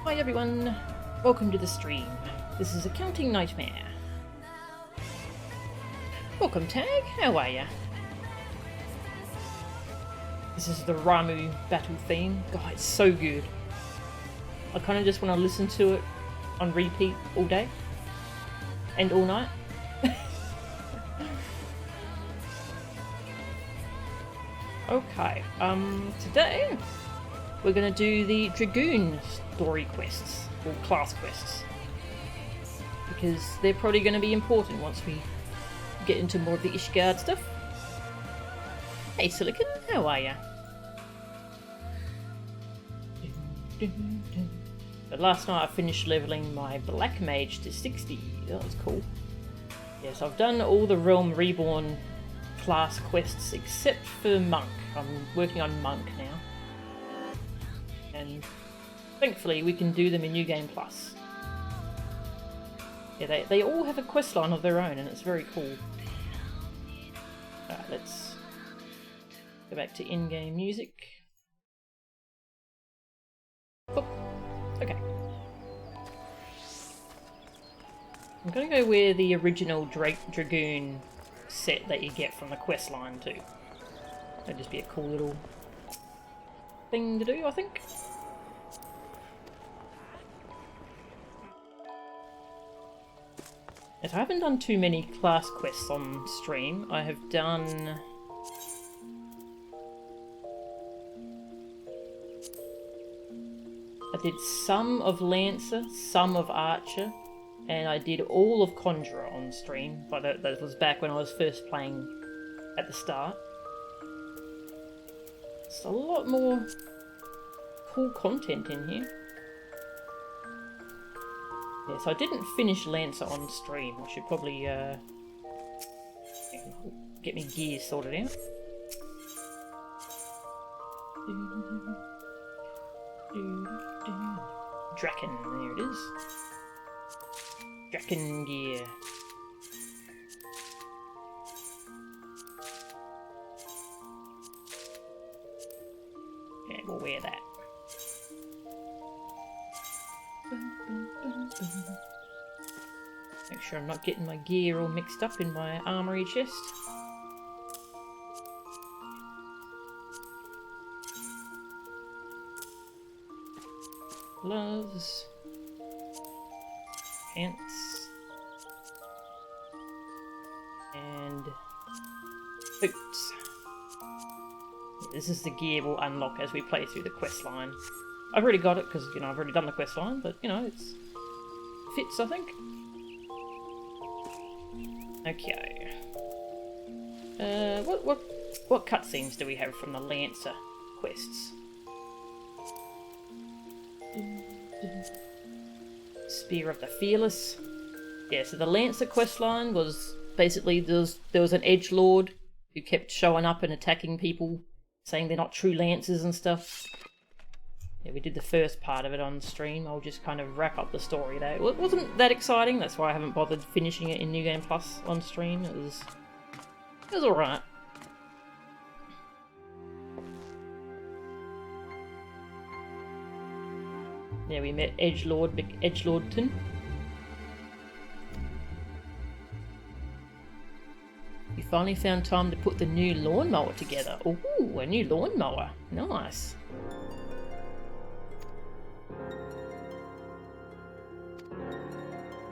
Hi everyone, welcome to the stream. This is Accounting Nightmare. Welcome Tag, how are ya? This is the Ramu battle theme. God, it's so good. I kind of just want to listen to it on repeat all day and all night. Okay, today we're going to do the Dragoon story quests, or class quests, because they're probably going to be important once we get into more of the Ishgard stuff. Hey Silicon, how are ya? But last night I finished leveling my Black Mage to 60, that was cool. Yes, I've done all the Realm Reborn class quests except for Monk. I'm working on Monk now. And thankfully we can do them in New Game Plus. Yeah, they all have a quest line of their own and it's very cool. Alright, let's go back to in-game music. Oh, okay. I'm gonna go where the original Dragoon set that you get from the quest line too. That'd just be a cool little thing to do, I think. Yes, I haven't done too many class quests on stream. I have done... I did some of Lancer, some of Archer, and I did all of Conjurer on stream, but that was back when I was first playing at the start. It's a lot more cool content in here. Yeah, so I didn't finish Lancer on stream. I should probably get me gear sorted out. Draken, there it is. Draken gear. Yeah, we'll wear that. Make sure I'm not getting my gear all mixed up in my armory chest. Gloves. Pants. And boots. This is the gear we'll unlock as we play through the quest line. I've already got it because, you know, I've already done the quest line, but, you know, it's fits, I think. Okay. What cutscenes do we have from the Lancer quests? Spear of the Fearless. Yeah, so the Lancer questline was basically there was an edgelord who kept showing up and attacking people, saying they're not true Lancers and stuff. Yeah, we did the first part of it on stream. I'll just kind of wrap up the story there. It wasn't that exciting, that's why I haven't bothered finishing it in New Game Plus on stream. It was alright. Yeah, we met Edgelordton. You finally found time to put the new lawnmower together. Ooh, a new lawnmower. Nice.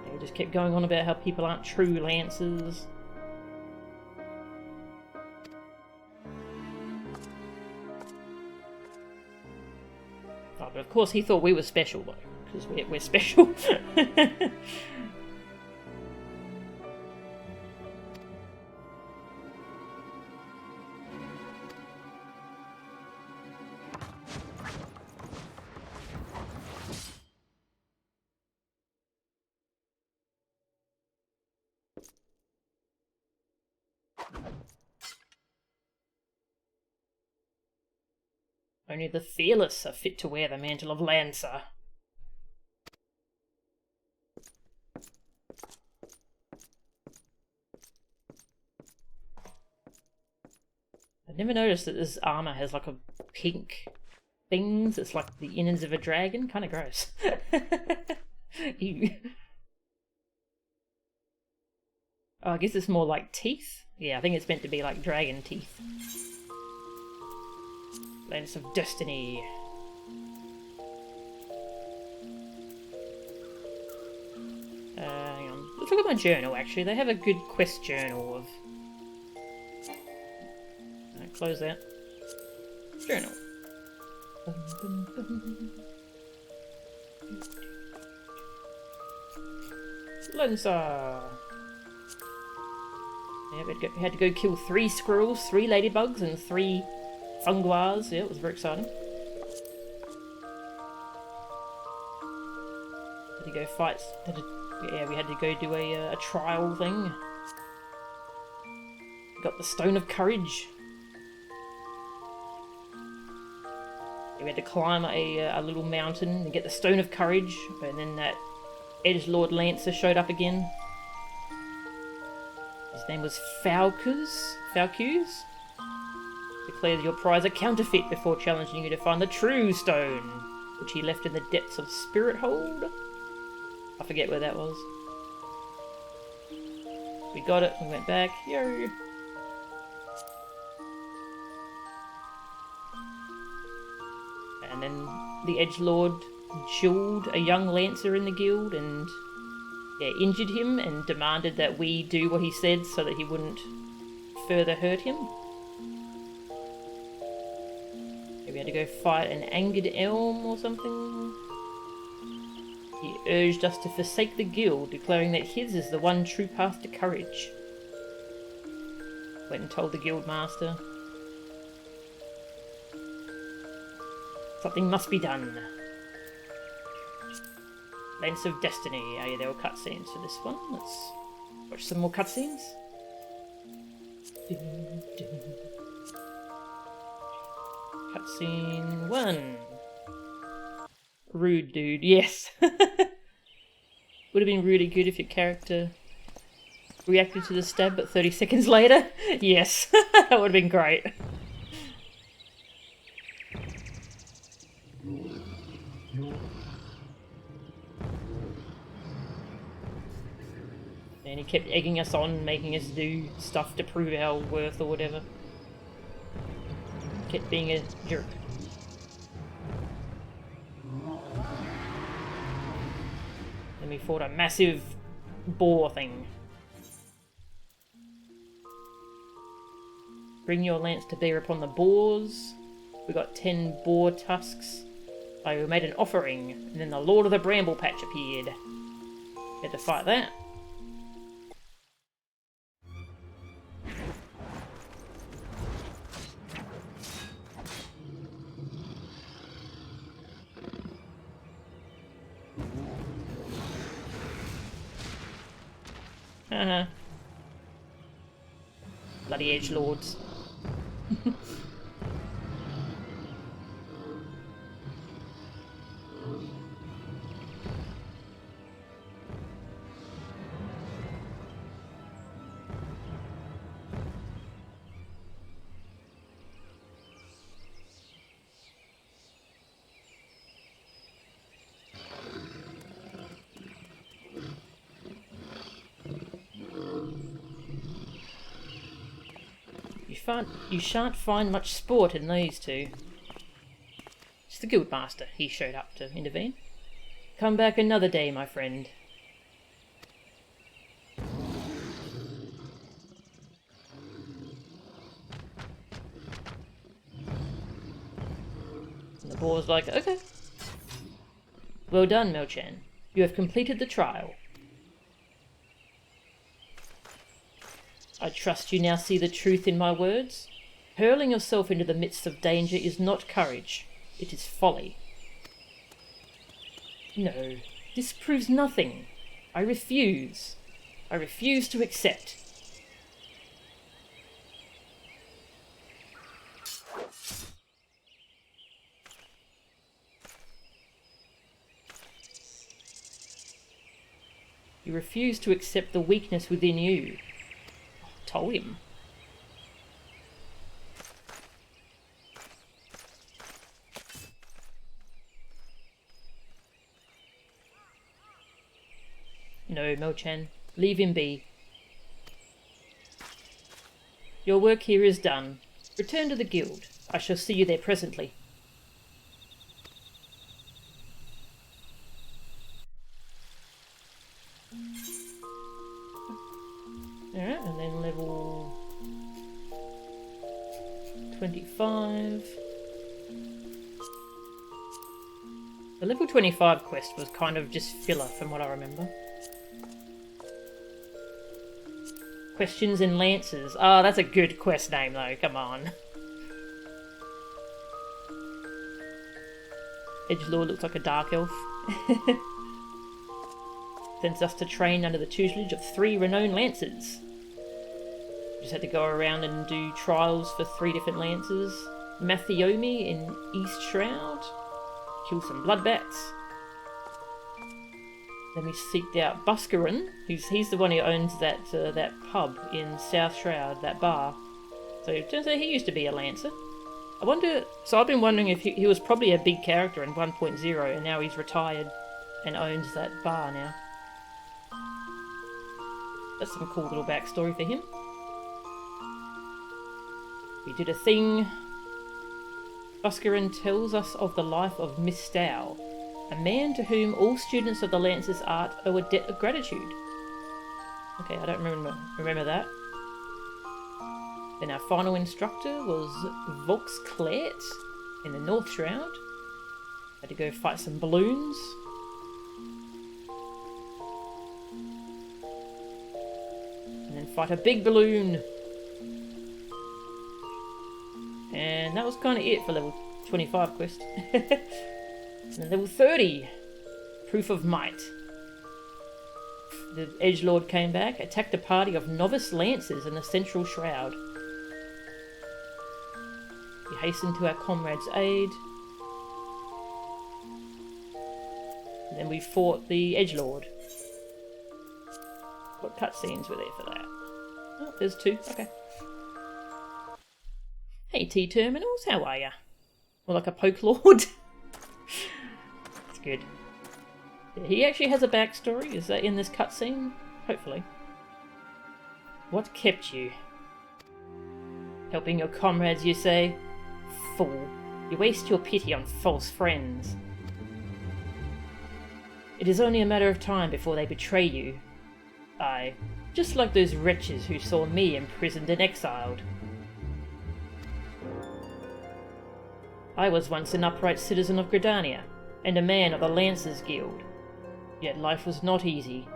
Yeah, we just kept going on about how people aren't true Lancers. Oh, but of course he thought we were special though, because we're special. Only the fearless are fit to wear the mantle of Lancer. I never noticed that this armor has like a pink things. It's like the innards of a dragon. Kind of gross. Ew. Oh, I guess it's more like teeth. Yeah, I think it's meant to be like dragon teeth. Lance of Destiny. Hang on. Let's look at my journal, actually. They have a good quest journal of... close that. Journal. Lensa. Yeah, we had to go kill 3 squirrels, 3 ladybugs, and 3 funguars. Yeah, it was very exciting. Had to go fight. Yeah, we had to go do a trial thing. Got the Stone of Courage. We had to climb a little mountain and get the Stone of Courage, and then that Edgelord Lancer showed up again. His name was Falcus. Declared your prize a counterfeit before challenging you to find the true stone, which he left in the depths of Spirit Hold. I forget where that was. We got it, we went back. Yo! And then the Edgelord jeweled a young Lancer in the guild and injured him and demanded that we do what he said so that he wouldn't further hurt him. We had to go fight an angered elm or something. He urged us to forsake the guild, declaring that his is the one true path to courage. Went and told the guild master. Something must be done. Lance of Destiny. Oh yeah, there were cutscenes for this one. Let's watch some more cutscenes. Cutscene 1. Rude dude, yes. Would have been really good if your character reacted to the stab but 30 seconds later. Yes, that would have been great. And he kept egging us on, making us do stuff to prove our worth or whatever. Kept being a jerk. Then we fought a massive boar thing. Bring your lance to bear upon the boars. We got 10 boar tusks. I made an offering, and then the Lord of the Bramble Patch appeared. We had to fight that. Bloody edgelords. You shan't find much sport in these two. It's the guildmaster. He showed up to intervene. Come back another day, my friend. And the boar's like, okay. Well done, Melchan. You have completed the trial. I trust you now see the truth in my words. Hurling yourself into the midst of danger is not courage. It is folly. No, this proves nothing. I refuse. I refuse to accept. You refuse to accept the weakness within you. Told him. No, Mo-chan. Leave him be. Your work here is done. Return to the guild. I shall see you there presently. Alright, and then level 25. The level 25 quest was kind of just filler from what I remember. Questions and Lancers. Oh, that's a good quest name though, come on. Edgelord looks like a dark elf. Sends us to train under the tutelage of 3 renowned Lancers. Just had to go around and do trials for 3 different Lancers. Mathiomi in East Shroud. Kill some blood bats. Then we seeked out Buscarin, he's the one who owns that that pub in South Shroud, that bar. So it turns out he used to be a Lancer. I wonder, so I've been wondering if he was probably a big character in 1.0 and now he's retired and owns that bar now. That's some cool little backstory for him. We did a thing. Buscarin tells us of the life of Miss Stow, a man to whom all students of the Lancer's art owe a debt of gratitude. Okay, I don't remember that. Then our final instructor was Vox Claret in the North Shroud. Had to go fight some balloons. And then fight a big balloon. And that was kind of it for level 25 quest. And then level 30, Proof of Might. The Edgelord came back, attacked a party of novice Lancers in the Central Shroud. We hastened to our comrade's aid. And then we fought the Edgelord. What cutscenes were there for that? Oh, there's 2, okay. Hey T-Terminals, how are ya? More like a poke lord. That's good. He actually has a backstory. Is that in this cutscene? Hopefully. What kept you? Helping your comrades, you say? Fool. You waste your pity on false friends. It is only a matter of time before they betray you. Aye, just like those wretches who saw me imprisoned and exiled. I was once an upright citizen of Gridania, and a man of the Lancers Guild. Yet life was not easy.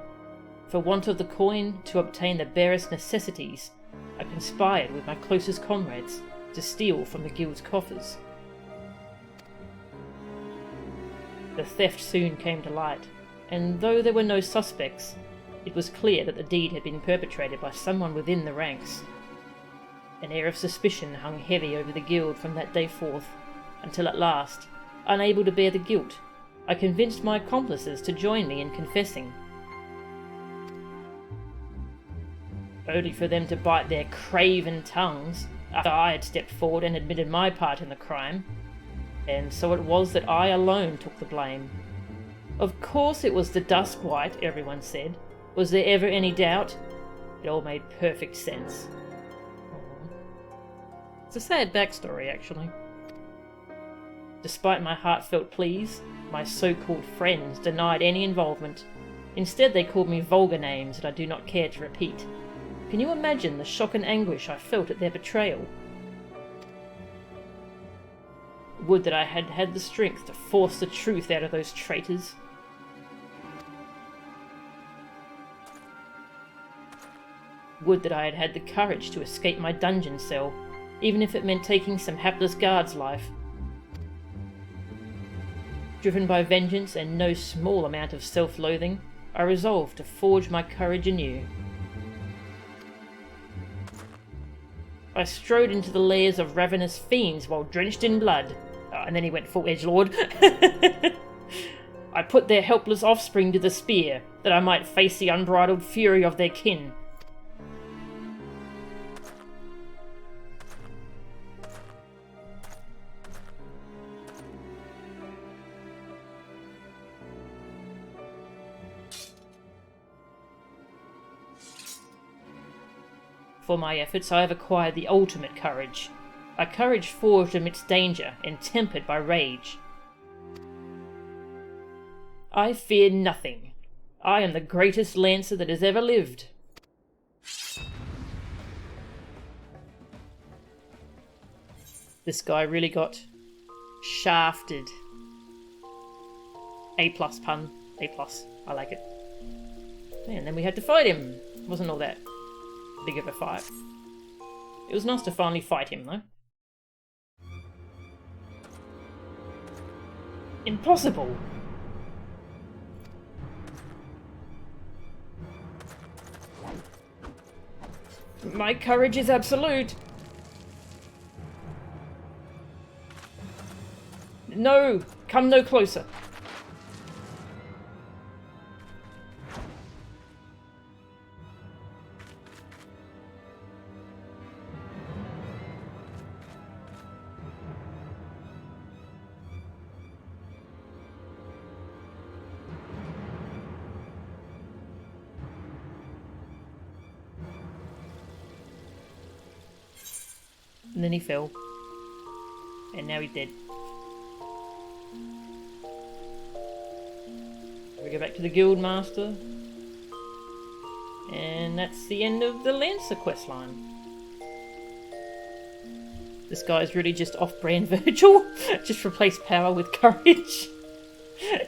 For want of the coin to obtain the barest necessities, I conspired with my closest comrades to steal from the guild's coffers. The theft soon came to light, and though there were no suspects, it was clear that the deed had been perpetrated by someone within the ranks. An air of suspicion hung heavy over the guild from that day forth, until at last, unable to bear the guilt, I convinced my accomplices to join me in confessing. Only for them to bite their craven tongues after I had stepped forward and admitted my part in the crime. And so it was that I alone took the blame. Of course it was the Duskwhite, everyone said. Was there ever any doubt? It all made perfect sense. It's a sad backstory, actually. Despite my heartfelt pleas, my so-called friends denied any involvement. Instead, they called me vulgar names that I do not care to repeat. Can you imagine the shock and anguish I felt at their betrayal? Would that I had had the strength to force the truth out of those traitors. Would that I had had the courage to escape my dungeon cell, even if it meant taking some hapless guard's life. Driven by vengeance and no small amount of self-loathing, I resolved to forge my courage anew. I strode into the lairs of ravenous fiends while drenched in blood. Oh, and then he went full edgelord. I put their helpless offspring to the spear, that I might face the unbridled fury of their kin. For my efforts, I have acquired the ultimate courage. A courage forged amidst danger and tempered by rage. I fear nothing. I am the greatest lancer that has ever lived. This guy really got shafted. A+ pun. A+. I like it. And then we had to fight him. Wasn't all that big of a fight. It was nice to finally fight him, though. Impossible! My courage is absolute! No! Come no closer! And then he fell. And now he's dead. We go back to the guild master. And that's the end of the Lancer questline. This guy's really just off-brand Virgil. Just replace power with courage.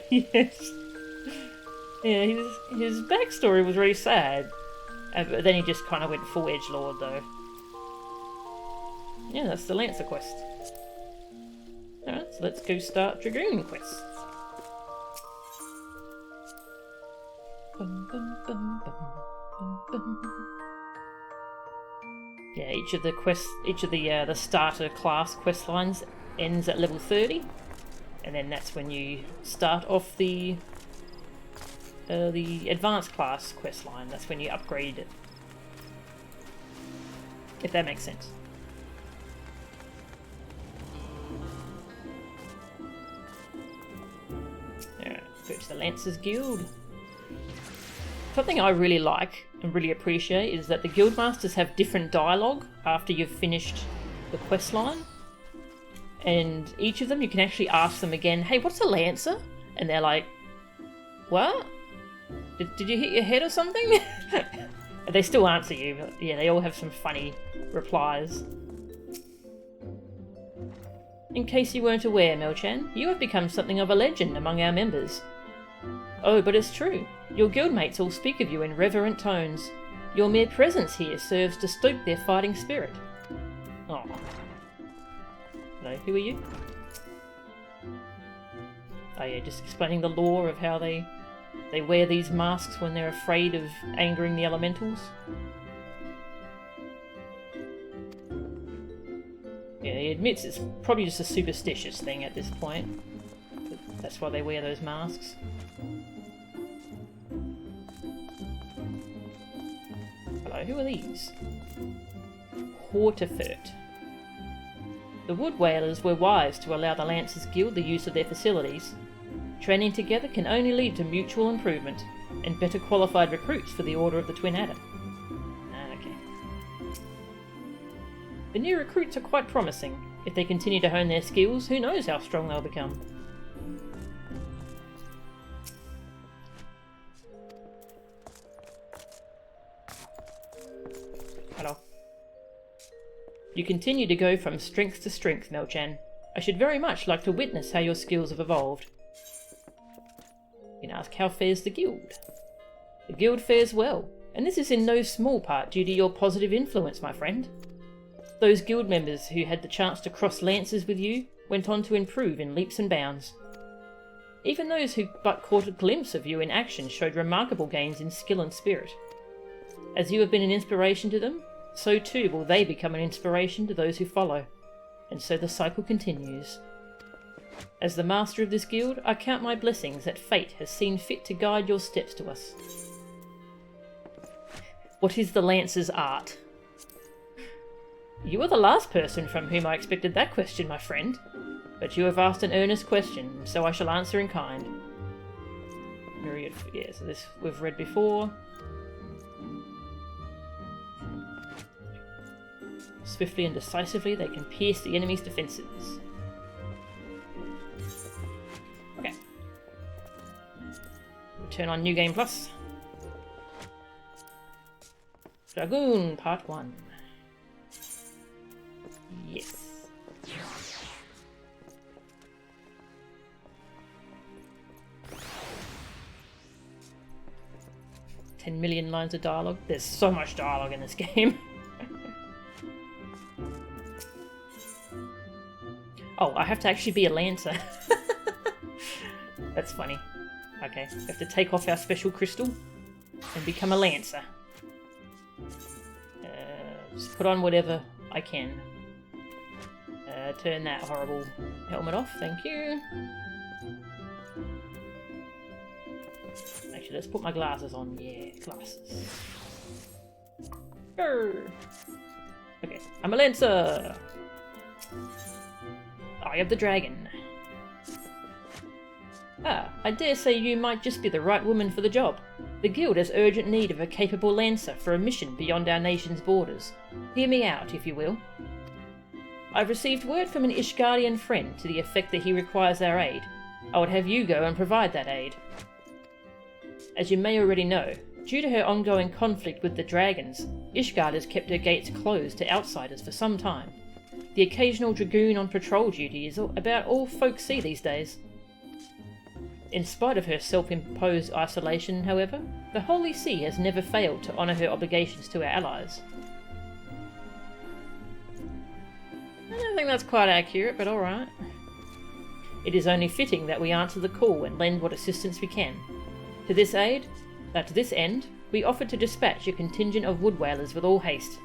Yes. Yeah, his backstory was really sad. But then he just kind of went full edgelord though. Yeah, that's the Lancer quest. Alright, so let's go start Dragoon quests. Yeah, each of the starter class quest lines ends at level 30, and then that's when you start off the advanced class quest line. That's when you upgrade it. If that makes sense. Go to the Lancers Guild. Something I really like and really appreciate is that the guildmasters have different dialogue after you've finished the quest line. And each of them, you can actually ask them again, hey, what's a Lancer? And they're like, what? Did you hit your head or something? They still answer you, but yeah, they all have some funny replies. In case you weren't aware, Mel-chan, you have become something of a legend among our members. Oh, but it's true. Your guildmates all speak of you in reverent tones. Your mere presence here serves to stoke their fighting spirit. Oh. Hello, who are you? Oh yeah, just explaining the lore of how they wear these masks when they're afraid of angering the elementals. Yeah, he admits it's probably just a superstitious thing at this point. That's why they wear those masks. Hello, who are these? Hortifert. The Wood Whalers were wise to allow the Lancers Guild the use of their facilities. Training together can only lead to mutual improvement and better qualified recruits for the Order of the Twin Adder. Okay. The new recruits are quite promising. If they continue to hone their skills, who knows how strong they'll become. Hello. You continue to go from strength to strength, Mel-chan. I should very much like to witness how your skills have evolved. You can ask, how fares the guild? The guild fares well, and this is in no small part due to your positive influence, my friend. Those guild members who had the chance to cross lances with you went on to improve in leaps and bounds. Even those who but caught a glimpse of you in action showed remarkable gains in skill and spirit. As you have been an inspiration to them, so too will they become an inspiration to those who follow, and so the cycle continues. As the master of this guild, I count my blessings that fate has seen fit to guide your steps to us. What is the Lancer's art? You are the last person from whom I expected that question, my friend. But you have asked an earnest question, so I shall answer in kind. Yeah, so this we've read before. Swiftly and decisively, they can pierce the enemy's defenses. Okay. Turn on New Game Plus. Dragoon, Part 1. Yes. $10 million lines of dialogue. There's so much dialogue in this game. Oh, I have to actually be a Lancer. That's funny. Okay, we have to take off our special crystal and become a Lancer. Just put on whatever I can. Turn that horrible helmet off, thank you. Actually, let's put my glasses on. Yeah, glasses. Grr. Okay, I'm a Lancer! Eye of the Dragon. Ah, I dare say you might just be the right woman for the job. The guild has urgent need of a capable Lancer for a mission beyond our nation's borders. Hear me out, if you will. I've received word from an Ishgardian friend to the effect that he requires our aid. I would have you go and provide that aid. As you may already know, due to her ongoing conflict with the dragons, Ishgard has kept her gates closed to outsiders for some time. The occasional Dragoon on patrol duty is about all folks see these days. In spite of her self-imposed isolation, however, the Holy See has never failed to honour her obligations to our allies. I don't think that's quite accurate, but alright. It is only fitting that we answer the call and lend what assistance we can. To this end, we offered to dispatch a contingent of wood whalers with all haste,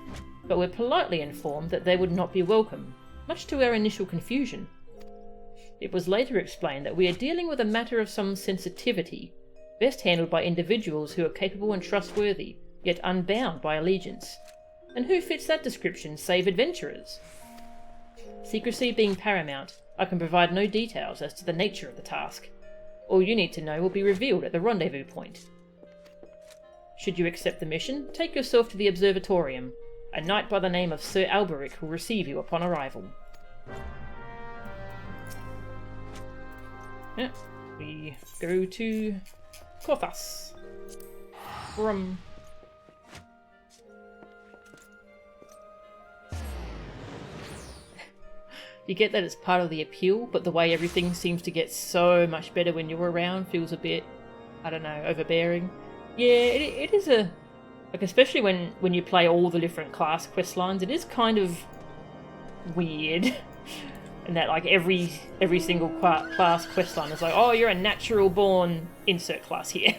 but were politely informed that they would not be welcome, much to our initial confusion. It was later explained that we are dealing with a matter of some sensitivity, best handled by individuals who are capable and trustworthy, yet unbound by allegiance. And who fits that description save adventurers? Secrecy being paramount, I can provide no details as to the nature of the task. All you need to know will be revealed at the rendezvous point. Should you accept the mission, take yourself to the observatorium. A knight by the name of Sir Alberic will receive you upon arrival. Yeah, we go to Kothas. Brum. You get that it's part of the appeal, but the way everything seems to get so much better when you're around feels a bit, I don't know, overbearing. Yeah, it is a... Like, especially when you play all the different class quest lines, it is kind of weird. And that, like, every single class quest line is like, oh, you're a natural born insert class here.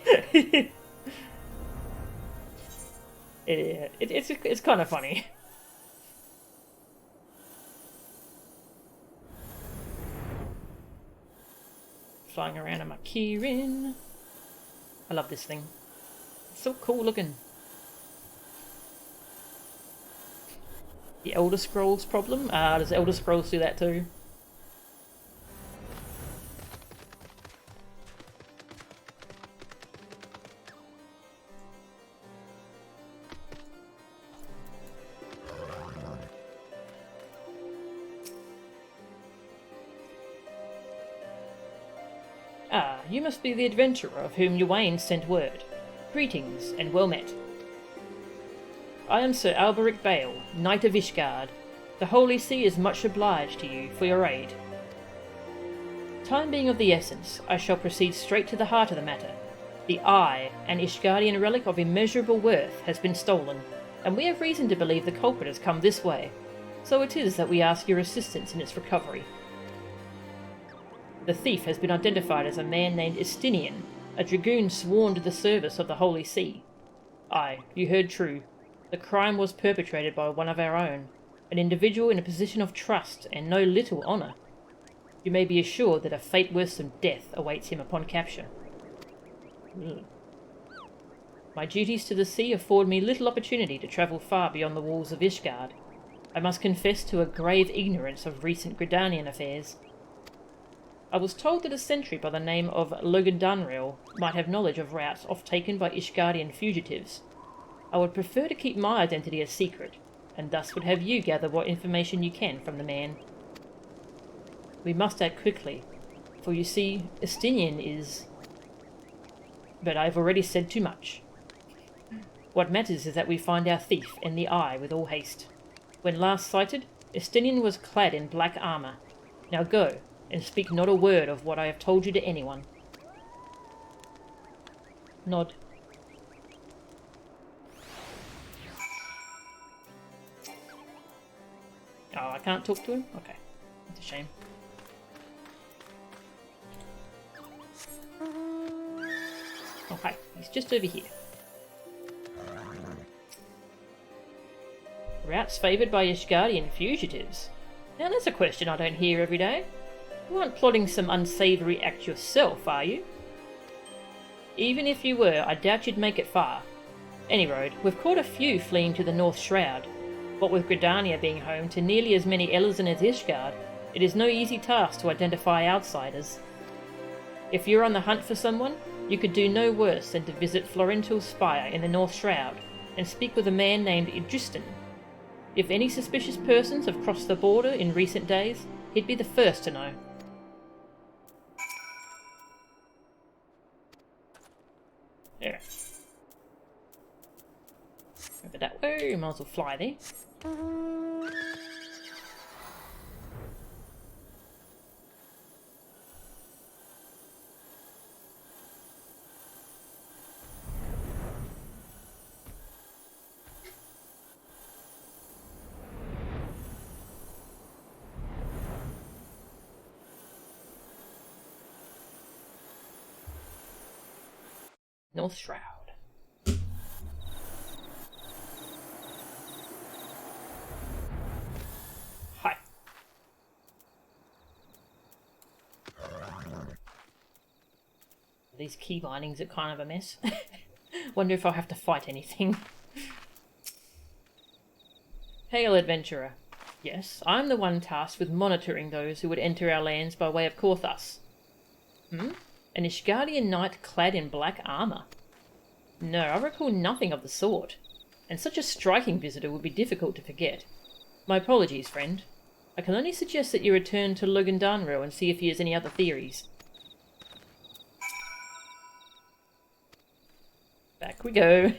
It's kind of funny. Flying around in my Kirin. I love this thing. It's so cool looking. The Elder Scrolls problem? Does Elder Scrolls do that too? Ah, you must be the adventurer of whom Ywain sent word. Greetings, and well met. I am Sir Alberic Bale, Knight of Ishgard. The Holy See is much obliged to you for your aid. Time being of the essence, I shall proceed straight to the heart of the matter. The Eye, an Ishgardian relic of immeasurable worth, has been stolen, and we have reason to believe the culprit has come this way. So it is that we ask your assistance in its recovery. The thief has been identified as a man named Istinian, a dragoon sworn to the service of the Holy See. Aye, you heard true. The crime was perpetrated by one of our own, an individual in a position of trust and no little honour. You may be assured that a fate worse than death awaits him upon capture. My duties to the sea afford me little opportunity to travel far beyond the walls of Ishgard. I must confess to a grave ignorance of recent Gridanian affairs. I was told that a sentry by the name of Logandanriel might have knowledge of routes off taken by Ishgardian fugitives. I would prefer to keep my identity a secret, and thus would have you gather what information you can from the man. We must act quickly, for you see, Estinian is... But I've already said too much. What matters is that we find our thief in the eye with all haste. When last sighted, Estinian was clad in black armour. Now go, and speak not a word of what I have told you to anyone. Nod. Oh, I can't talk to him? Okay. That's a shame. Okay, he's just over here. Routes favoured by Ishgardian fugitives. Now that's a question I don't hear every day. You aren't plotting some unsavoury act yourself, are you? Even if you were, I doubt you'd make it far. Any road, we've caught a few fleeing to the North Shroud. What with Gridania being home to nearly as many Elezen as Ishgard, it is no easy task to identify outsiders. If you're on the hunt for someone, you could do no worse than to visit Florentil's Spire in the North Shroud and speak with a man named Idristan. If any suspicious persons have crossed the border in recent days, he'd be the first to know. There. Over that way, might as well fly there. North Shroud. Hi. These key bindings are kind of a mess. Wonder if I'll have to fight anything. Hail, adventurer. Yes, I'm the one tasked with monitoring those who would enter our lands by way of Korthas. An Ishgardian knight clad in black armour? No, I recall nothing of the sort, and such a striking visitor would be difficult to forget. My apologies, friend. I can only suggest that you return to Logandanro and see if he has any other theories. Back we go.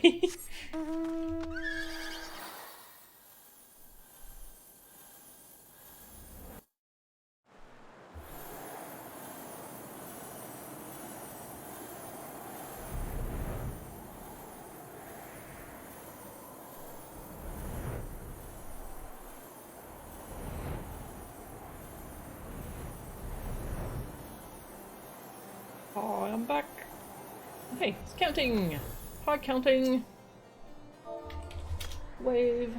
Oh, I'm back. Okay, it's counting. High counting. Wave.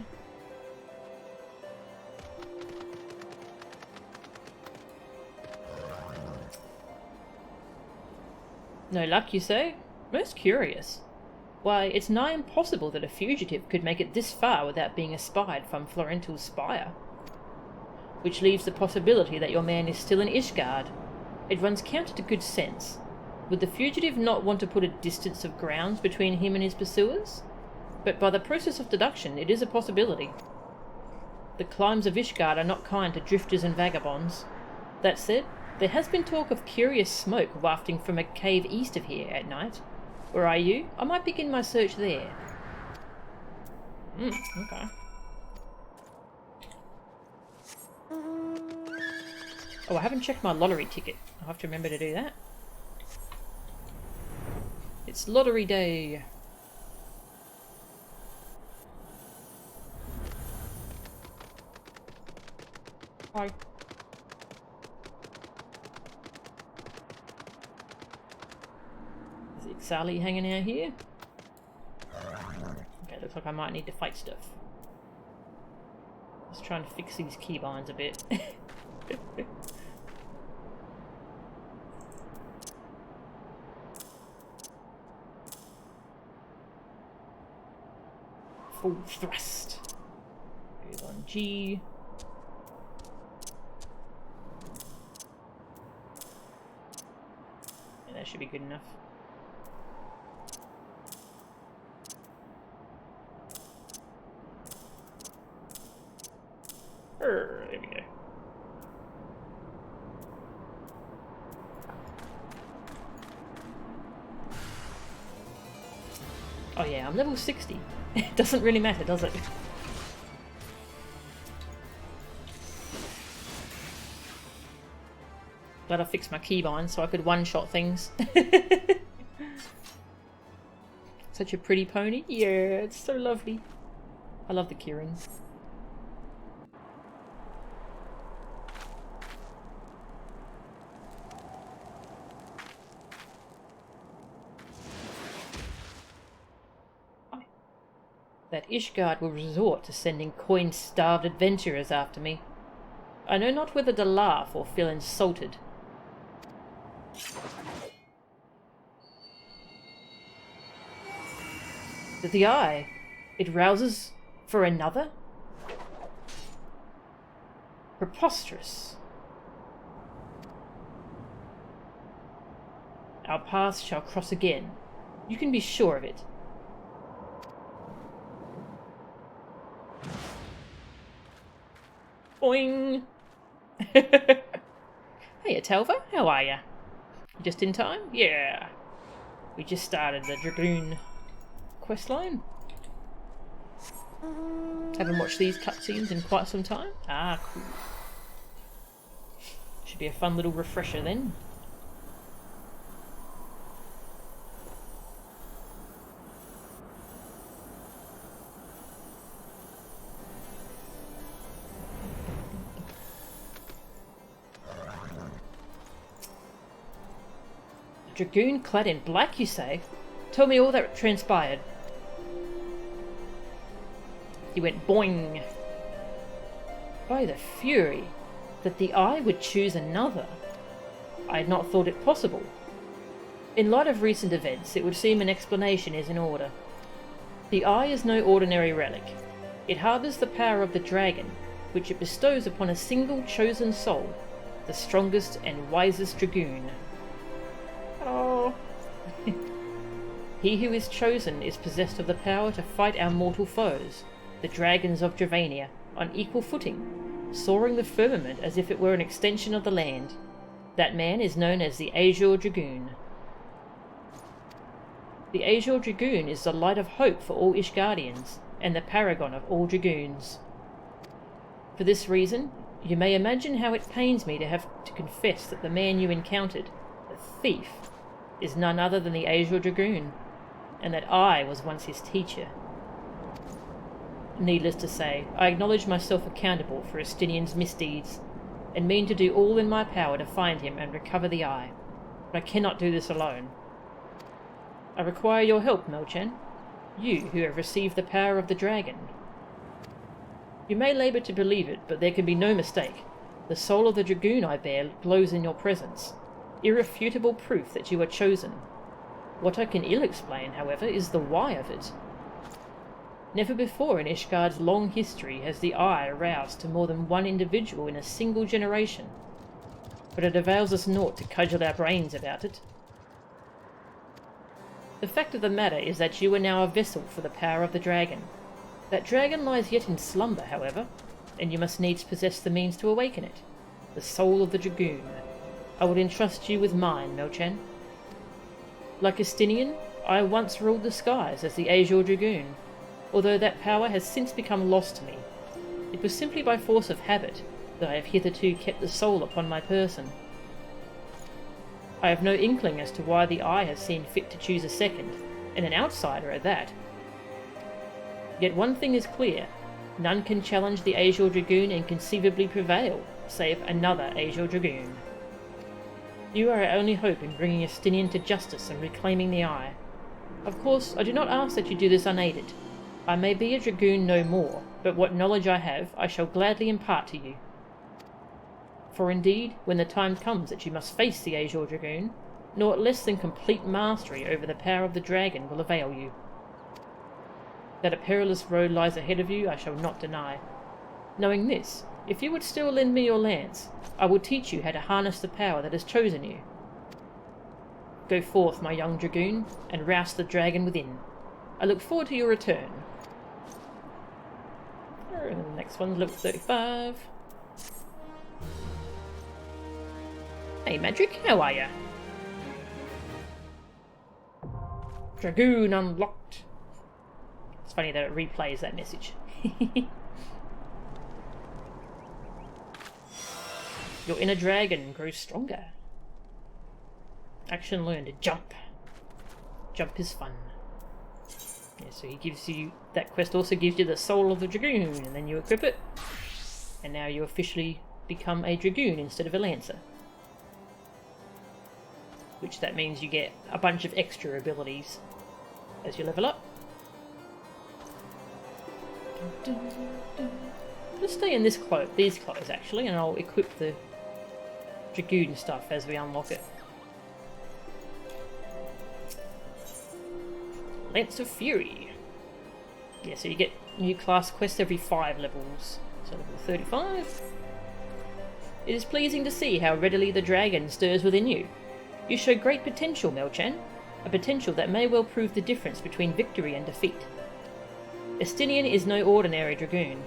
No luck, you say? Most curious. Why, it's nigh impossible that a fugitive could make it this far without being espied from Florentil's Spire. Which leaves the possibility that your man is still in Ishgard. It runs counter to good sense. Would the fugitive not want to put a distance of grounds between him and his pursuers? But by the process of deduction, it is a possibility. The climes of Ishgard are not kind to drifters and vagabonds. That said, there has been talk of curious smoke wafting from a cave east of here at night. Where are you? I might begin my search there. Okay. Oh, I haven't checked my lottery ticket. I'll have to remember to do that. It's lottery day. Hi. Is Ixali hanging out here? Okay, looks like I might need to fight stuff. Let's try and fix these keybinds a bit. Full thrust. Goes on G. Yeah, that should be good enough. Oh yeah, I'm level 60. It doesn't really matter, does it? Glad I fixed my keybind so I could one-shot things. Such a pretty pony. Yeah, it's so lovely. I love the Kirins. That Ishgard will resort to sending coin-starved adventurers after me. I know not whether to laugh or feel insulted. The eye, it rouses for another? Preposterous. Our paths shall cross again. You can be sure of it. Boing! Hey, Telva, how are ya? Just in time? Yeah. We just started the Dragoon questline. Haven't watched these cutscenes in quite some time. Ah, cool. Should be a fun little refresher then. Dragoon clad in black, you say? Tell me all that transpired. He went boing. By the fury, that the eye would choose another. I had not thought it possible. In light of recent events, it would seem an explanation is in order. The eye is no ordinary relic. It harbours the power of the dragon, which it bestows upon a single chosen soul, the strongest and wisest dragoon. Oh. He who is chosen is possessed of the power to fight our mortal foes, the dragons of Dravania, on equal footing, soaring the firmament as if it were an extension of the land. That man is known as the Azure Dragoon. The Azure Dragoon is the light of hope for all Ishgardians, and the paragon of all dragoons. For this reason, you may imagine how it pains me to have to confess that the man you encountered, the thief, is none other than the Azure Dragoon, and that I was once his teacher. Needless to say, I acknowledge myself accountable for Estinian's misdeeds, and mean to do all in my power to find him and recover the eye. But I cannot do this alone. I require your help, Melchan, you who have received the power of the dragon. You may labour to believe it, but there can be no mistake. The soul of the dragoon I bear glows in your presence, irrefutable proof that you are chosen. What I can ill explain, however, is the why of it. Never before in Ishgard's long history has the eye aroused to more than one individual in a single generation, but it avails us naught to cudgel our brains about it. The fact of the matter is that you are now a vessel for the power of the dragon. That dragon lies yet in slumber, however, and you must needs possess the means to awaken it, the soul of the dragoon. I would entrust you with mine, Melchan. Like Estinian, I once ruled the skies as the Azure Dragoon, although that power has since become lost to me. It was simply by force of habit that I have hitherto kept the soul upon my person. I have no inkling as to why the eye has seen fit to choose a second, and an outsider at that. Yet one thing is clear, none can challenge the Azure Dragoon and conceivably prevail, save another Azure Dragoon. You are our only hope in bringing Estinian to justice and reclaiming the eye. Of course, I do not ask that you do this unaided. I may be a dragoon no more, but what knowledge I have, I shall gladly impart to you. For indeed, when the time comes that you must face the Azure Dragoon, naught less than complete mastery over the power of the dragon will avail you. That a perilous road lies ahead of you, I shall not deny. Knowing this, if you would still lend me your lance, I will teach you how to harness the power that has chosen you. Go forth, my young dragoon, and rouse the dragon within. I look forward to your return. And the next one's level 35. Hey Madrick, how are ya? Dragoon unlocked. funny that it replays that message. Your inner dragon grows stronger. Action learned. Jump. Jump is fun. Yeah, so he gives you... That quest also gives you the soul of the Dragoon, and then you equip it. And now you officially become a Dragoon instead of a Lancer. Which that means you get a bunch of extra abilities as you level up. Let's stay in these clothes actually, and I'll equip the Dragoon stuff as we unlock it. Lance of Fury. Yeah, so you get new class quests every 5 levels. So level 35. It is pleasing to see how readily the dragon stirs within you. You show great potential, Melchan. A potential that may well prove the difference between victory and defeat. Estinian is no ordinary Dragoon.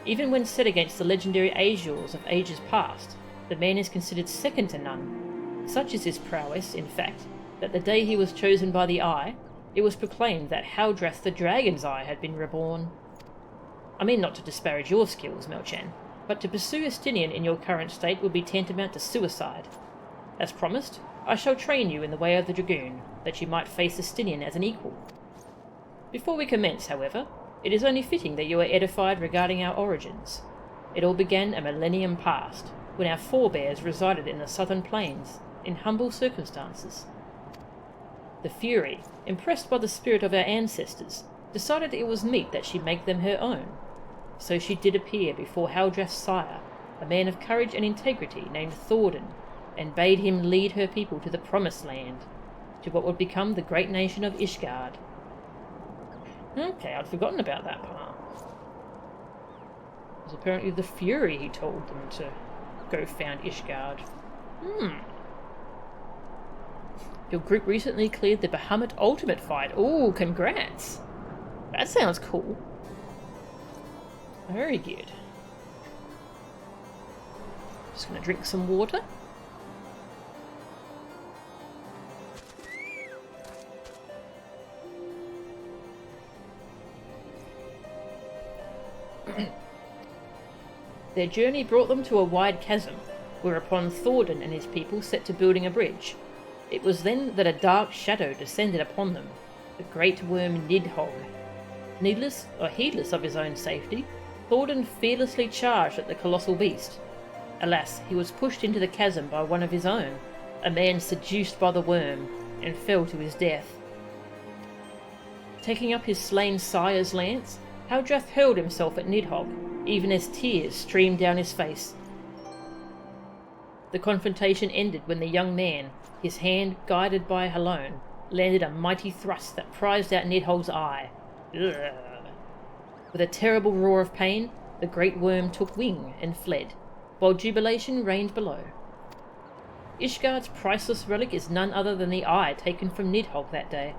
Even when set against the legendary Azures of ages past, the man is considered second to none. Such is his prowess, in fact, that the day he was chosen by the Eye, it was proclaimed that Haldrath the Dragon's Eye had been reborn. I mean not to disparage your skills, Melchan, but to pursue Estinian in your current state would be tantamount to suicide. As promised, I shall train you in the way of the Dragoon, that you might face Estinian as an equal. Before we commence, however, it is only fitting that you are edified regarding our origins. It all began a millennium past, when our forebears resided in the southern plains, in humble circumstances. The Fury, impressed by the spirit of our ancestors, decided it was meet that she make them her own. So she did appear before Haldrath's sire, a man of courage and integrity named Thordan, and bade him lead her people to the Promised Land, to what would become the great nation of Ishgard. Okay, I'd forgotten about that part. It was apparently the Fury he told them to go found Ishgard. Your group recently cleared the Bahamut Ultimate fight. Ooh, congrats! That sounds cool. Very good. Just gonna drink some water. Their journey brought them to a wide chasm, whereupon Thordan and his people set to building a bridge. It was then that a dark shadow descended upon them, the great worm Nidhogg. Needless or heedless of his own safety, Thordan fearlessly charged at the colossal beast. Alas, he was pushed into the chasm by one of his own, a man seduced by the worm, and fell to his death. Taking up his slain sire's lance, Haldrath hurled himself at Nidhogg, even as tears streamed down his face. The confrontation ended when the young man, his hand guided by Halone, landed a mighty thrust that prized out Nidhogg's eye. Ugh. With a terrible roar of pain, the great worm took wing and fled, while jubilation reigned below. Ishgard's priceless relic is none other than the eye taken from Nidhogg that day.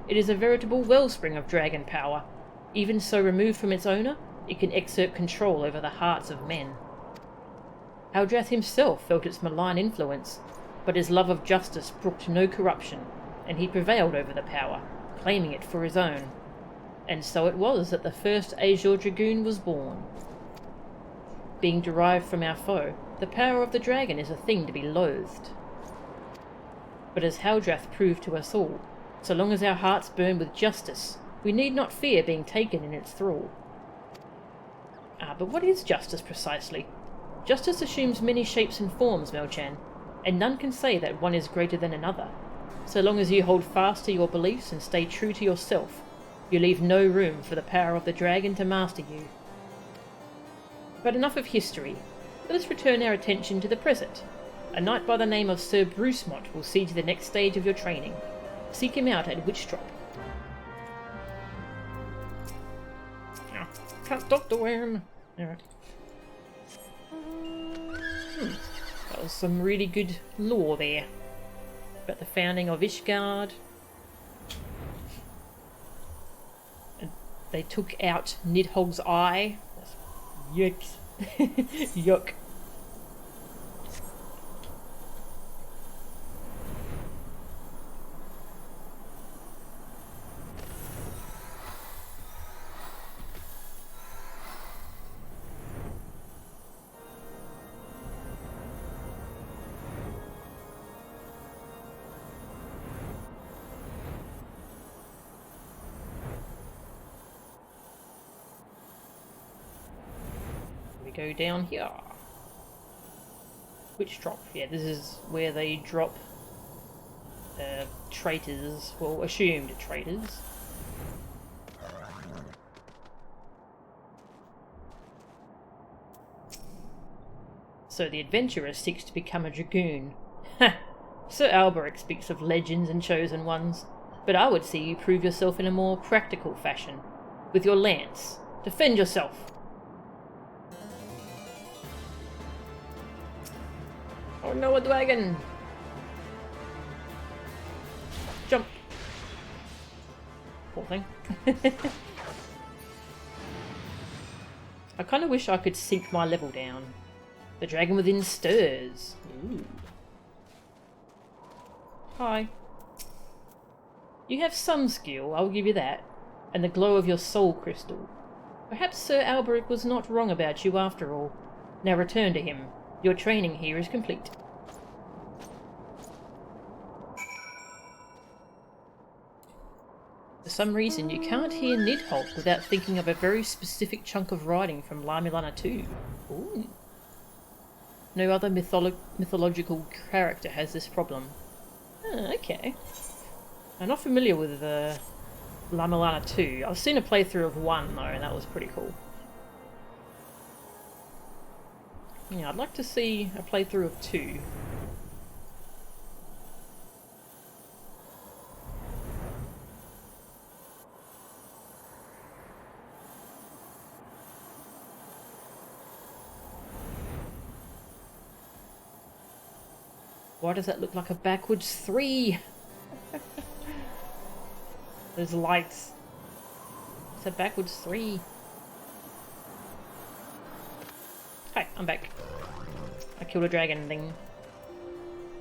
It is a veritable wellspring of dragon power. Even so removed from its owner, it can exert control over the hearts of men. Haldrath himself felt its malign influence, but his love of justice brooked no corruption, and he prevailed over the power, claiming it for his own. And so it was that the first Azure Dragoon was born. Being derived from our foe, the power of the dragon is a thing to be loathed. But as Haldrath proved to us all, so long as our hearts burn with justice, we need not fear being taken in its thrall. But what is justice precisely? Justice assumes many shapes and forms, Melchan, and none can say that one is greater than another. So long as you hold fast to your beliefs and stay true to yourself, you leave no room for the power of the dragon to master you. But enough of history. Let us return our attention to the present. A knight by the name of Sir Brucemont will see to the next stage of your training. Seek him out at Witchdrop. Can't stop the worm. Alright. That was some really good lore there. About the founding of Ishgard. And they took out Nidhogg's eye. Yuck. Yuck. go down here. Which drop? Yeah, this is where they drop traitors, well, assumed traitors. So the adventurer seeks to become a dragoon. Ha! Sir Alberic speaks of legends and chosen ones, but I would see you prove yourself in a more practical fashion. With your lance. Defend yourself. Oh no, a dragon! Jump! Poor thing. I kind of wish I could sink my level down. The dragon within stirs. Ooh. Hi. You have some skill, I'll give you that, and the glow of your soul crystal. Perhaps Sir Alberic was not wrong about you after all. Now return to him. Your training here is complete. For some reason, you can't hear Nidhogg without thinking of a very specific chunk of writing from La Milana 2. Ooh. No other mythological character has this problem. Ah, okay. I'm not familiar with La Milana 2. I've seen a playthrough of 1 though, and that was pretty cool. Yeah, I'd like to see a playthrough of 2. Why does that look like a backwards 3? Those lights. It's a backwards 3. Hi, I'm back. I killed a dragon thing.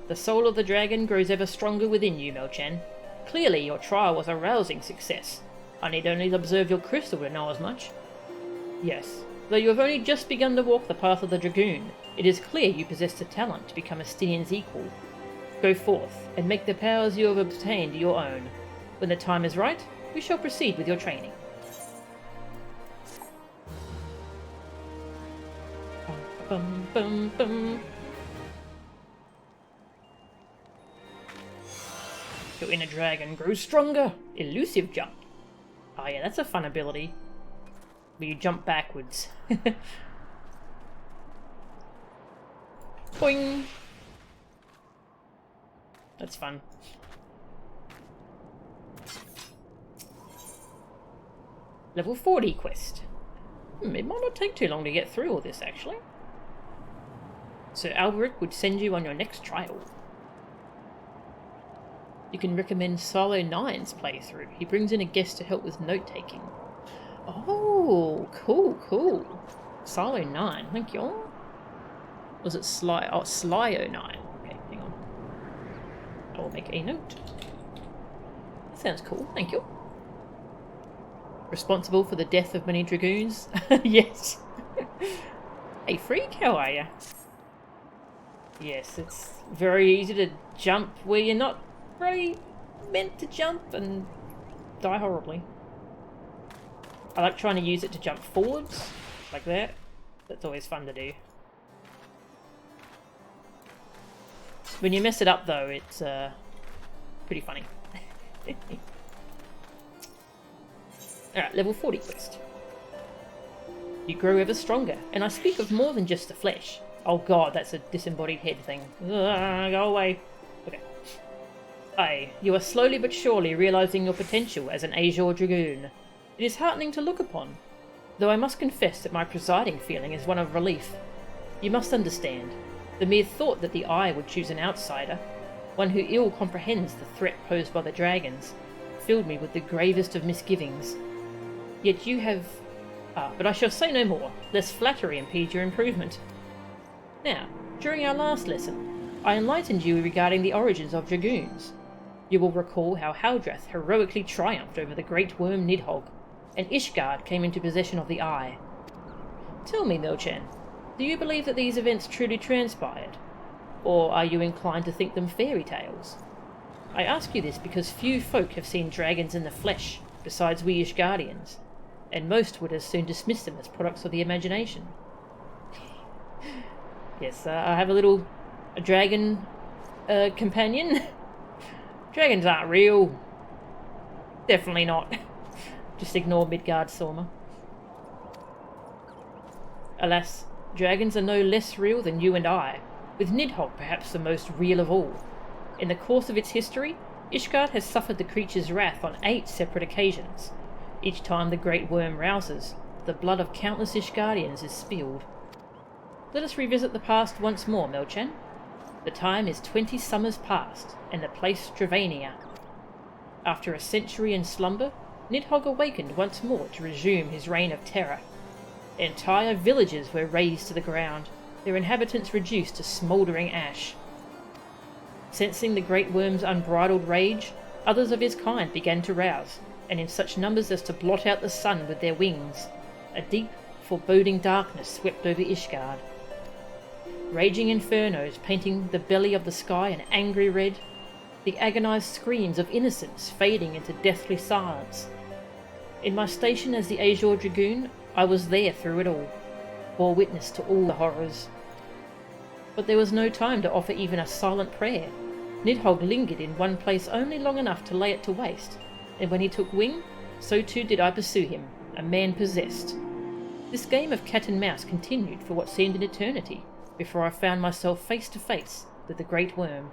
The soul of the dragon grows ever stronger within you, Melchan. Clearly your trial was a rousing success. I need only observe your crystal to know as much. Yes, though you have only just begun to walk the path of the Dragoon, it is clear you possess the talent to become Estinian's equal. Go forth, and make the powers you have obtained your own. When the time is right, we shall proceed with your training. Bum, bum, bum. Your inner dragon grows stronger. Elusive jump. Oh yeah, that's a fun ability. Where you jump backwards. Boing! That's fun. Level 40 quest. It might not take too long to get through all this, actually. Sir Alberic would send you on your next trial. You can recommend Silo 9's playthrough. He brings in a guest to help with note-taking. Oh, cool, cool. Silo 9, thank you. Was it Sly? Oh, Slyo 9. Okay, hang on. I will make a note. Sounds cool, thank you. Responsible for the death of many dragoons? Yes. Hey, freak, how are you? Yes, it's very easy to jump where you're not really meant to jump and die horribly. I like trying to use it to jump forwards, like that. That's always fun to do. When you mess it up though, it's pretty funny. Alright, level 40 quest. You grow ever stronger, and I speak of more than just the flesh. Oh god, that's a disembodied head thing. Ugh, go away. Okay. Aye, you are slowly but surely realising your potential as an Azure Dragoon. It is heartening to look upon, though I must confess that my presiding feeling is one of relief. You must understand, the mere thought that the Eye would choose an outsider, one who ill comprehends the threat posed by the dragons, filled me with the gravest of misgivings. Yet you have... but I shall say no more, lest flattery impede your improvement. Now, during our last lesson, I enlightened you regarding the origins of dragoons. You will recall how Haldrath heroically triumphed over the great worm Nidhogg, and Ishgard came into possession of the Eye. Tell me, Melchan, do you believe that these events truly transpired? Or are you inclined to think them fairy tales? I ask you this because few folk have seen dragons in the flesh, besides we Ishgardians, and most would as soon dismiss them as products of the imagination. Yes, I have a dragon companion. Dragons aren't real. Definitely not. Just ignore Midgard Sorma. Alas, dragons are no less real than you and I, with Nidhogg perhaps the most real of all. In the course of its history, Ishgard has suffered the creature's wrath on 8 separate occasions. Each time the great worm rouses, the blood of countless Ishgardians is spilled. Let us revisit the past once more, Melchan. The time is 20 summers past, and the place Dravania. After a century in slumber, Nidhogg awakened once more to resume his reign of terror. Entire villages were razed to the ground, their inhabitants reduced to smouldering ash. Sensing the great worm's unbridled rage, others of his kind began to rouse, and in such numbers as to blot out the sun with their wings. A deep, foreboding darkness swept over Ishgard. Raging infernos painting the belly of the sky an angry red, the agonized screams of innocents fading into deathly silence. In my station as the Azure Dragoon, I was there through it all, bore witness to all the horrors. But there was no time to offer even a silent prayer. Nidhogg lingered in one place only long enough to lay it to waste, and when he took wing, so too did I pursue him, a man possessed. This game of cat and mouse continued for what seemed an eternity, before I found myself face to face with the great worm.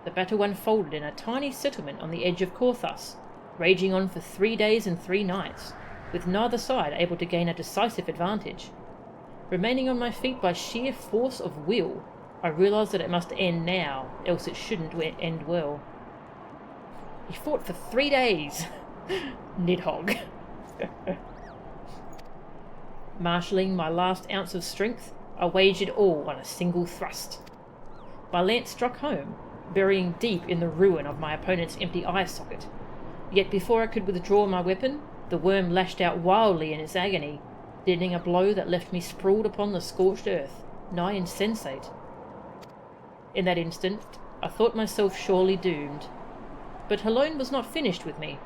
The battle unfolded in a tiny settlement on the edge of Korthas, raging on for 3 days and 3 nights, with neither side able to gain a decisive advantage. Remaining on my feet by sheer force of will, I realised that it must end now, else it shouldn't end well. He fought for 3 days! Nidhogg. Marshalling my last ounce of strength, I waged it all on a single thrust. My lance struck home, burying deep in the ruin of my opponent's empty eye socket. Yet before I could withdraw my weapon, the worm lashed out wildly in its agony, dealing a blow that left me sprawled upon the scorched earth, nigh insensate. In that instant, I thought myself surely doomed. But Helone was not finished with me.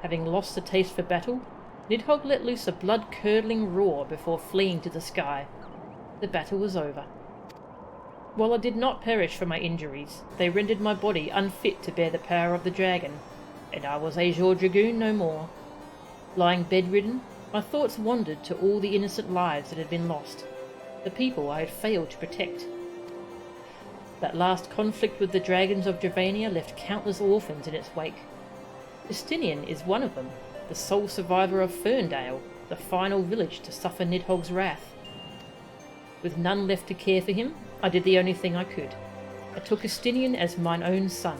Having lost the taste for battle, Nidhogg let loose a blood-curdling roar before fleeing to the sky. The battle was over. While I did not perish from my injuries, they rendered my body unfit to bear the power of the dragon, and I was Azure Dragoon no more. Lying bedridden, my thoughts wandered to all the innocent lives that had been lost, the people I had failed to protect. That last conflict with the dragons of Dravania left countless orphans in its wake. Istinian is one of them, the sole survivor of Ferndale, the final village to suffer Nidhogg's wrath. With none left to care for him, I did the only thing I could. I took Istinian as mine own son,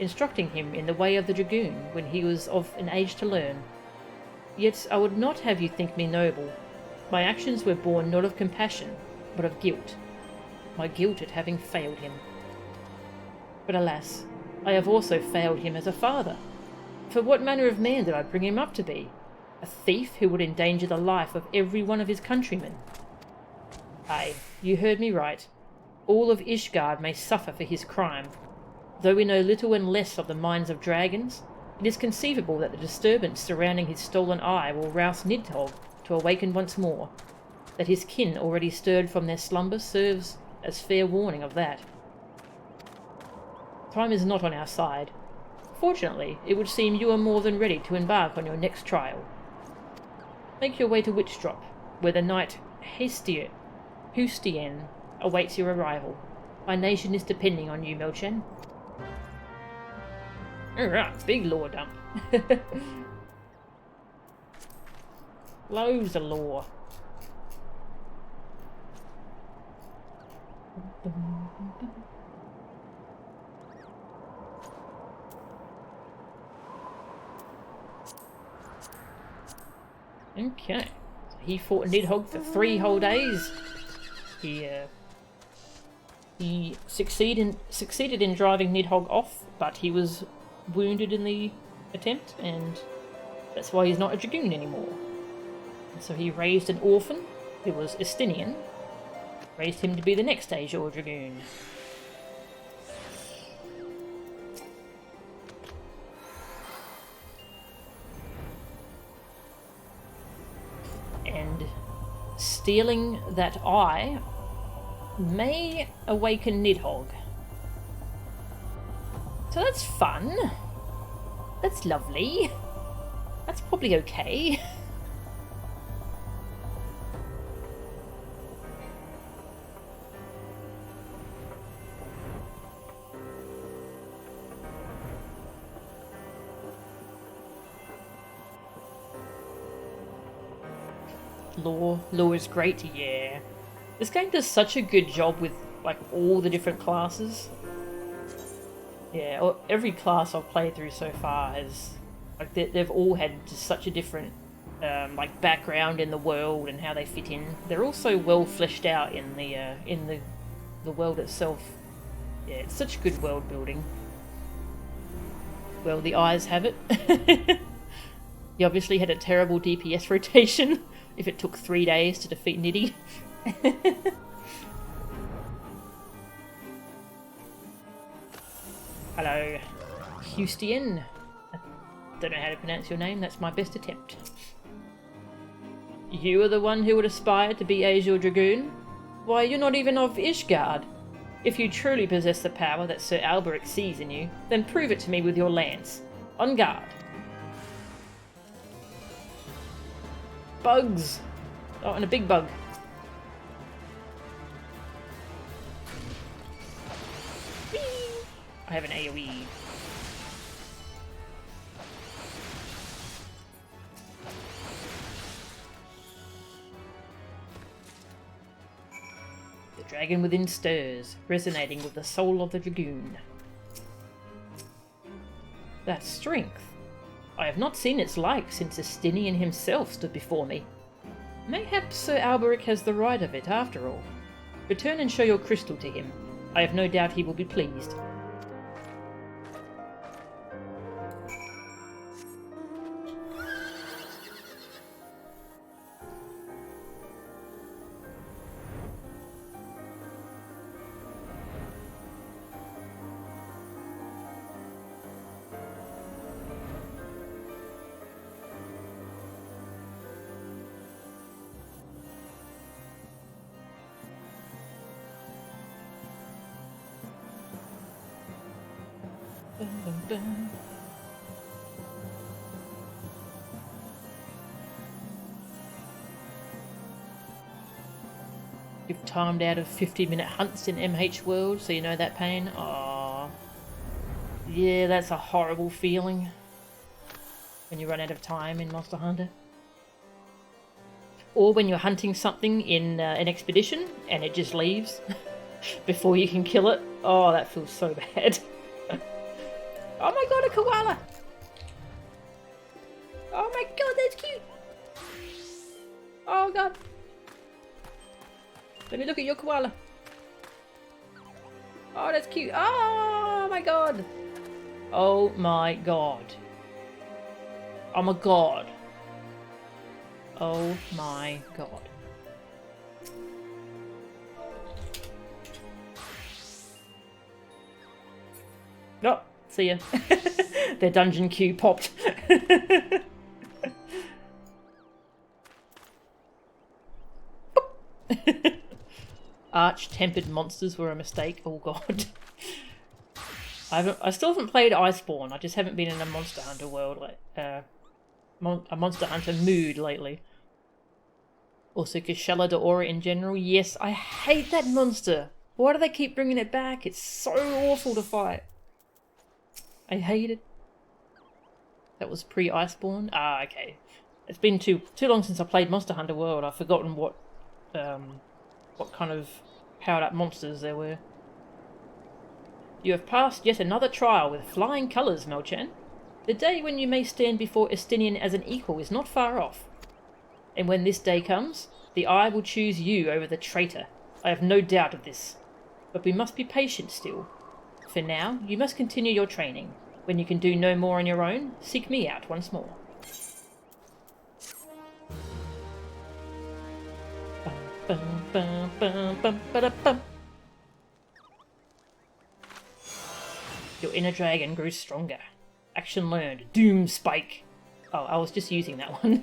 instructing him in the way of the dragoon when he was of an age to learn. Yet I would not have you think me noble. My actions were born not of compassion, but of guilt. My guilt at having failed him. But alas, I have also failed him as a father. For what manner of man did I bring him up to be? A thief who would endanger the life of every one of his countrymen? Aye, you heard me right. All of Ishgard may suffer for his crime. Though we know little and less of the minds of dragons, it is conceivable that the disturbance surrounding his stolen eye will rouse Nidhogg to awaken once more. That his kin already stirred from their slumber serves as fair warning of that. Time is not on our side. Fortunately, it would seem you are more than ready to embark on your next trial. Make your way to Witchdrop, where the knight Hustien awaits your arrival. My nation is depending on you, Melchan. Alright, big lore dump. Loads of lore. Okay, so he fought Nidhogg for 3 whole days. He succeeded in driving Nidhogg off, but he was wounded in the attempt, and that's why he's not a dragoon anymore. And so he raised an orphan, who was Istinian, raised him to be the next Azure Dragoon. And stealing that eye May awaken Nidhogg. So that's fun. That's lovely. That's probably okay. Lore is great, yeah. This game does such a good job with like all the different classes. Yeah, every class I've played through so far has like they've all had just such a different like background in the world and how they fit in. They're also well fleshed out in the world itself. Yeah, it's such good world building. Well, the eyes have it. You obviously had a terrible DPS rotation if it took 3 days to defeat Niddy. Hello, Ishgardian. I don't know how to pronounce your name, that's my best attempt. You are the one who would aspire to be Azure Dragoon? Why, you're not even of Ishgard. If you truly possess the power that Sir Alberic sees in you, then prove it to me with your lance. On guard. Bugs! Oh, and a big bug. Whee! I have an AoE. The dragon within stirs, resonating with the soul of the Dragoon. That strength. I have not seen its like since Estinian himself stood before me. Mayhaps Sir Alberic has the right of it after all. Return and show your crystal to him. I have no doubt he will be pleased. Dun, dun, dun. You've timed out of 50-minute hunts in MH World, so you know that pain. Aww. Yeah, that's a horrible feeling when you run out of time in Monster Hunter. Or when you're hunting something in an expedition and it just leaves before you can kill it. Oh, that feels so bad. Oh my god, a koala! Oh my god, that's cute! Oh god. Let me look at your koala. Oh, that's cute. Oh my god. Oh my god. Oh my god. Oh my god. Oh, see ya. Their dungeon queue popped. Arch-tempered monsters were a mistake. Oh god. I still haven't played Iceborne. I just haven't been in a Monster Hunter world, like a Monster Hunter mood lately. Also, Kushala Daora in general. Yes, I hate that monster. Why do they keep bringing it back? It's so awful to fight. I hate it. That was pre-Iceborne. Ah, okay. It's been too long since I played Monster Hunter World. I've forgotten what kind of powered-up monsters there were. You have passed yet another trial with flying colours, Melchan. The day when you may stand before Estinian as an equal is not far off. And when this day comes, the Eye will choose you over the traitor. I have no doubt of this. But we must be patient still. For now, you must continue your training. When you can do no more on your own, seek me out once more. Your inner dragon grew stronger. Action learned. Doom Spike. Oh, I was just using that one.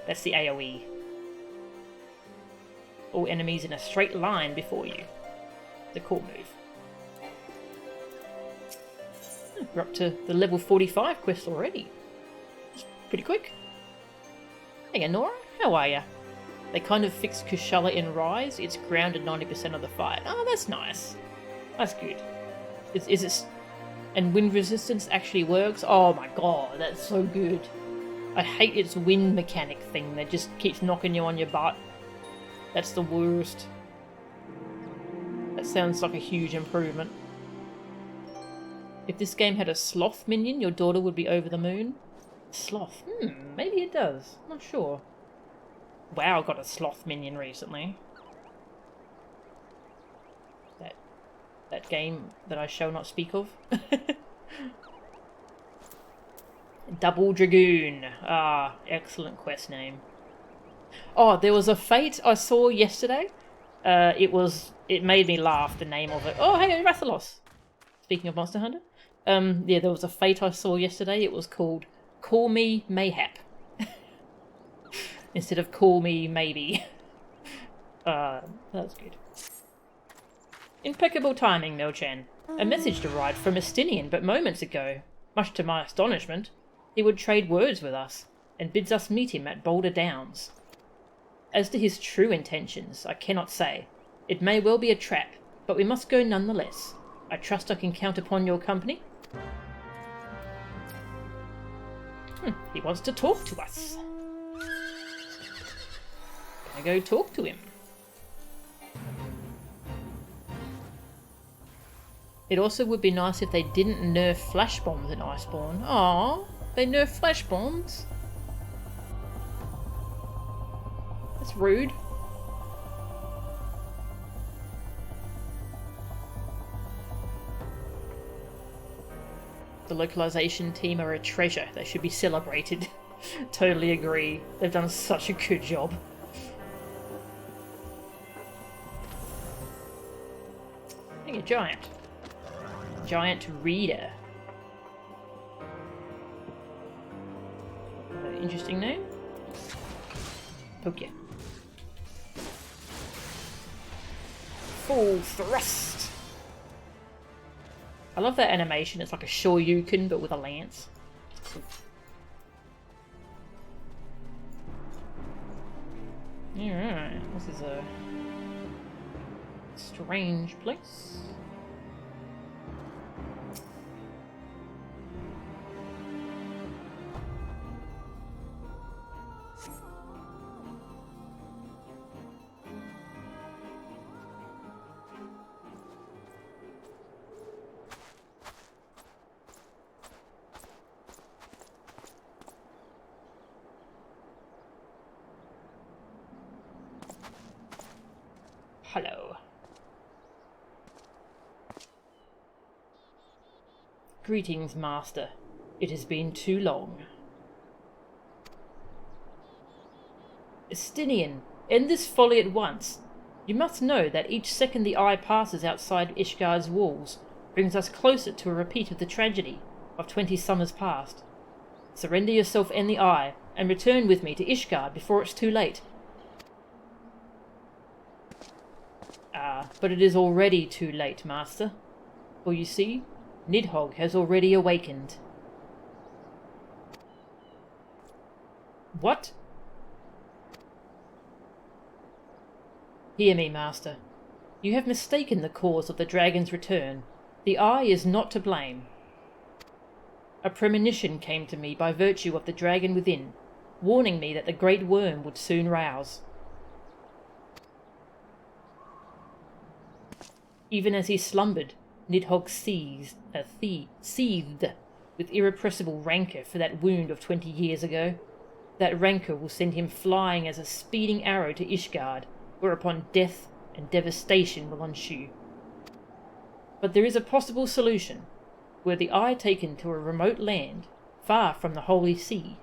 That's the AoE. All enemies in a straight line before you. the cool move. We're up to the level 45 quest already. Pretty quick. Hey, Nora, how are ya? They kind of fixed Kushala in Rise. It's grounded 90% of the fight. Oh, that's nice. That's good. Is it... And wind resistance actually works? Oh my god, that's so good. I hate its wind mechanic thing that just keeps knocking you on your butt. That's the worst. That sounds like a huge improvement. If this game had a sloth minion, your daughter would be over the moon. Sloth? Maybe it does. I'm not sure. WoW got a sloth minion recently. That game that I shall not speak of. Double Dragoon. Ah, excellent quest name. Oh, there was a fate I saw yesterday. It made me laugh, the name of it. Oh, hey, Rathalos. Speaking of Monster Hunter. Yeah, there was a fate I saw yesterday. It was called Call Me Mayhap. Instead of Call Me Maybe. That's good. Impeccable timing, Milchan. A message arrived from Estinian but moments ago. Much to my astonishment, he would trade words with us, and bids us meet him at Boulder Downs. As to his true intentions, I cannot say. It may well be a trap, but we must go nonetheless. I trust I can count upon your company. He wants to talk to us. Gonna go talk to him. It also would be nice if they didn't nerf flash bombs in Iceborne. Aww, they nerf flash bombs? That's rude. The localization team are a treasure. They should be celebrated. Totally agree. They've done such a good job. Hey, a giant. Giant reader. Interesting name. Poke ya. Full thrust. I love that animation. It's like a Shoryuken but with a lance. Alright, this is a strange place. Hello. Greetings, Master. It has been too long. Estinian, end this folly at once. You must know that each second the eye passes outside Ishgard's walls brings us closer to a repeat of the tragedy of 20 summers past. Surrender yourself and the eye, and return with me to Ishgard before it's too late. But it is already too late, Master. For you see, Nidhogg has already awakened. What? Hear me, Master. You have mistaken the cause of the dragon's return. The eye is not to blame. A premonition came to me by virtue of the dragon within, warning me that the great worm would soon rouse. Even as he slumbered, Nidhogg seethed with irrepressible rancour for that wound of 20 years ago. That rancour will send him flying as a speeding arrow to Ishgard, whereupon death and devastation will ensue. But there is a possible solution. Were the eye taken to a remote land, far from the Holy See,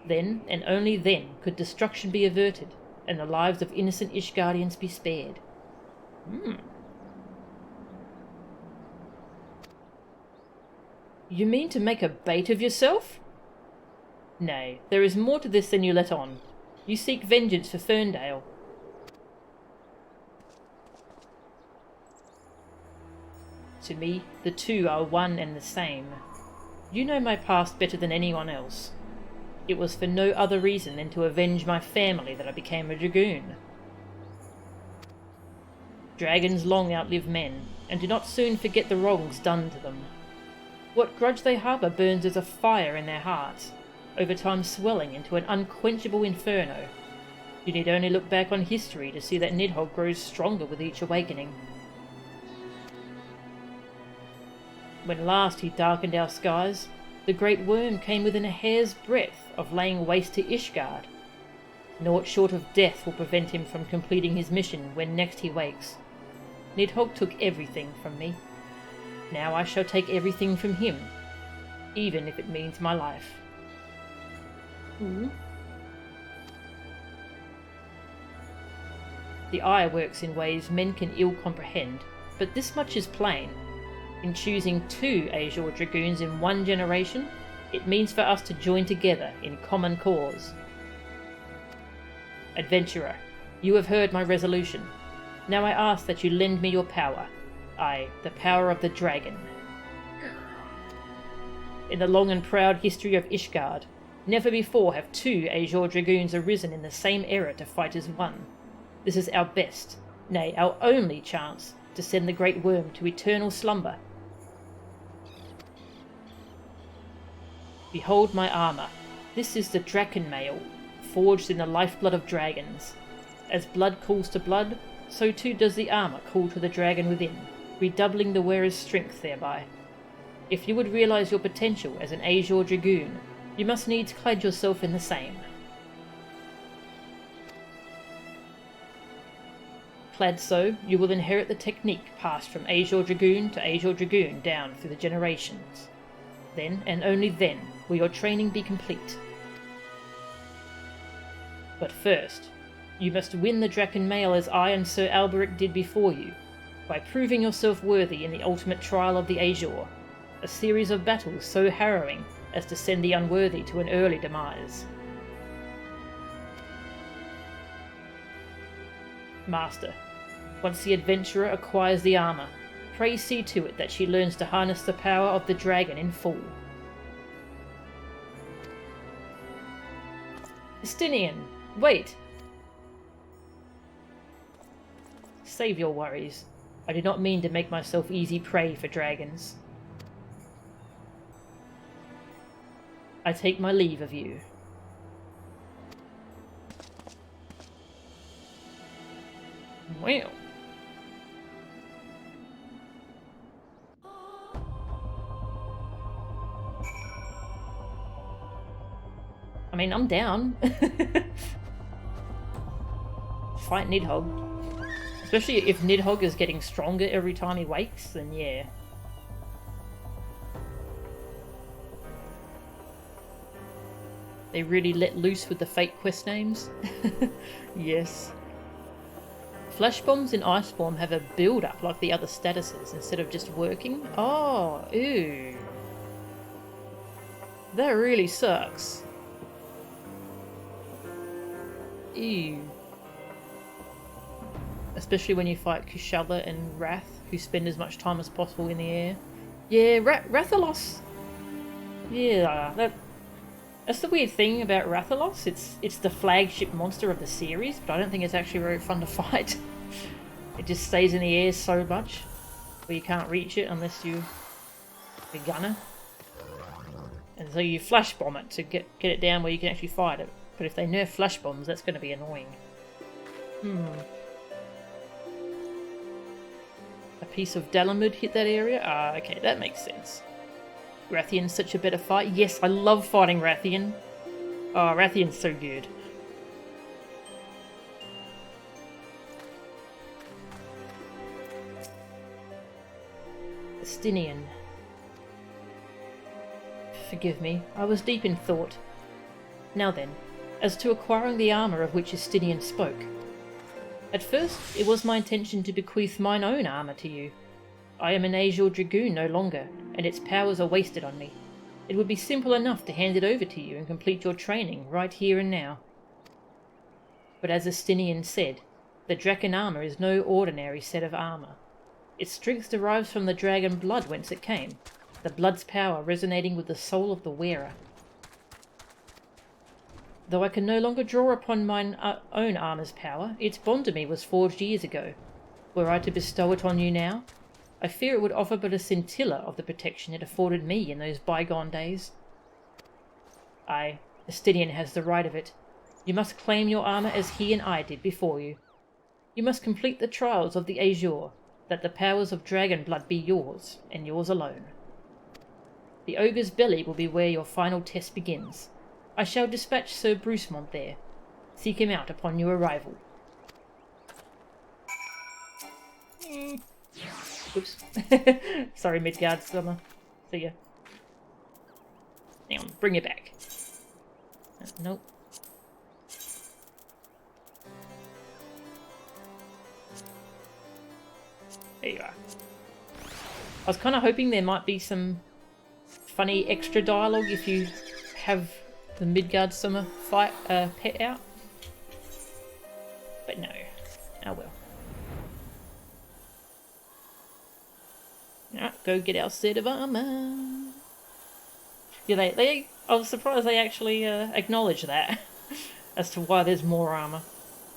then and only then could destruction be averted, and the lives of innocent Ishgardians be spared. You mean to make a bait of yourself? Nay, there is more to this than you let on. You seek vengeance for Ferndale. To me, the two are one and the same. You know my past better than anyone else. It was for no other reason than to avenge my family that I became a dragoon. Dragons long outlive men, and do not soon forget the wrongs done to them. What grudge they harbour burns as a fire in their hearts, over time swelling into an unquenchable inferno. You need only look back on history to see that Nidhogg grows stronger with each awakening. When last he darkened our skies, the great worm came within a hair's breadth of laying waste to Ishgard. Naught short of death will prevent him from completing his mission when next he wakes. Nidhogg took everything from me. Now I shall take everything from him, even if it means my life. The eye works in ways men can ill comprehend, but this much is plain. In choosing 2 Azure Dragoons in one generation, it means for us to join together in common cause. Adventurer, you have heard my resolution. Now I ask that you lend me your power. Aye, the power of the dragon. In the long and proud history of Ishgard, never before have 2 Azure Dragoons arisen in the same era to fight as one. This is our best, nay, our only chance to send the great worm to eternal slumber. Behold my armour. This is the Draken mail, forged in the lifeblood of dragons. As blood calls to blood, so too does the armour call to the dragon within, redoubling the wearer's strength thereby. If you would realise your potential as an Azure Dragoon, you must needs clad yourself in the same. Clad so, you will inherit the technique passed from Azure Dragoon to Azure Dragoon down through the generations. Then, and only then, will your training be complete. But first, you must win the Draken mail as I and Sir Alberic did before you, by proving yourself worthy in the ultimate trial of the Azure, a series of battles so harrowing as to send the unworthy to an early demise. Master, once the adventurer acquires the armour, pray see to it that she learns to harness the power of the dragon in full. Estinian, wait! Save your worries. I do not mean to make myself easy prey for dragons. I take my leave of you. Well. I mean, I'm down. Fight Nidhogg. Especially if Nidhogg is getting stronger every time he wakes, then yeah. They really let loose with the fake quest names. Yes. Flash bombs in Iceborne have a build-up like the other statuses instead of just working. Oh, ew. That really sucks. Ew. Especially when you fight Kushala and Wrath, who spend as much time as possible in the air. Yeah, Rathalos. Yeah, that's the weird thing about Rathalos. It's the flagship monster of the series, but I don't think it's actually very fun to fight. It just stays in the air so much, where you can't reach it unless you're a gunner. And so you flash bomb it to get it down where you can actually fight it. But if they nerf flash bombs, that's going to be annoying. A piece of Dalamud hit that area? Ah, okay, that makes sense. Rathian's such a better fight. Yes, I love fighting Rathian. Oh, Rathian's so good. Estinian. Forgive me, I was deep in thought. Now then, as to acquiring the armour of which Estinian spoke. At first, it was my intention to bequeath mine own armour to you. I am an Azure Dragoon no longer, and its powers are wasted on me. It would be simple enough to hand it over to you and complete your training right here and now. But as Estinian said, the Draken armour is no ordinary set of armour. Its strength derives from the dragon blood whence it came, the blood's power resonating with the soul of the wearer. Though I can no longer draw upon mine own armour's power, its bond to me was forged years ago. Were I to bestow it on you now, I fear it would offer but a scintilla of the protection it afforded me in those bygone days. Aye, Ishgardian has the right of it. You must claim your armour as he and I did before you. You must complete the trials of the Azure, that the powers of dragon blood be yours, and yours alone. The ogre's belly will be where your final test begins. I shall dispatch Sir Brucemont there. Seek him out upon your arrival. Oops. Sorry, Midgard Summer. See ya. Hang on, bring it back. Nope. There you are. I was kind of hoping there might be some funny extra dialogue if you have the Midgard Summer fight pet out. But no. Oh well. Alright, go get our set of armour. Yeah, I was surprised they actually acknowledge that as to why there's more armour.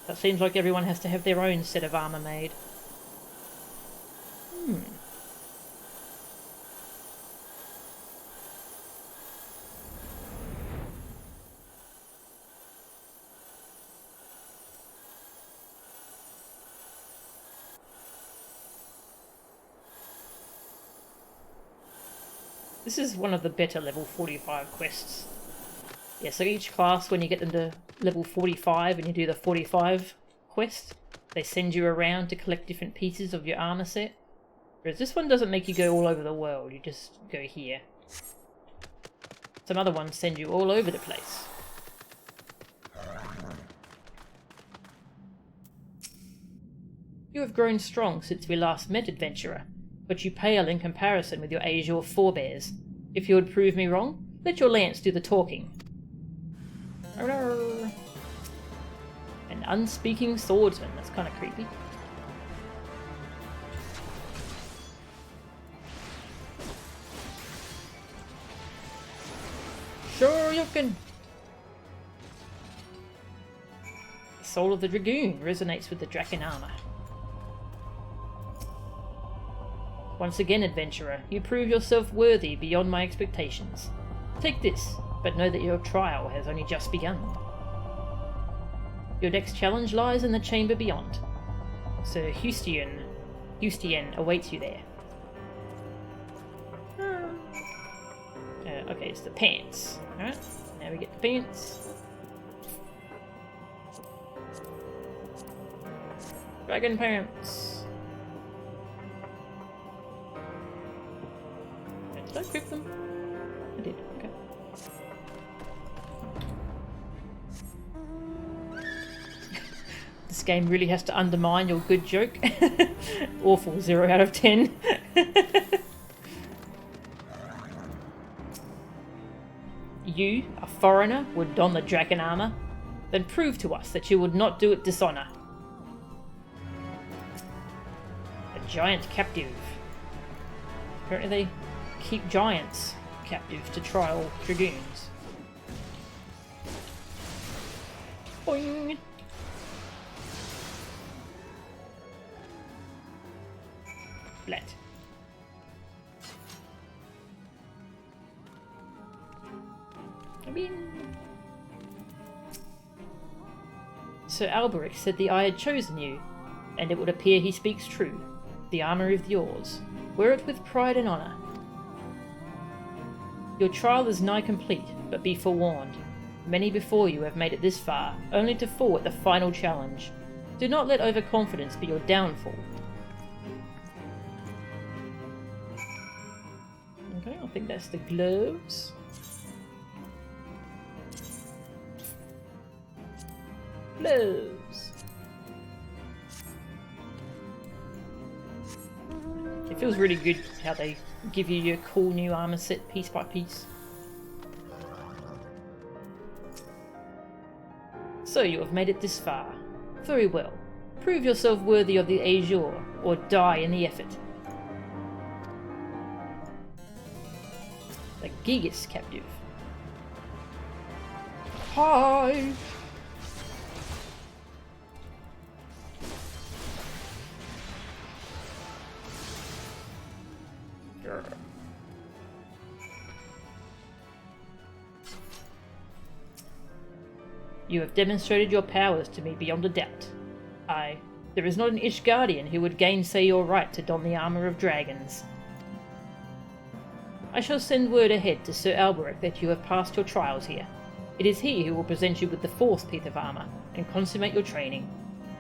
It seems like everyone has to have their own set of armour made. This is one of the better level 45 quests. Yeah, so each class, when you get them to level 45 and you do the 45 quest, they send you around to collect different pieces of your armor set. Whereas this one doesn't make you go all over the world, you just go here. Some other ones send you all over the place. You have grown strong since we last met, adventurer, but you pale in comparison with your Azure forebears. If you would prove me wrong, let your lance do the talking. An unspeaking swordsman, that's kind of creepy. Sure you can. The soul of the Dragoon resonates with the Draken armor. Once again, adventurer, you prove yourself worthy beyond my expectations. Take this, but know that your trial has only just begun. Your next challenge lies in the chamber beyond. Sir Ishgardian awaits you there. Okay, it's the pants. Alright, now we get the pants. Dragon pants. Did I equip them? I did, okay. This game really has to undermine your good joke. Awful, 0 out of 10. You, a foreigner, would don the dragon armor? Then prove to us that you would not do it dishonor. A giant captive. Apparently they keep giants captive to trial dragoons. Boing! Flat. Sir Alberic said the eye had chosen you, and it would appear he speaks true. The armour is yours. Wear it with pride and honour. Your trial is nigh complete, but be forewarned. Many before you have made it this far, only to fall at the final challenge. Do not let overconfidence be your downfall. Okay, I think that's the gloves. Gloves. It feels really good how they give you your cool new armor set piece by piece. So you have made it this far. Very well. Prove yourself worthy of the Azure, or die in the effort. Gigas captive. Hi! You have demonstrated your powers to me beyond a doubt. There is not an Ishgardian who would gainsay your right to don the armour of dragons. I shall send word ahead to Sir Alberic that you have passed your trials here. It is he who will present you with the fourth piece of armour and consummate your training.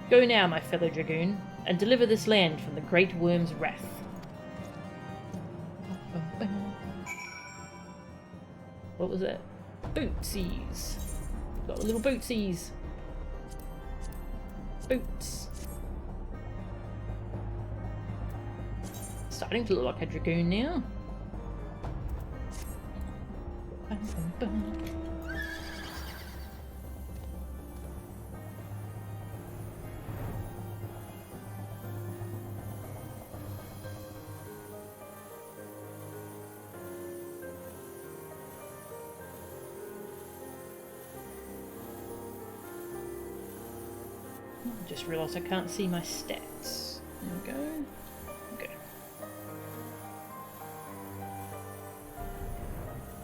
Go now, my fellow Dragoon, and deliver this land from the great worm's wrath. What was that? Bootsies. Got a little bootsies. Boots. Starting to look like a Dragoon now. Just realised I can't see my stats. There we go. Okay.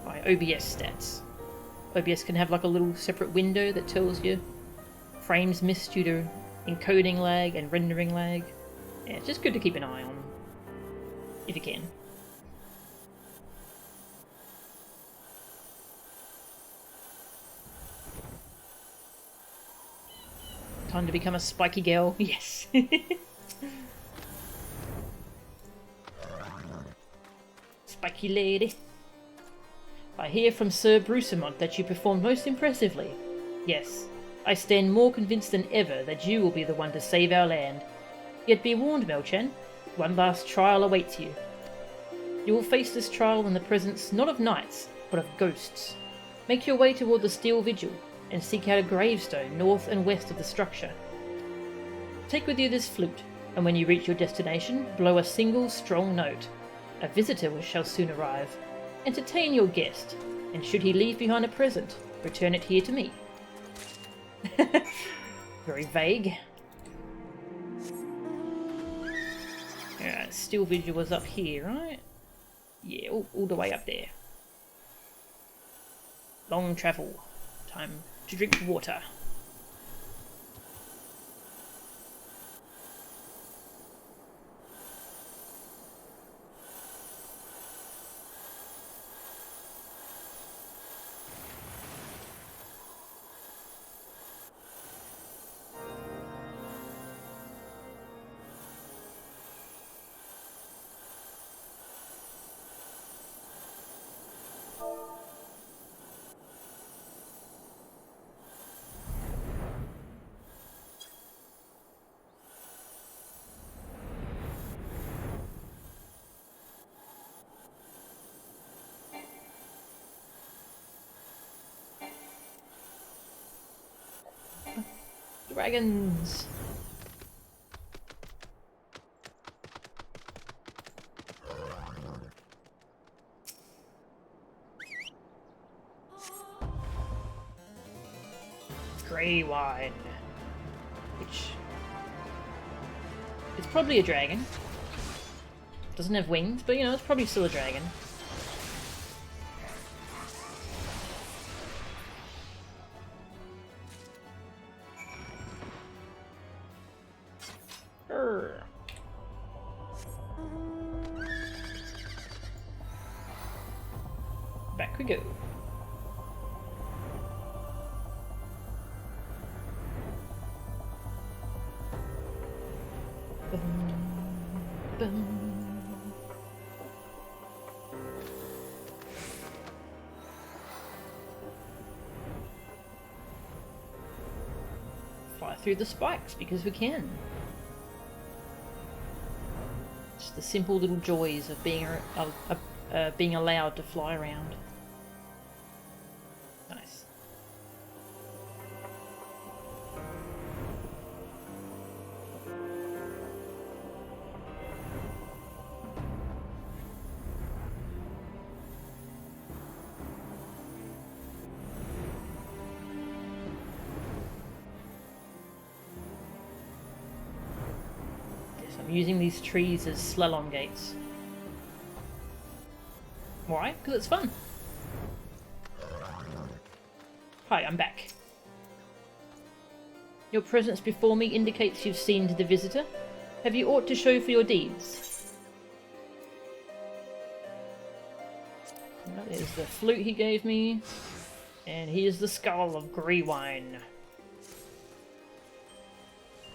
My OBS stats. OBS can have like a little separate window that tells you frames missed due to encoding lag and rendering lag. Yeah, it's just good to keep an eye on, if you can. Time to become a spiky girl. Yes. Spiky lady. I hear from Sir Brucemont that you performed most impressively. Yes, I stand more convinced than ever that you will be the one to save our land. Yet be warned, Melchan, one last trial awaits you. You will face this trial in the presence not of knights, but of ghosts. Make your way toward the Steel Vigil, and seek out a gravestone north and west of the structure. Take with you this flute, and when you reach your destination, blow a single strong note. A visitor shall soon arrive. Entertain your guest, and should he leave behind a present, return it here to me. Very vague. Alright, Steel Vigil was up here, right? Yeah, all the way up there. Long travel. Time to drink water. Dragons! Grey wine. Which... it's probably a dragon. Doesn't have wings, but you know, it's probably still a dragon. Back we go. Fly through the spikes because we can. Just the simple little joys of being allowed to fly around. Nice. time using these trees as slalom gates. Why? Because it's fun. Hi, I'm back. Your presence before me indicates you've seen the visitor. Have you aught to show for your deeds? Well, there's the flute he gave me. And here's the skull of Greywine.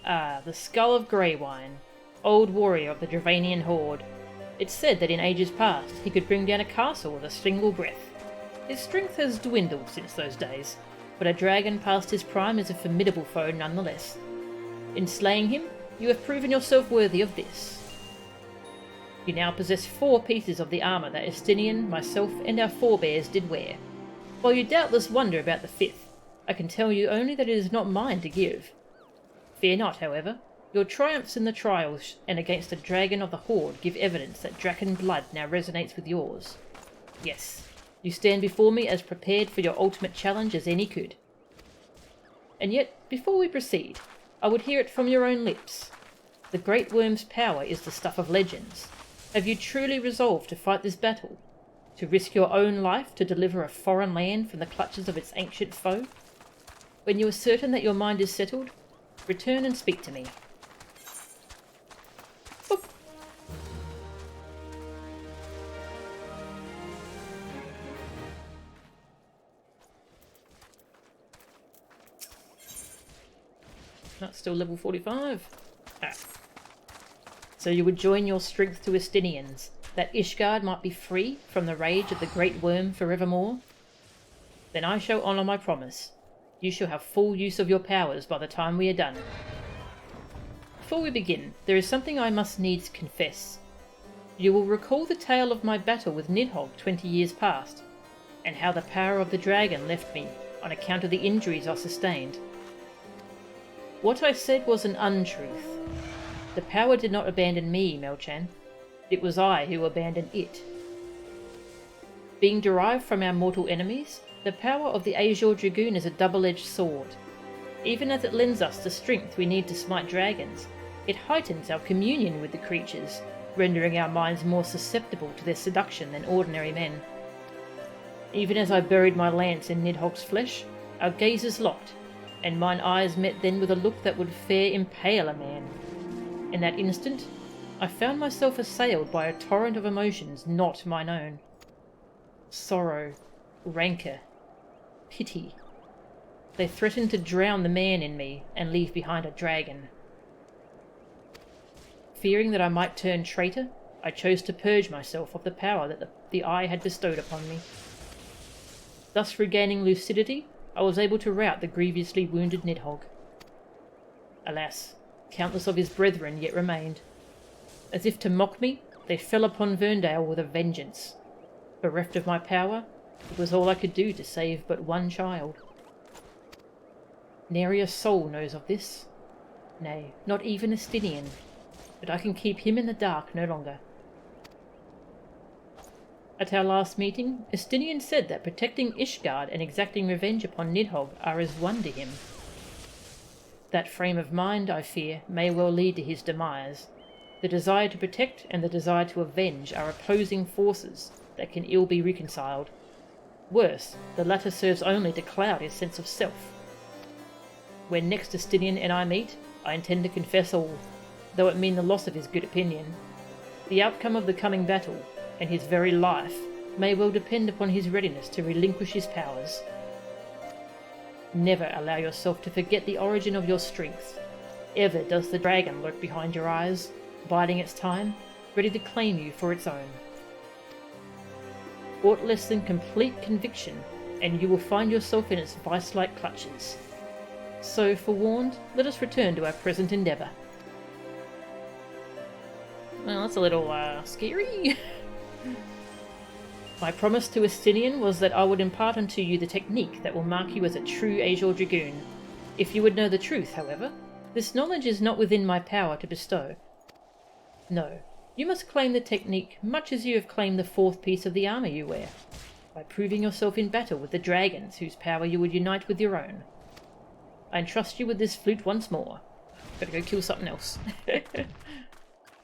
Ah, the skull of Greywine, old warrior of the Dravanian horde. It's said that in ages past he could bring down a castle with a single breath. His strength has dwindled since those days, but a dragon past his prime is a formidable foe nonetheless. In slaying him, you have proven yourself worthy of this. You now possess 4 pieces of the armour that Estinian, myself, and our forebears did wear. While you doubtless wonder about the 5th, I can tell you only that it is not mine to give. Fear not, however. Your triumphs in the trials and against a dragon of the Horde give evidence that Draken blood now resonates with yours. Yes, you stand before me as prepared for your ultimate challenge as any could. And yet, before we proceed, I would hear it from your own lips. The Great Worm's power is the stuff of legends. Have you truly resolved to fight this battle? To risk your own life to deliver a foreign land from the clutches of its ancient foe? When you are certain that your mind is settled, return and speak to me. Boop. That's still level 45. Ah. So you would join your strength to Estinians, that Ishgard might be free from the rage of the Great Worm forevermore? Then I shall honour my promise. You shall have full use of your powers by the time we are done. Before we begin, there is something I must needs confess. You will recall the tale of my battle with Nidhogg 20 years past, and how the power of the dragon left me on account of the injuries I sustained. What I said was an untruth. The power did not abandon me, Melchan. It was I who abandoned it. Being derived from our mortal enemies, the power of the Azure Dragoon is a double-edged sword. Even as it lends us the strength we need to smite dragons, it heightens our communion with the creatures, rendering our minds more susceptible to their seduction than ordinary men. Even as I buried my lance in Nidhogg's flesh, our gazes locked, and mine eyes met then with a look that would fair impale a man. In that instant, I found myself assailed by a torrent of emotions not mine own. Sorrow, rancour, pity. They threatened to drown the man in me and leave behind a dragon. Fearing that I might turn traitor, I chose to purge myself of the power that the eye had bestowed upon me. Thus regaining lucidity, I was able to rout the grievously wounded Nidhogg. Alas, countless of his brethren yet remained. As if to mock me, they fell upon Verndale with a vengeance. Bereft of my power, it was all I could do to save but one child. Nary a soul knows of this. Nay, not even Estinian. But I can keep him in the dark no longer. At our last meeting, Estinian said that protecting Ishgard and exacting revenge upon Nidhogg are as one to him. That frame of mind, I fear, may well lead to his demise. The desire to protect and the desire to avenge are opposing forces that can ill be reconciled. Worse, the latter serves only to cloud his sense of self. When next Estinian and I meet, I intend to confess all, though it mean the loss of his good opinion. The outcome of the coming battle, and his very life, may well depend upon his readiness to relinquish his powers. Never allow yourself to forget the origin of your strength. Ever does the dragon lurk behind your eyes, biding its time, ready to claim you for its own. Aught less than complete conviction, and you will find yourself in its vice-like clutches. So, forewarned, let us return to our present endeavour. Well, that's a little, scary. My promise to Estinian was that I would impart unto you the technique that will mark you as a true Azure Dragoon. If you would know the truth, however, this knowledge is not within my power to bestow. No, you must claim the technique much as you have claimed the 4th piece of the armour you wear, by proving yourself in battle with the dragons whose power you would unite with your own. I entrust you with this flute once more. Gotta go kill something else.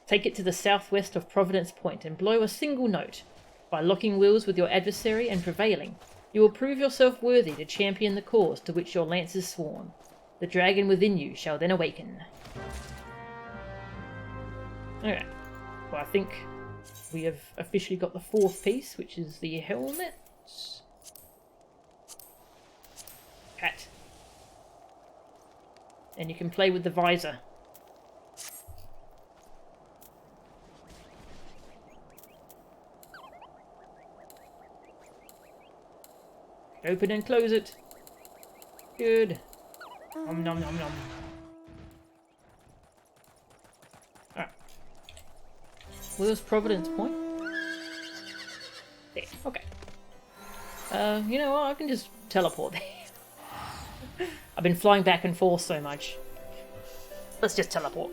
Take it to the southwest of Providence Point and blow a single note. By locking wheels with your adversary and prevailing, you will prove yourself worthy to champion the cause to which your lance is sworn. The dragon within you shall then awaken. Okay. Well, I think we have officially got the fourth piece, which is the helmet. Hat. And you can play with the visor. Open and close it. Good. Nom nom nom nom. Alright. Where's Providence Point? There. Okay. You know what? I can just teleport there. I've been flying back and forth so much. Let's just teleport.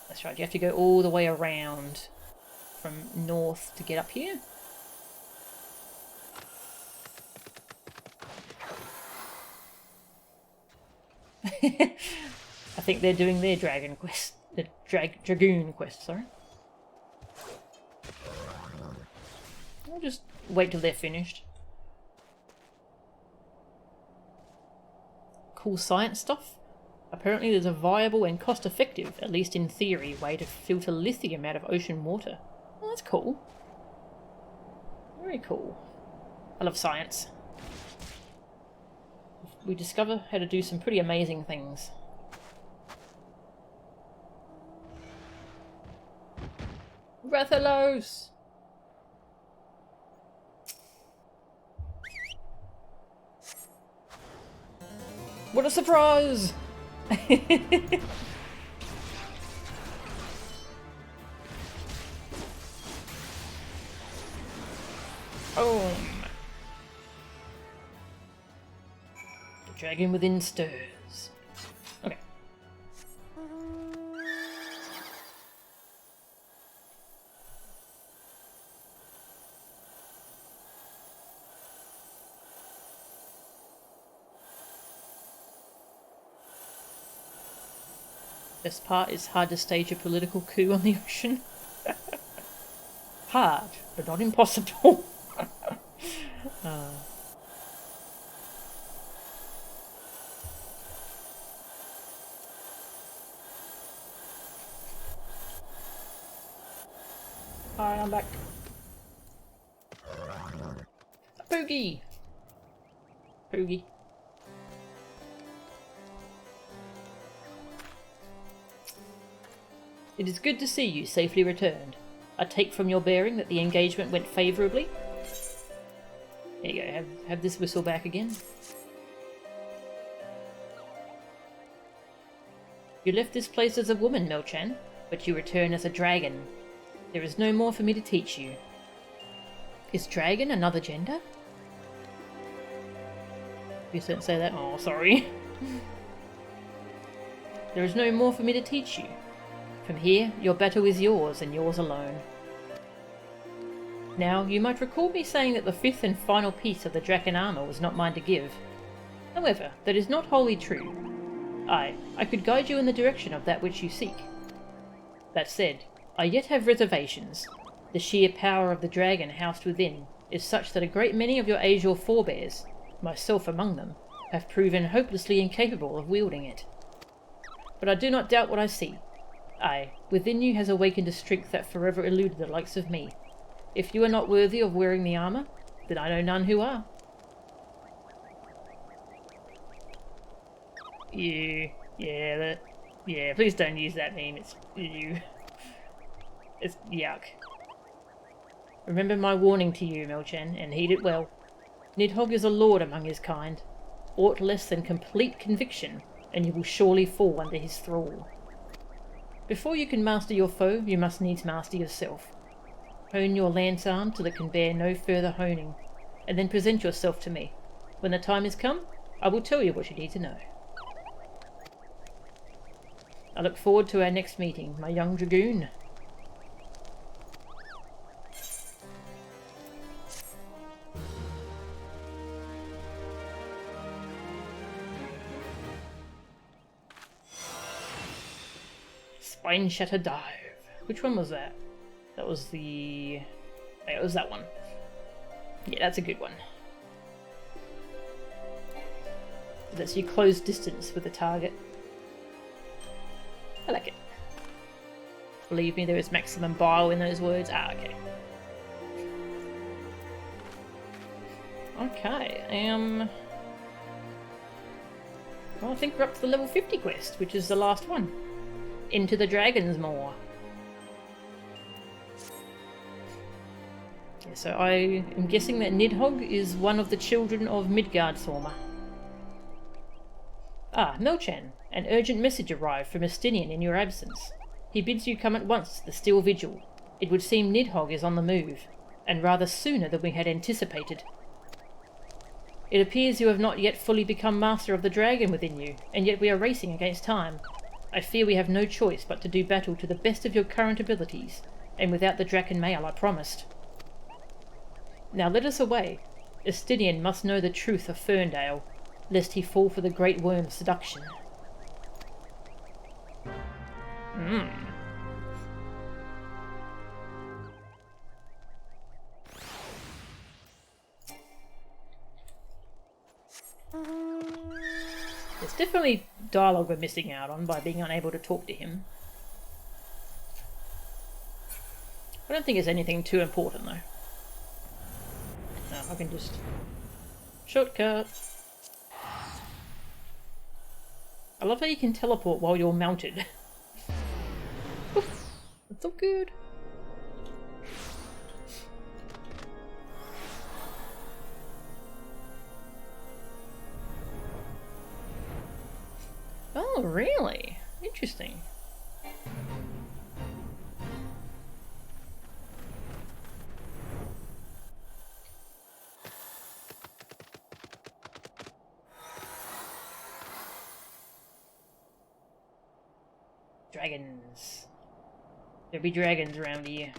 That's right, you have to go all the way around from north to get up here. I think they're doing their dragon quest. The Dragoon quest, sorry. I'll just wait till they're finished. Cool science stuff. Apparently there's a viable and cost-effective, at least in theory, way to filter lithium out of ocean water. Well, that's cool. Very cool. I love science. We discover how to do some pretty amazing things. Rathalos! What a surprise! Oh, the dragon within stirs. Okay. Best part is hard to stage a political coup on the ocean. Hard, but not impossible. Hi, I'm back. Poogie! Poogie. It is good to see you safely returned. I take from your bearing that the engagement went favourably. There you go, have this whistle back again. You left this place as a woman, Melchan, but you return as a dragon. There is no more for me to teach you. Is dragon another gender? Please don't say that. Oh, sorry. There is no more for me to teach you. From here, your battle is yours, and yours alone. Now, you might recall me saying that the fifth and final piece of the Draken armour was not mine to give. However, that is not wholly true. I could guide you in the direction of that which you seek. That said, I yet have reservations. The sheer power of the dragon housed within is such that a great many of your Azure forebears, myself among them, have proven hopelessly incapable of wielding it. But I do not doubt what I see. Aye, within you has awakened a strength that forever eluded the likes of me. If you are not worthy of wearing the armour, then I know none who are. You. Yeah, please don't use that meme, it's you. It's yuck. Remember my warning to you, Melchan, and heed it well. Nidhogg is a lord among his kind. Aught less than complete conviction, and you will surely fall under his thrall. Before you can master your foe, you must needs master yourself. Hone your lance arm till it can bear no further honing, and then present yourself to me. When the time is come, I will tell you what you need to know. I look forward to our next meeting, my young Dragoon. Spine Shatter Dive. Which one was that? That was the... Oh, it was that one. Yeah, that's a good one. That's your close distance with the target. I like it. Believe me, there is maximum bile in those words. Ah, okay. Okay, well, I think we're up to the level 50 quest, which is the last one. Into the Dragon's Maw. Yeah, so I am guessing that Nidhogg is one of the children of Midgardsormr. Ah, Melchan. An urgent message arrived from Estinian in your absence. He bids you come at once to the Steel Vigil. It would seem Nidhogg is on the move, and rather sooner than we had anticipated. It appears you have not yet fully become master of the dragon within you, and yet we are racing against time. I fear we have no choice but to do battle to the best of your current abilities, and without the Draken mail I promised. Now let us away. Estinian must know the truth of Ferndale, lest he fall for the Great Worm's seduction. There's definitely dialogue we're missing out on by being unable to talk to him. I don't think it's anything too important though. No, I can just... Shortcut! I love how you can teleport while you're mounted. Oof, that's so good. Oh, really? Interesting. Dragons. There be dragons around here.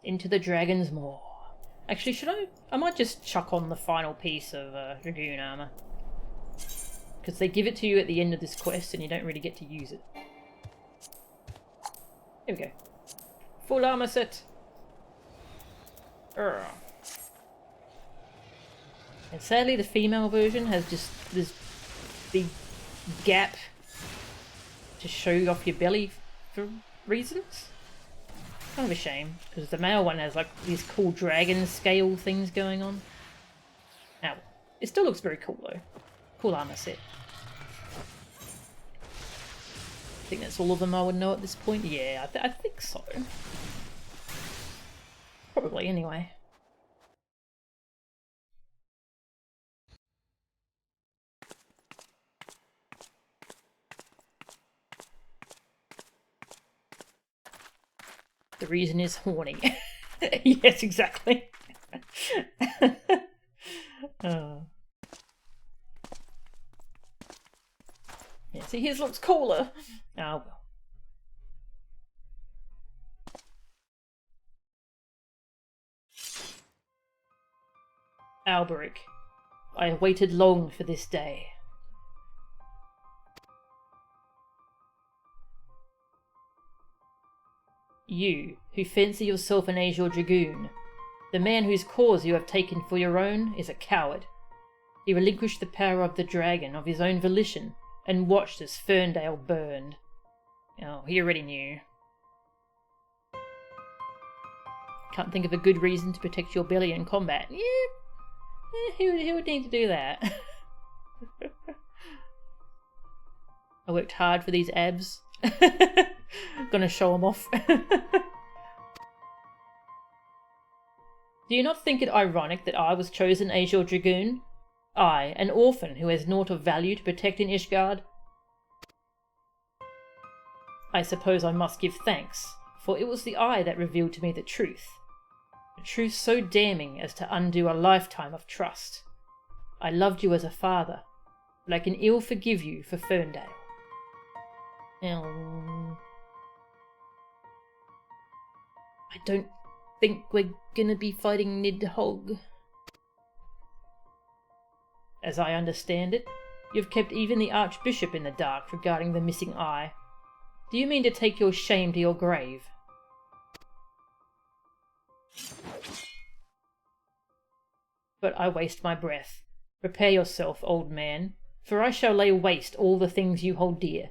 Into the Dragon's Maw. Actually, should I might just chuck on the final piece of Dragoon armor. Because they give it to you at the end of this quest and you don't really get to use it. Here we go. Full armor set. Urgh. And sadly the female version has just this big gap to show off your belly for reasons. Kind of a shame, because the male one has like these cool dragon scale things going on. Now, it still looks very cool though. Cool armor set. I think that's all of them I would know at this point. Yeah, I think so. Probably, anyway. The reason is horny. Yes, exactly. Yeah, see, his looks cooler. Oh well. Alberic, I have waited long for this day. You, who fancy yourself an Azure Dragoon, the man whose cause you have taken for your own, is a coward. He relinquished the power of the dragon of his own volition, and watched as Ferndale burned. Oh, he already knew. Can't think of a good reason to protect your belly in combat. Yeah, he would need to do that. I worked hard for these abs. Gonna show them off. Do you not think it ironic that I was chosen Azure Dragoon? I, an orphan who has naught of value to protect in Ishgard? I suppose I must give thanks, for it was the eye that revealed to me the truth. A truth so damning as to undo a lifetime of trust. I loved you as a father, but I can ill forgive you for Ferndale. I don't think we're gonna be fighting Nidhogg. As I understand it, You've kept even the Archbishop in the dark regarding the missing eye. Do you mean to take your shame to your grave? But I waste my breath. Prepare yourself, old man, for I shall lay waste all the things you hold dear.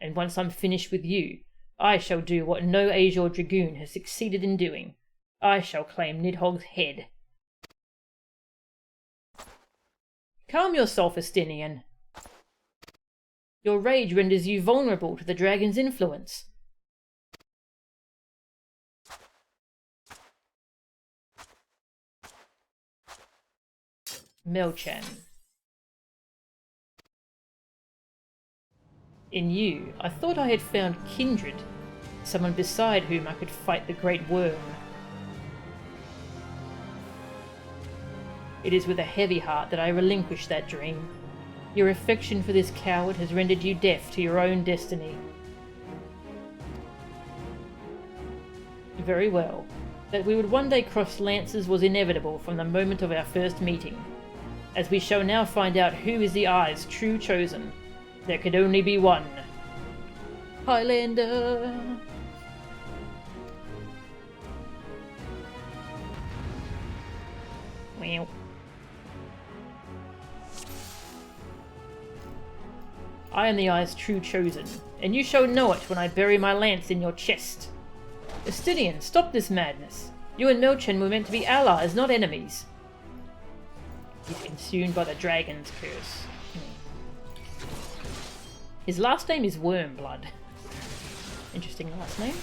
And once I'm finished with you, I shall do what no Azure Dragoon has succeeded in doing. I shall claim Nidhogg's head. Calm yourself, Estinian. Your rage renders you vulnerable to the dragon's influence. Melchan. In you, I thought I had found kindred, someone beside whom I could fight the great worm. It is with a heavy heart that I relinquish that dream. Your affection for this coward has rendered you deaf to your own destiny. Very well. That we would one day cross lances was inevitable from the moment of our first meeting. As we shall now find out who is the Eye's true chosen. There could only be one. Highlander! Meow. I am the Eye's true chosen, and you shall know it when I bury my lance in your chest. Estinian, stop this madness. You and Melchan were meant to be allies, not enemies. He's consumed by the dragon's curse. His last name is Wormblood. Interesting last name.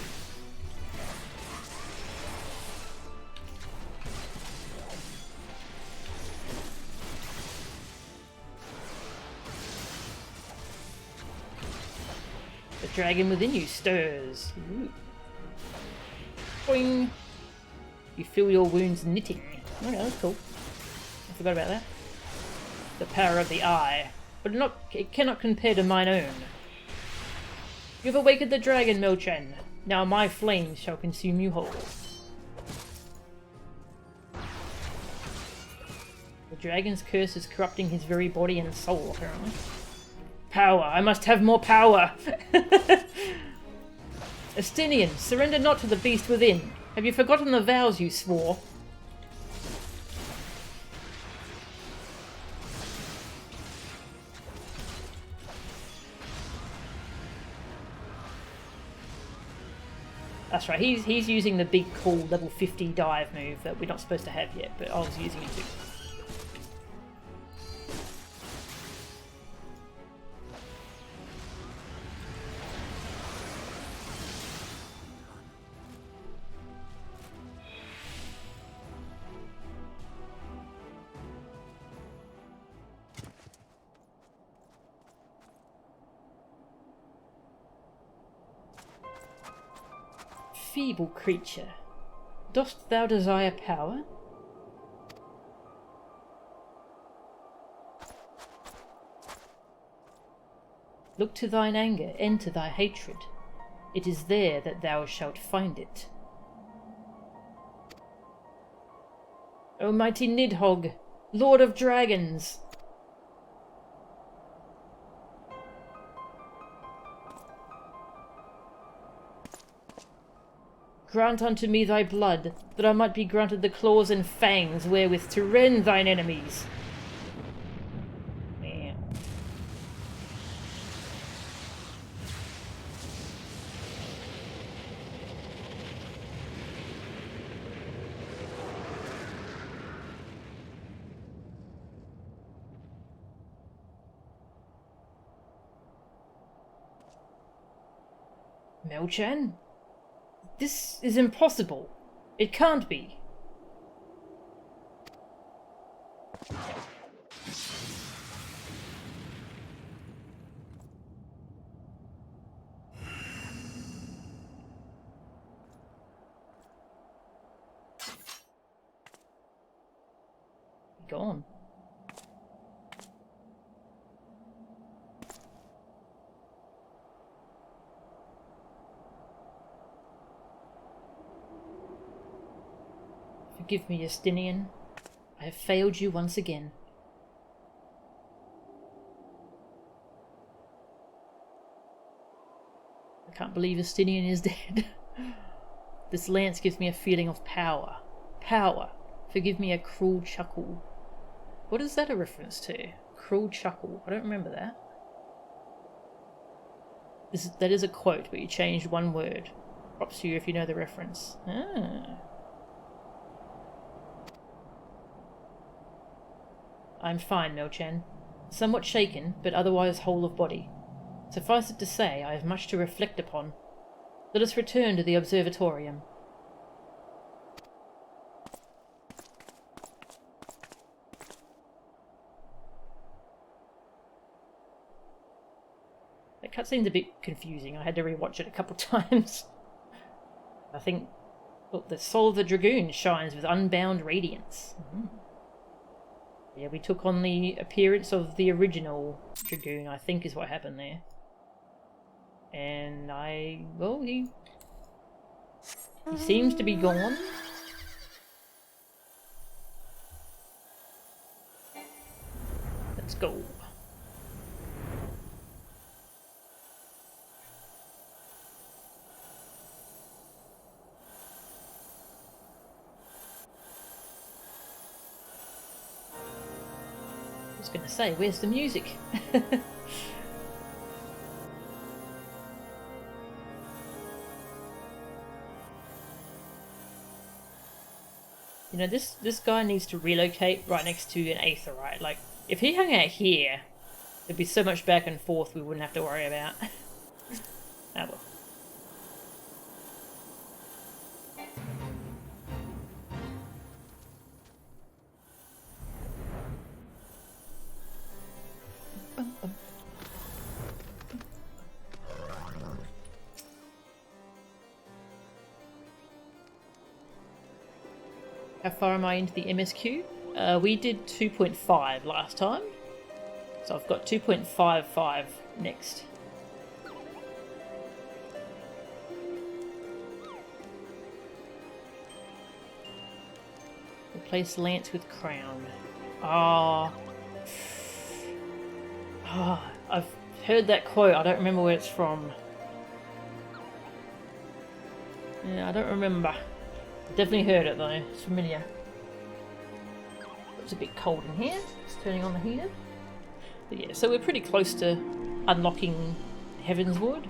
The dragon within you stirs. Ooh. Boing! You feel your wounds knitting. Okay, that's cool. I forgot about that. The power of the Eye. But it cannot compare to mine own. You have awakened the dragon, Melchan. Now my flames shall consume you whole. The dragon's curse is corrupting his very body and soul, apparently. Power! I must have more power! Estinian, surrender not to the beast within. Have you forgotten the vows you swore? That's right, he's using the big cool level 50 dive move that we're not supposed to have yet, but I was using it too. Feeble creature, dost thou desire power? Look to thine anger, enter thy hatred. It is there that thou shalt find it. O mighty Nidhogg, Lord of Dragons! Grant unto me thy blood, that I might be granted the claws and fangs wherewith to rend thine enemies. Melchan? This is impossible. It can't be. Gone. Forgive me, Estinian. I have failed you once again. I can't believe Istinian is dead. This lance gives me a feeling of power. Power. Forgive me a cruel chuckle. What is that a reference to? Cruel chuckle. I don't remember that. That is a quote, but you changed one word. Props to you if you know the reference. Ah. I'm fine, Mel-chan. Somewhat shaken, but otherwise whole of body. Suffice it to say, I have much to reflect upon. Let us return to the observatorium. That cutscene's a bit confusing. I had to rewatch it a couple times. I think... Look, the soul of the Dragoon shines with unbound radiance. Yeah, we took on the appearance of the original Dragoon, I think is what happened there. And well, he seems to be gone. Let's go. I was going to say, where's the music? You know, this guy needs to relocate right next to an Aetherite. Like, if he hung out here, there'd be so much back and forth we wouldn't have to worry about. Ah, well. How far am I into the MSQ? We did 2.5 last time, so I've got 2.55 next. Replace lance with crown. I've heard that quote. I don't remember where it's from. Yeah, I don't remember. Definitely heard it though, it's familiar. It's a bit cold in here, just turning on the heater. But yeah, so we're pretty close to unlocking Heavensward.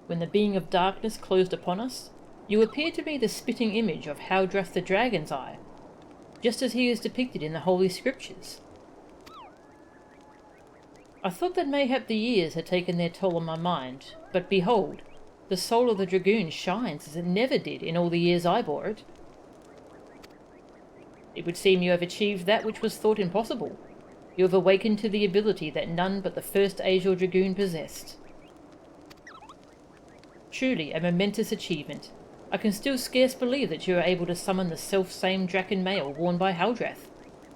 When the being of darkness closed upon us, you appear to be the spitting image of Haldrath the Dragon's Eye, just as he is depicted in the Holy Scriptures. I thought that mayhap the years had taken their toll on my mind, but behold, the soul of the Dragoon shines as it never did in all the years I bore it. It would seem you have achieved that which was thought impossible. You have awakened to the ability that none but the first Azure Dragoon possessed. Truly a momentous achievement. I can still scarce believe that you are able to summon the self-same Draken mail worn by Haldrath.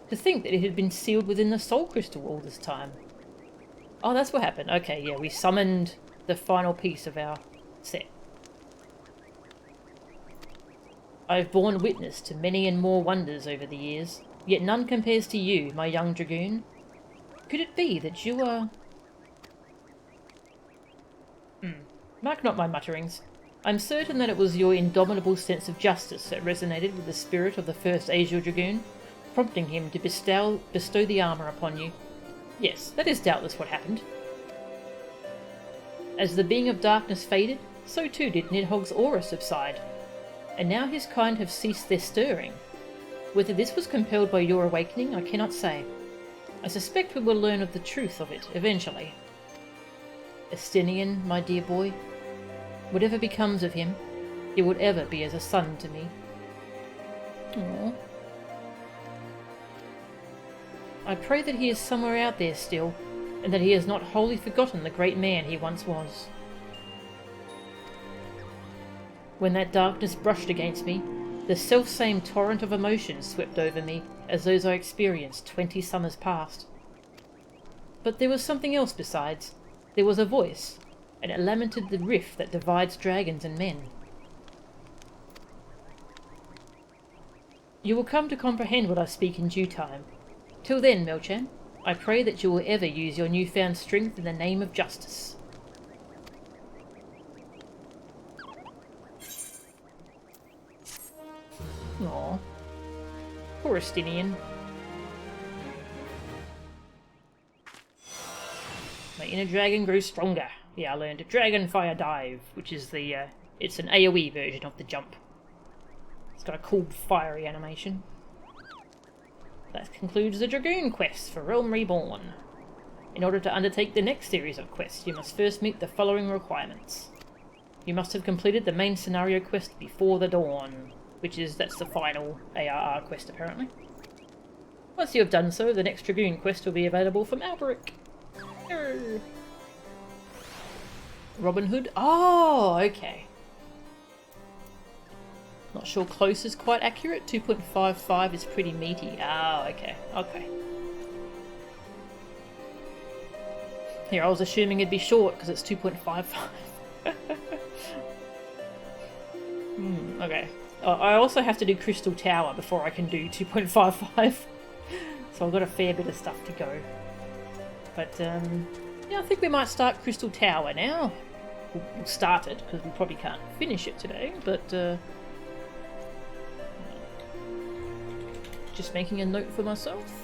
To think that it had been sealed within the Soul Crystal all this time. Oh, that's what happened. Okay, yeah, we summoned the final piece of our set. I have borne witness to many and more wonders over the years, yet none compares to you, my young Dragoon. Could it be that you are... Mark not my mutterings. I'm certain that it was your indomitable sense of justice that resonated with the spirit of the first Azure Dragoon, prompting him to bestow the armour upon you. Yes, that is doubtless what happened. As the being of darkness faded, so too did Nidhogg's aura subside, and now his kind have ceased their stirring. Whether this was compelled by your awakening, I cannot say. I suspect we will learn of the truth of it eventually. Estinian, my dear boy, whatever becomes of him, he will ever be as a son to me. Aww. I pray that he is somewhere out there still, and that he has not wholly forgotten the great man he once was. When that darkness brushed against me, the self-same torrent of emotions swept over me as those I experienced 20 summers past. But there was something else besides. There was a voice, and it lamented the rift that divides dragons and men. You will come to comprehend what I speak in due time. Till then, Mel-chan, I pray that you will ever use your newfound strength in the name of justice. Aww. Poor Estinian. My inner dragon grew stronger. Yeah, I learned a Dragon Fire Dive, which is the, it's an AoE version of the jump. It's got a cool fiery animation. That concludes the Dragoon quest for Realm Reborn. In order to undertake the next series of quests, you must first meet the following requirements. You must have completed the main scenario quest before the dawn, that's the final ARR quest apparently. Once you have done so, the next Dragoon quest will be available from Alberic. Robin Hood? Oh, okay. Not sure close is quite accurate. 2.55 is pretty meaty. Oh, okay. Okay. Here, I was assuming it'd be short because it's 2.55. Okay. I also have to do Crystal Tower before I can do 2.55. So I've got a fair bit of stuff to go. But, yeah, I think we might start Crystal Tower now. We'll start it, because we probably can't finish it today, but, just making a note for myself.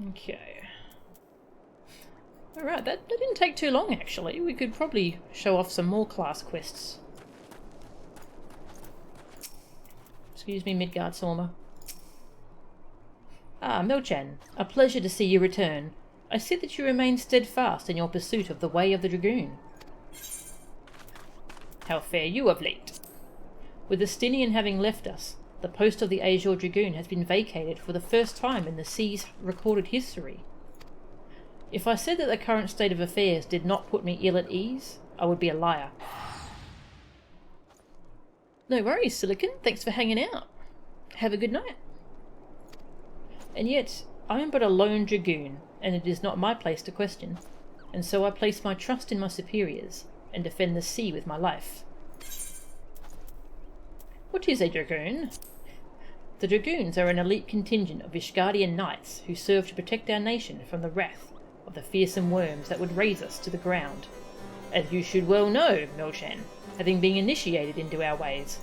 Okay. Alright, that didn't take too long actually. We could probably show off some more class quests. Excuse me, Midgardsormr. Ah, Milchan, a pleasure to see you return. I see that you remain steadfast in your pursuit of the way of the Dragoon. How fare you of late? With Estinian having left us, the post of the Azure Dragoon has been vacated for the first time in the sea's recorded history. If I said that the current state of affairs did not put me ill at ease, I would be a liar. No worries, Silicon. Thanks for hanging out. Have a good night. And yet, I am but a lone Dragoon, and it is not my place to question, and so I place my trust in my superiors, and defend the sea with my life. What is a Dragoon? The Dragoons are an elite contingent of Ishgardian knights who serve to protect our nation from the wrath of the fearsome worms that would raze us to the ground. As you should well know, Milchan, having been initiated into our ways.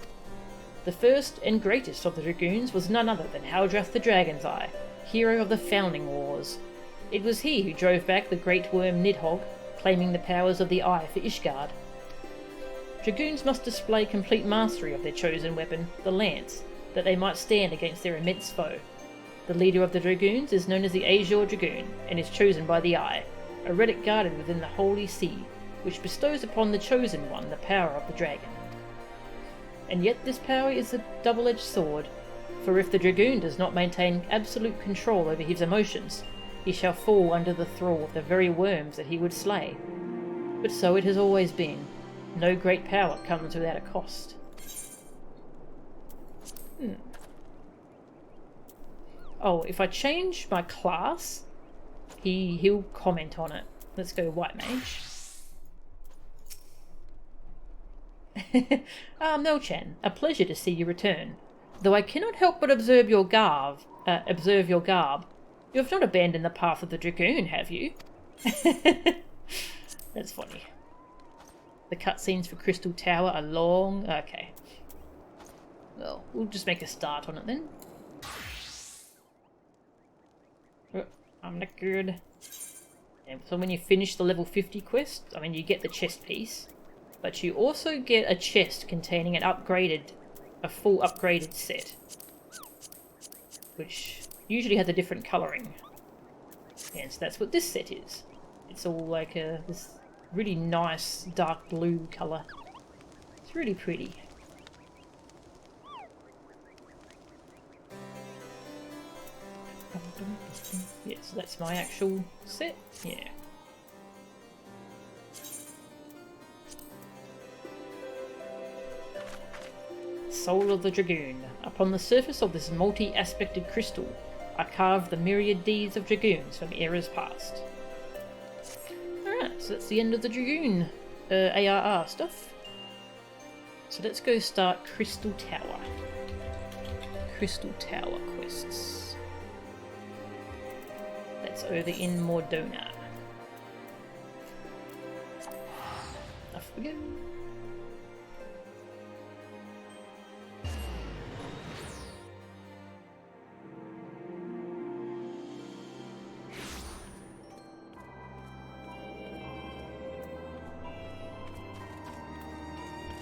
The first and greatest of the Dragoons was none other than Haldrath the Dragon's Eye, hero of the Founding Wars. It was he who drove back the great worm Nidhogg, claiming the powers of the Eye for Ishgard. Dragoons must display complete mastery of their chosen weapon, the lance, that they might stand against their immense foe. The leader of the Dragoons is known as the Azure Dragoon, and is chosen by the Eye, a relic guarded within the Holy See, which bestows upon the Chosen One the power of the dragon. And yet this power is a double-edged sword, for if the Dragoon does not maintain absolute control over his emotions, he shall fall under the thrall of the very worms that he would slay. But so it has always been. No great power comes without a cost. Oh, if I change my class, he'll comment on it. Let's go White Mage. Milchan, a pleasure to see you return. Though I cannot help but observe your garb. You have not abandoned the path of the Dragoon, have you? That's funny. The cutscenes for Crystal Tower are long. Okay. Well, we'll just make a start on it then. Oh, I'm not good. And so when you finish the level 50 quest, I mean, you get the chest piece. But you also get a chest containing a full upgraded set. Which usually has a different colouring. And so that's what this set is. It's all like this really nice dark blue colour. It's really pretty. Yeah, so that's my actual set. Yeah. Soul of the Dragoon. Upon the surface of this multi-aspected crystal are carved the myriad deeds of Dragoons from eras past. Alright, so that's the end of the Dragoon ARR stuff. So let's go start Crystal Tower. Crystal Tower quests. That's over in Mordona. Off we go.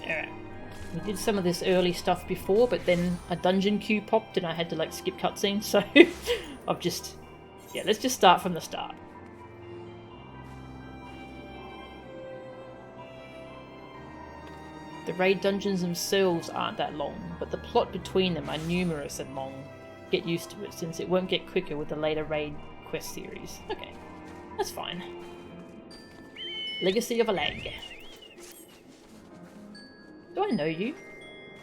Alright. We did some of this early stuff before, but then a dungeon queue popped and I had to like skip cutscenes, so I've just... yeah, let's just start from the start. The raid dungeons themselves aren't that long, but the plot between them are numerous and long. Get used to it, since it won't get quicker with the later raid quest series. Okay, that's fine. Legacy of a Lag. Do I know you?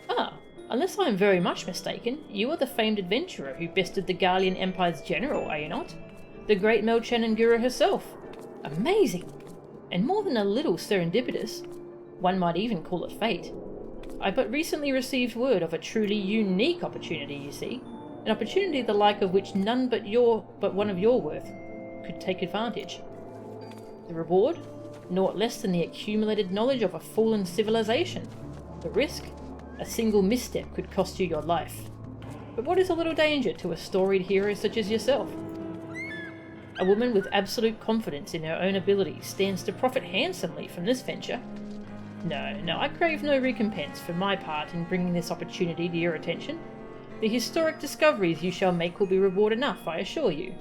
Ah, unless I am very much mistaken, you are the famed adventurer who bested the Garlean Empire's general, are you not? The great Melchanangura herself. Amazing! And more than a little serendipitous. One might even call it fate. I but recently received word of a truly unique opportunity, you see. An opportunity the like of which none but one of your worth could take advantage. The reward? Naught less than the accumulated knowledge of a fallen civilization. The risk? A single misstep could cost you your life. But what is a little danger to a storied hero such as yourself? A woman with absolute confidence in her own abilities stands to profit handsomely from this venture. No, I crave no recompense for my part in bringing this opportunity to your attention. The historic discoveries you shall make will be reward enough, I assure you.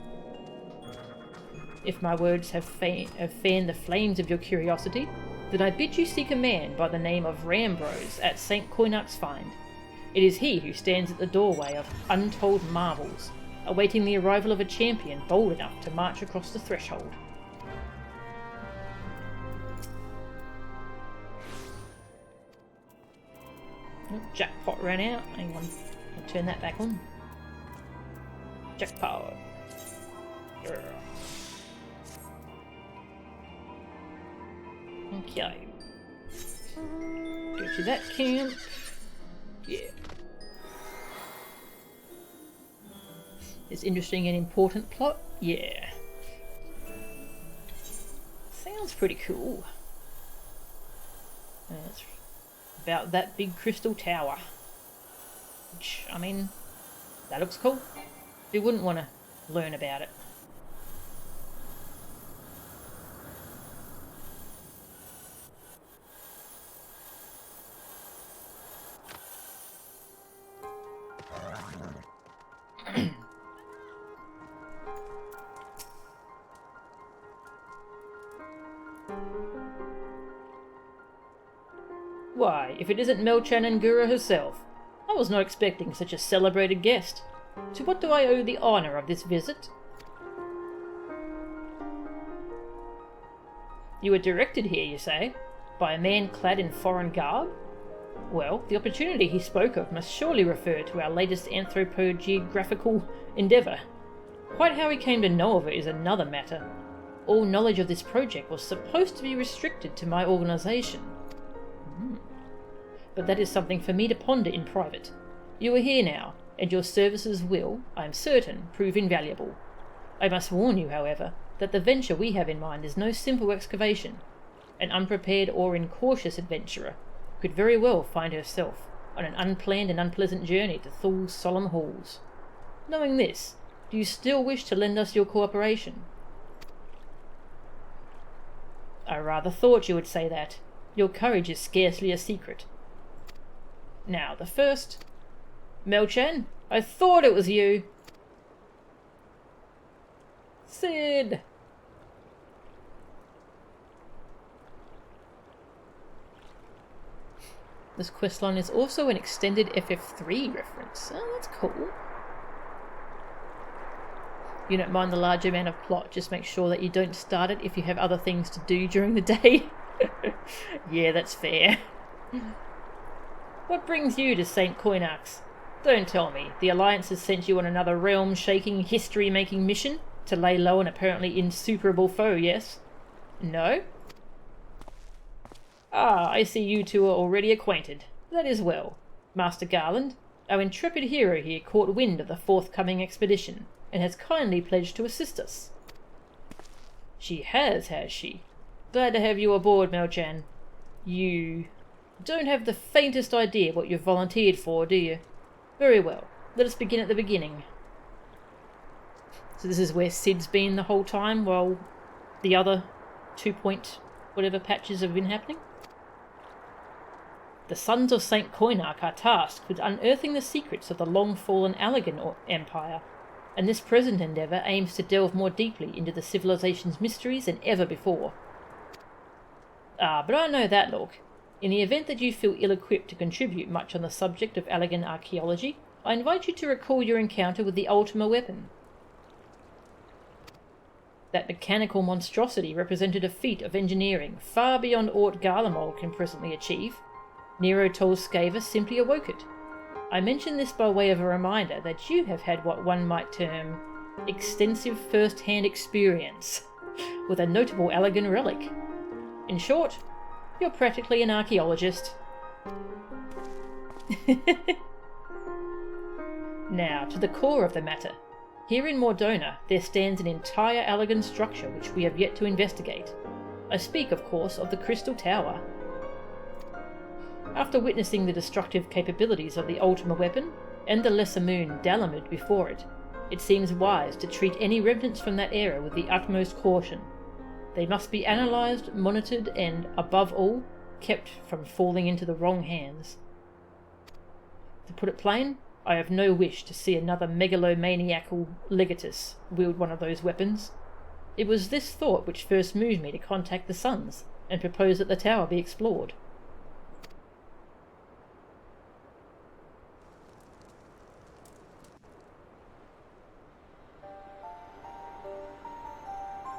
If my words have fanned the flames of your curiosity, then I bid you seek a man by the name of Rambrose at St. Coinach's Find. It is he who stands at the doorway of untold marvels, awaiting the arrival of a champion bold enough to march across the threshold. Oh, jackpot ran out. Hang on, I'll turn that back on. Jackpot. Okay. Go to that camp. Yeah. It's interesting and important plot? Yeah. Sounds pretty cool. It's about that big crystal tower. Which, I mean, that looks cool. Who wouldn't want to learn about it? Why, if it isn't Melchanangura herself. I was not expecting such a celebrated guest. To what do I owe the honour of this visit? You were directed here, you say, by a man clad in foreign garb? Well, the opportunity he spoke of must surely refer to our latest anthropogeographical endeavour. Quite how he came to know of it is another matter. All knowledge of this project was supposed to be restricted to my organisation. But that is something for me to ponder in private. You are here now, and your services will, I am certain, prove invaluable. I must warn you, however, that the venture we have in mind is no simple excavation. An unprepared or incautious adventurer could very well find herself on an unplanned and unpleasant journey to Thul's solemn halls. Knowing this, do you still wish to lend us your cooperation? I rather thought you would say that. Your courage is scarcely a secret. Now, the first... Melchan, I thought it was you. Sid. This questline is also an extended FF3 reference. Oh, that's cool. You don't mind the large amount of plot, just make sure that you don't start it if you have other things to do during the day. Yeah, that's fair. What brings you to St. Coinach's? Don't tell me the Alliance has sent you on another realm-shaking, history-making mission to lay low an apparently insuperable foe, yes? No? Ah, I see you two are already acquainted. That is well. Master Garland, our intrepid hero here caught wind of the forthcoming expedition, and has kindly pledged to assist us. She has she? Glad to have you aboard, Melchan. You don't have the faintest idea what you've volunteered for, do you? Very well. Let us begin at the beginning. So this is where Sid's been the whole time, while the other 2-point whatever patches have been happening. The sons of St. Koinarch are tasked with unearthing the secrets of the long-fallen Allegan Empire, and this present endeavour aims to delve more deeply into the civilization's mysteries than ever before. But I know that look. In the event that you feel ill-equipped to contribute much on the subject of Allegan archaeology, I invite you to recall your encounter with the Ultima weapon. That mechanical monstrosity represented a feat of engineering far beyond aught Garlemald can presently achieve. Nero Tolskava simply awoke it. I mention this by way of a reminder that you have had what one might term extensive first-hand experience with a notable Allegan relic. In short, you're practically an archaeologist. Now, to the core of the matter. Here in Mordona, there stands an entire Allegan structure which we have yet to investigate. I speak, of course, of the Crystal Tower. After witnessing the destructive capabilities of the Ultima weapon, and the lesser moon Dalamud before it, it seems wise to treat any remnants from that era with the utmost caution. They must be analysed, monitored, and, above all, kept from falling into the wrong hands. To put it plain, I have no wish to see another megalomaniacal legatus wield one of those weapons. It was this thought which first moved me to contact the Sons, and propose that the tower be explored.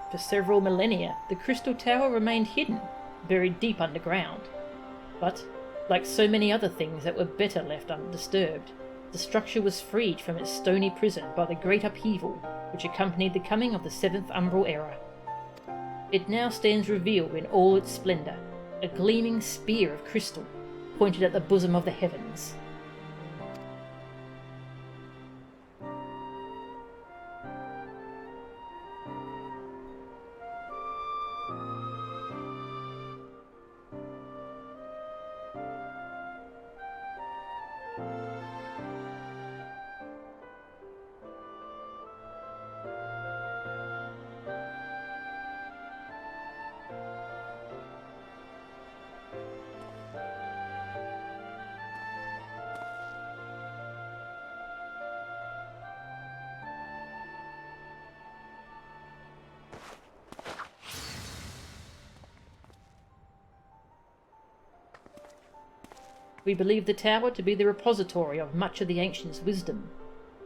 For several millennia, the Crystal Tower remained hidden, buried deep underground. But, like so many other things that were better left undisturbed, the structure was freed from its stony prison by the great upheaval which accompanied the coming of the Seventh Umbral Era. It now stands revealed in all its splendour, a gleaming spear of crystal, pointed at the bosom of the heavens. We believe the tower to be the repository of much of the ancients' wisdom.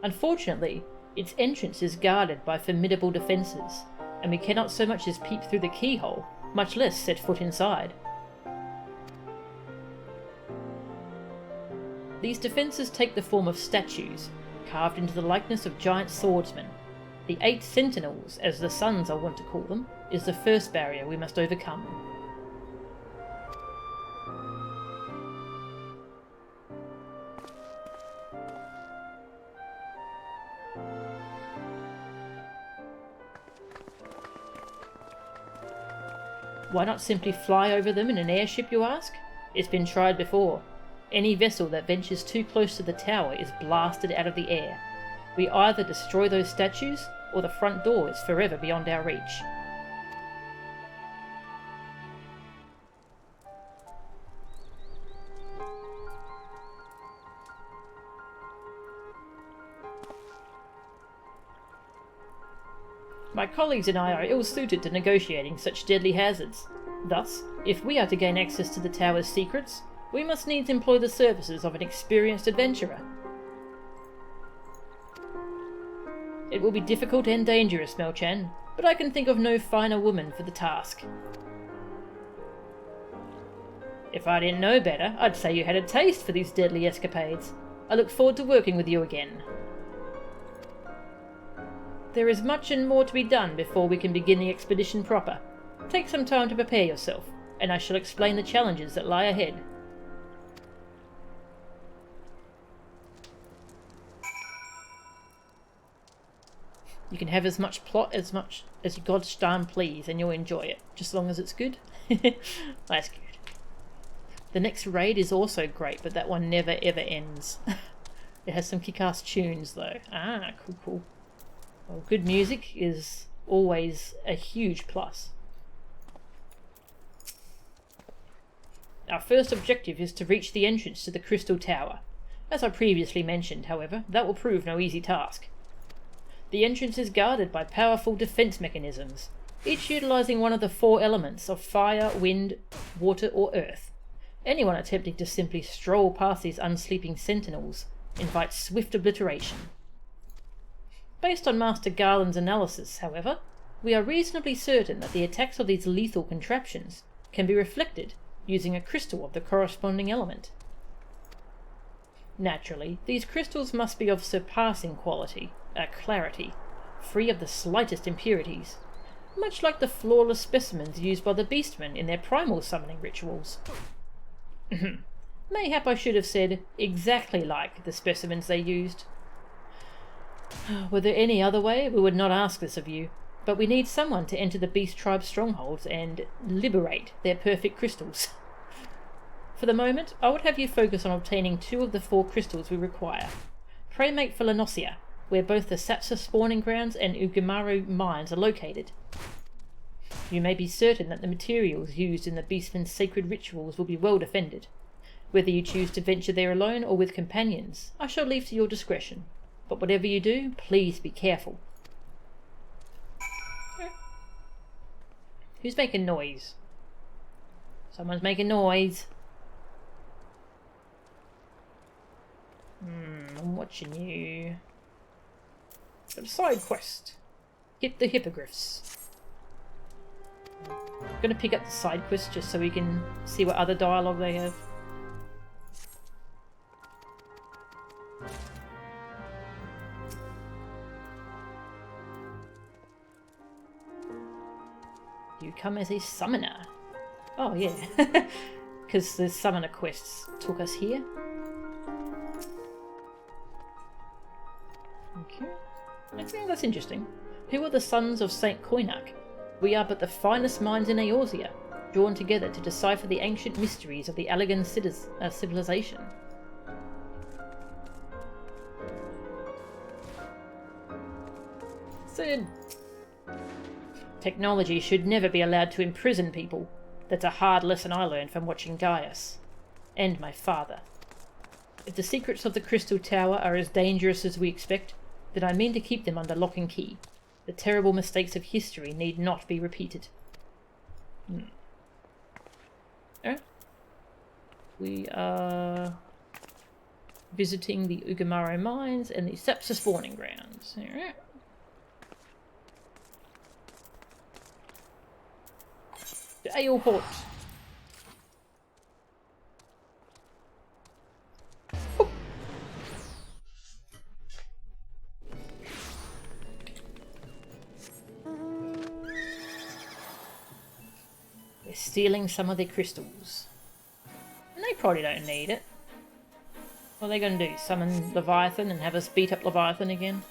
Unfortunately, its entrance is guarded by formidable defences, and we cannot so much as peep through the keyhole, much less set foot inside. These defences take the form of statues, carved into the likeness of giant swordsmen. The 8 sentinels, as the Sons are wont to call them, is the first barrier we must overcome. Why not simply fly over them in an airship, you ask? It's been tried before. Any vessel that ventures too close to the tower is blasted out of the air. We either destroy those statues, or the front door is forever beyond our reach. My colleagues and I are ill-suited to negotiating such deadly hazards. Thus, if we are to gain access to the tower's secrets, we must needs employ the services of an experienced adventurer. It will be difficult and dangerous, Melchan, but I can think of no finer woman for the task. If I didn't know better, I'd say you had a taste for these deadly escapades. I look forward to working with you again. There is much and more to be done before we can begin the expedition proper. Take some time to prepare yourself, and I shall explain the challenges that lie ahead. You can have as much plot as you gosh darn please, and you'll enjoy it, just as long as it's good. That's good. The next raid is also great, but that one never ever ends. It has some kick-ass tunes though. Ah, cool, cool. Well, good music is always a huge plus. Our first objective is to reach the entrance to the Crystal Tower. As I previously mentioned, however, that will prove no easy task. The entrance is guarded by powerful defense mechanisms, each utilizing one of the 4 elements of fire, wind, water, or earth. Anyone attempting to simply stroll past these unsleeping sentinels invites swift obliteration. Based on Master Garland's analysis, however, we are reasonably certain that the attacks of these lethal contraptions can be reflected using a crystal of the corresponding element. Naturally, these crystals must be of surpassing clarity, free of the slightest impurities, much like the flawless specimens used by the Beastmen in their primal summoning rituals. Mayhap I should have said exactly like the specimens they used. Were there any other way, we would not ask this of you, but we need someone to enter the Beast Tribe's strongholds and liberate their perfect crystals. For the moment, I would have you focus on obtaining 2 of the 4 crystals we require. Pray make for Lenosia, where both the Sapsa spawning grounds and Ugamaru mines are located. You may be certain that the materials used in the Beastman's sacred rituals will be well defended. Whether you choose to venture there alone or with companions, I shall leave to your discretion. But whatever you do, please be careful. Who's making noise? Someone's making noise. I'm watching you. Got a side quest. Hit the hippogriffs. I'm gonna pick up the side quest just so we can see what other dialogue they have. You come as a summoner. Oh yeah, because the summoner quests took us here. Okay, that's interesting. Who are the sons of Saint Koinak? We are but the finest minds in Eorzea, drawn together to decipher the ancient mysteries of the Allegan civilization. Sid! Technology should never be allowed to imprison people. That's a hard lesson I learned from watching Gaius. And my father. If the secrets of the Crystal Tower are as dangerous as we expect, then I mean to keep them under lock and key. The terrible mistakes of history need not be repeated. We are visiting the Ugamaru mines and the Sapsa spawning grounds. Alright. The Aelport. They're stealing some of their crystals. And they probably don't need it. What are they going to do? Summon Leviathan and have us beat up Leviathan again?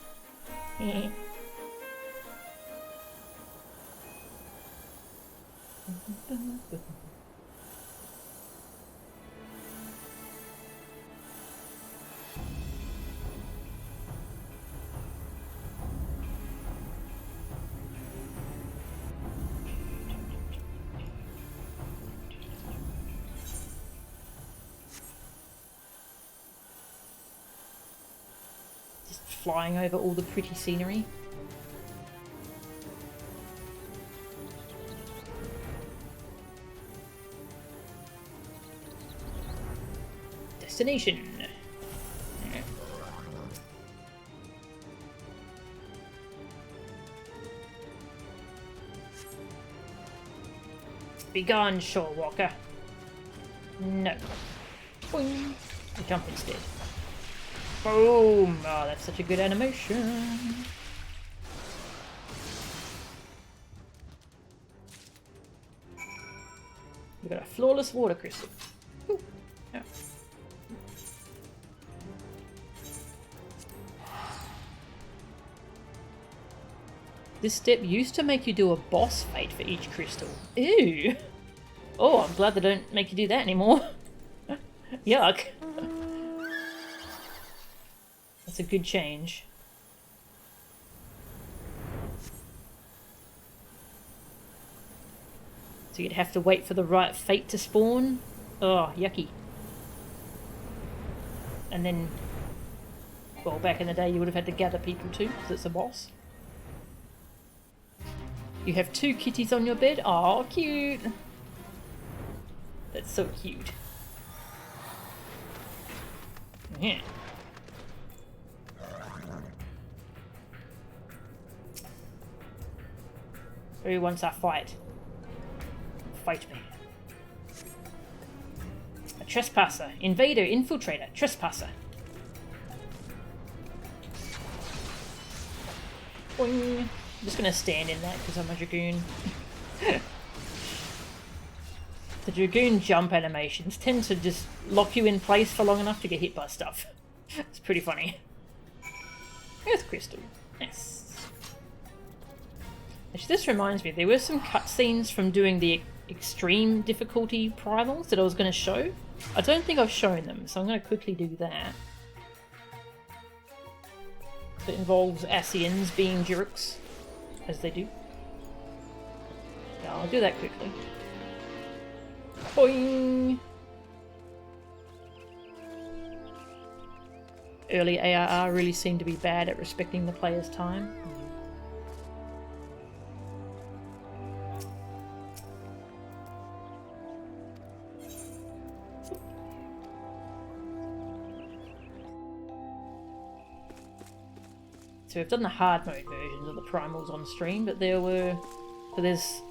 Just flying over all the pretty scenery. Destination. Be gone, Shore Walker. No. Boing. I jump instead. Boom! Oh, that's such a good animation. We've got a flawless water crystal. Ooh. Yeah. This step used to make you do a boss fight for each crystal. Ew! Oh, I'm glad they don't make you do that anymore. Yuck. That's a good change. So you'd have to wait for the right fate to spawn? Oh, yucky. And then, well, back in the day you would have had to gather people too, because it's a boss. You have 2 kitties on your bed? Oh, cute! That's so cute. Yeah. Who wants a fight? Fight me. A trespasser. Invader, infiltrator, trespasser. Boing. I'm just gonna stand in that because I'm a Dragoon. The Dragoon jump animations tend to just lock you in place for long enough to get hit by stuff. It's pretty funny. Earth crystal. Yes. Actually, this reminds me, there were some cutscenes from doing the extreme difficulty primals that I was going to show. I don't think I've shown them, so I'm going to quickly do that. It involves Ascians being jerks, as they do. Yeah, I'll do that quickly. Boing! Early ARR really seemed to be bad at respecting the player's time. So we've done the hard mode versions of the primals on stream, but there's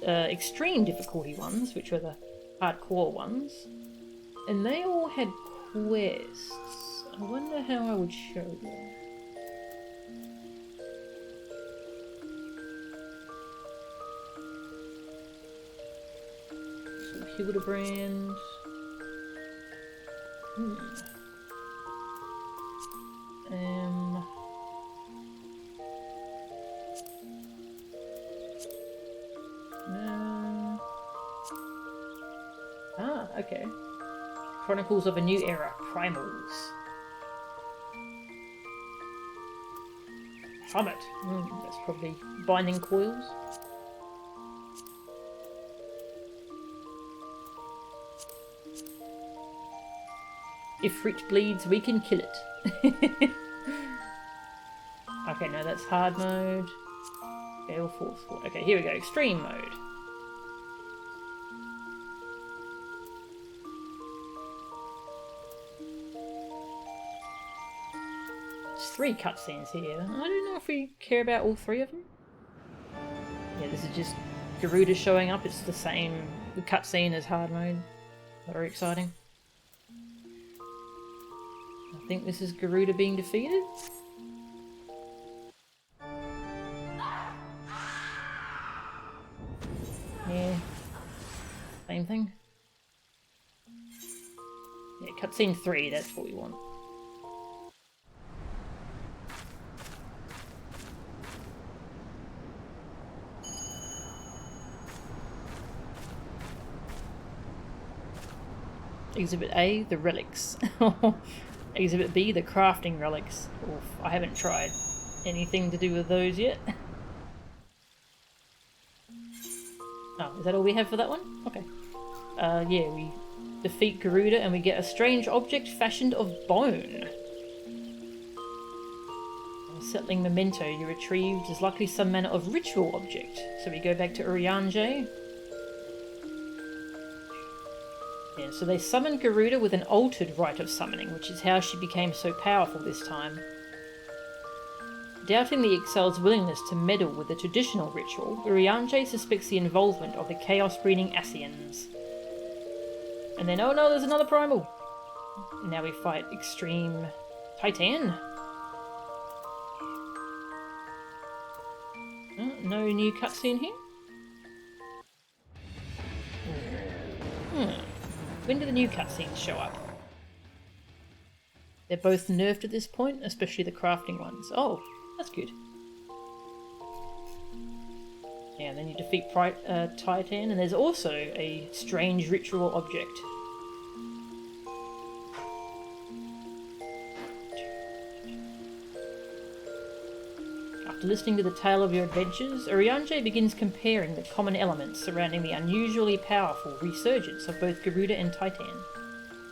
extreme difficulty ones, which were the hardcore ones, and they all had quests. I wonder how I would show them. So Hildebrand. Okay. Chronicles of a New Era, Primals. Summit. That's probably binding coils. If fruit bleeds, we can kill it. Okay, no, that's hard mode. Gale Force. Okay, here we go. Extreme mode. There's 3 cutscenes here. I don't know if we care about all 3 of them. Yeah, this is just Garuda showing up. It's the same cutscene as hard mode. Very exciting. I think this is Garuda being defeated. Yeah. Same thing. Yeah, cutscene 3, that's what we want. Exhibit A, the relics. Exhibit B, the crafting relics. Oof, I haven't tried anything to do with those yet. Oh, is that all we have for that one? Okay. Yeah, we defeat Garuda and we get a strange object fashioned of bone. Settling memento you retrieved is likely some manner of ritual object. So we go back to Urianger. Yeah, so they summoned Garuda with an altered rite of summoning, which is how she became so powerful this time. Doubting the Excel's willingness to meddle with the traditional ritual, Urianger suspects the involvement of the chaos-breeding Ascians. And then, oh no, there's another primal! Now we fight Extreme Titan. No new cutscene here? When do the new cutscenes show up? They're both nerfed at this point, especially the crafting ones. Oh, that's good. Yeah, and then you defeat Titan, and there's also a strange ritual object. After listening to the tale of your adventures, Urianger begins comparing the common elements surrounding the unusually powerful resurgence of both Garuda and Titan.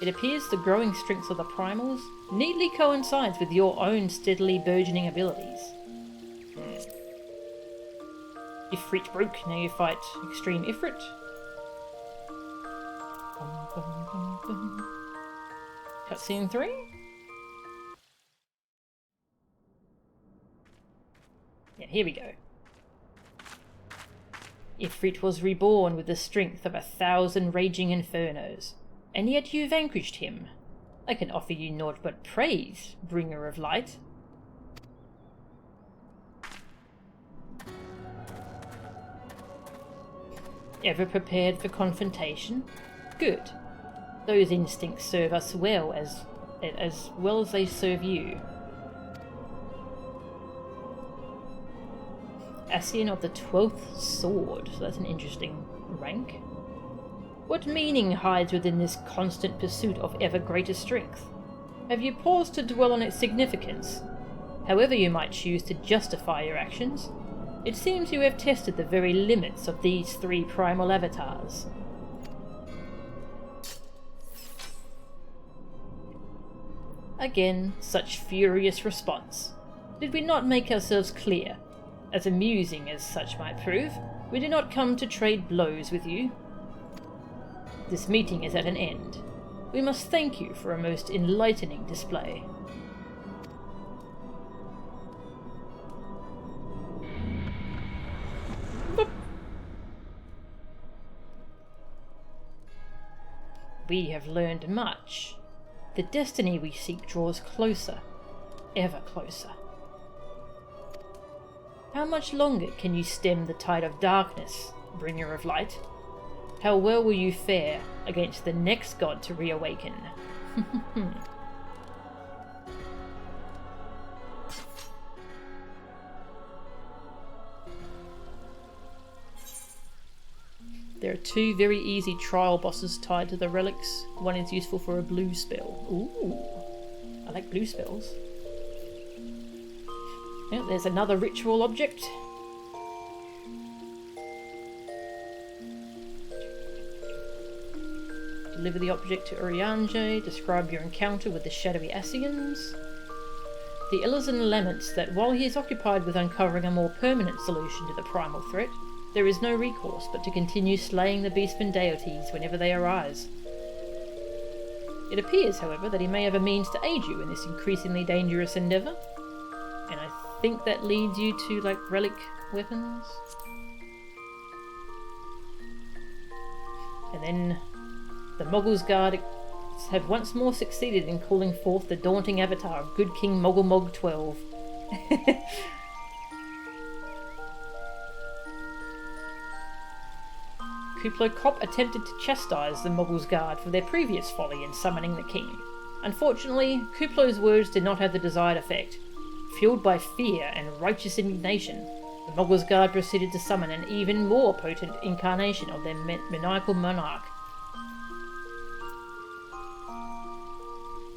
It appears the growing strengths of the primals neatly coincides with your own steadily burgeoning abilities. Ifrit broke, now you fight Extreme Ifrit. Cutscene 3? Yeah, here we go. Ifrit was reborn with the strength of 1,000 raging infernos, and yet you vanquished him. I can offer you naught but praise, bringer of light. Ever prepared for confrontation? Good. Those instincts serve us well as they serve you. Ascian of the 12th Sword, so that's an interesting rank. What meaning hides within this constant pursuit of ever greater strength? Have you paused to dwell on its significance? However you might choose to justify your actions, it seems you have tested the very limits of these 3 primal avatars. Again, such furious response. Did we not make ourselves clear? As amusing as such might prove, we did not come to trade blows with you. This meeting is at an end. We must thank you for a most enlightening display. We have learned much. The destiny we seek draws closer, ever closer. How much longer can you stem the tide of darkness, bringer of light? How well will you fare against the next god to reawaken? There are 2 very easy trial bosses tied to the relics. One is useful for a blue spell. Ooh, I like blue spells. Yeah, there's another ritual object. Deliver the object to Urianger. Describe your encounter with the shadowy Ascians. The Elysian laments that while he is occupied with uncovering a more permanent solution to the primal threat, there is no recourse but to continue slaying the beastmen deities whenever they arise. It appears, however, that he may have a means to aid you in this increasingly dangerous endeavour, and I think that leads you to, like, relic weapons. And then the Moggul's Guard have once more succeeded in calling forth the daunting avatar of Good King Moggul 12. Kuplo Kop attempted to chastise the Moggul's Guard for their previous folly in summoning the king. Unfortunately, Kuplo's words did not have the desired effect. Fueled by fear and righteous indignation, the Moggul's Guard proceeded to summon an even more potent incarnation of their maniacal monarch.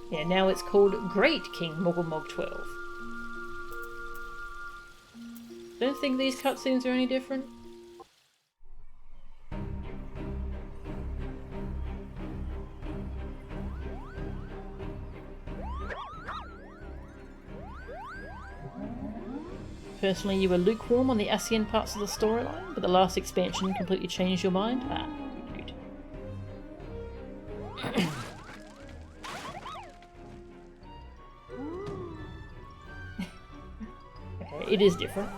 Yeah, now it's called Great King Moggul 12. Don't think these cutscenes are any different. Personally, you were lukewarm on the Ascian parts of the storyline, but the last expansion completely changed your mind? Ah, good. Okay, it is different.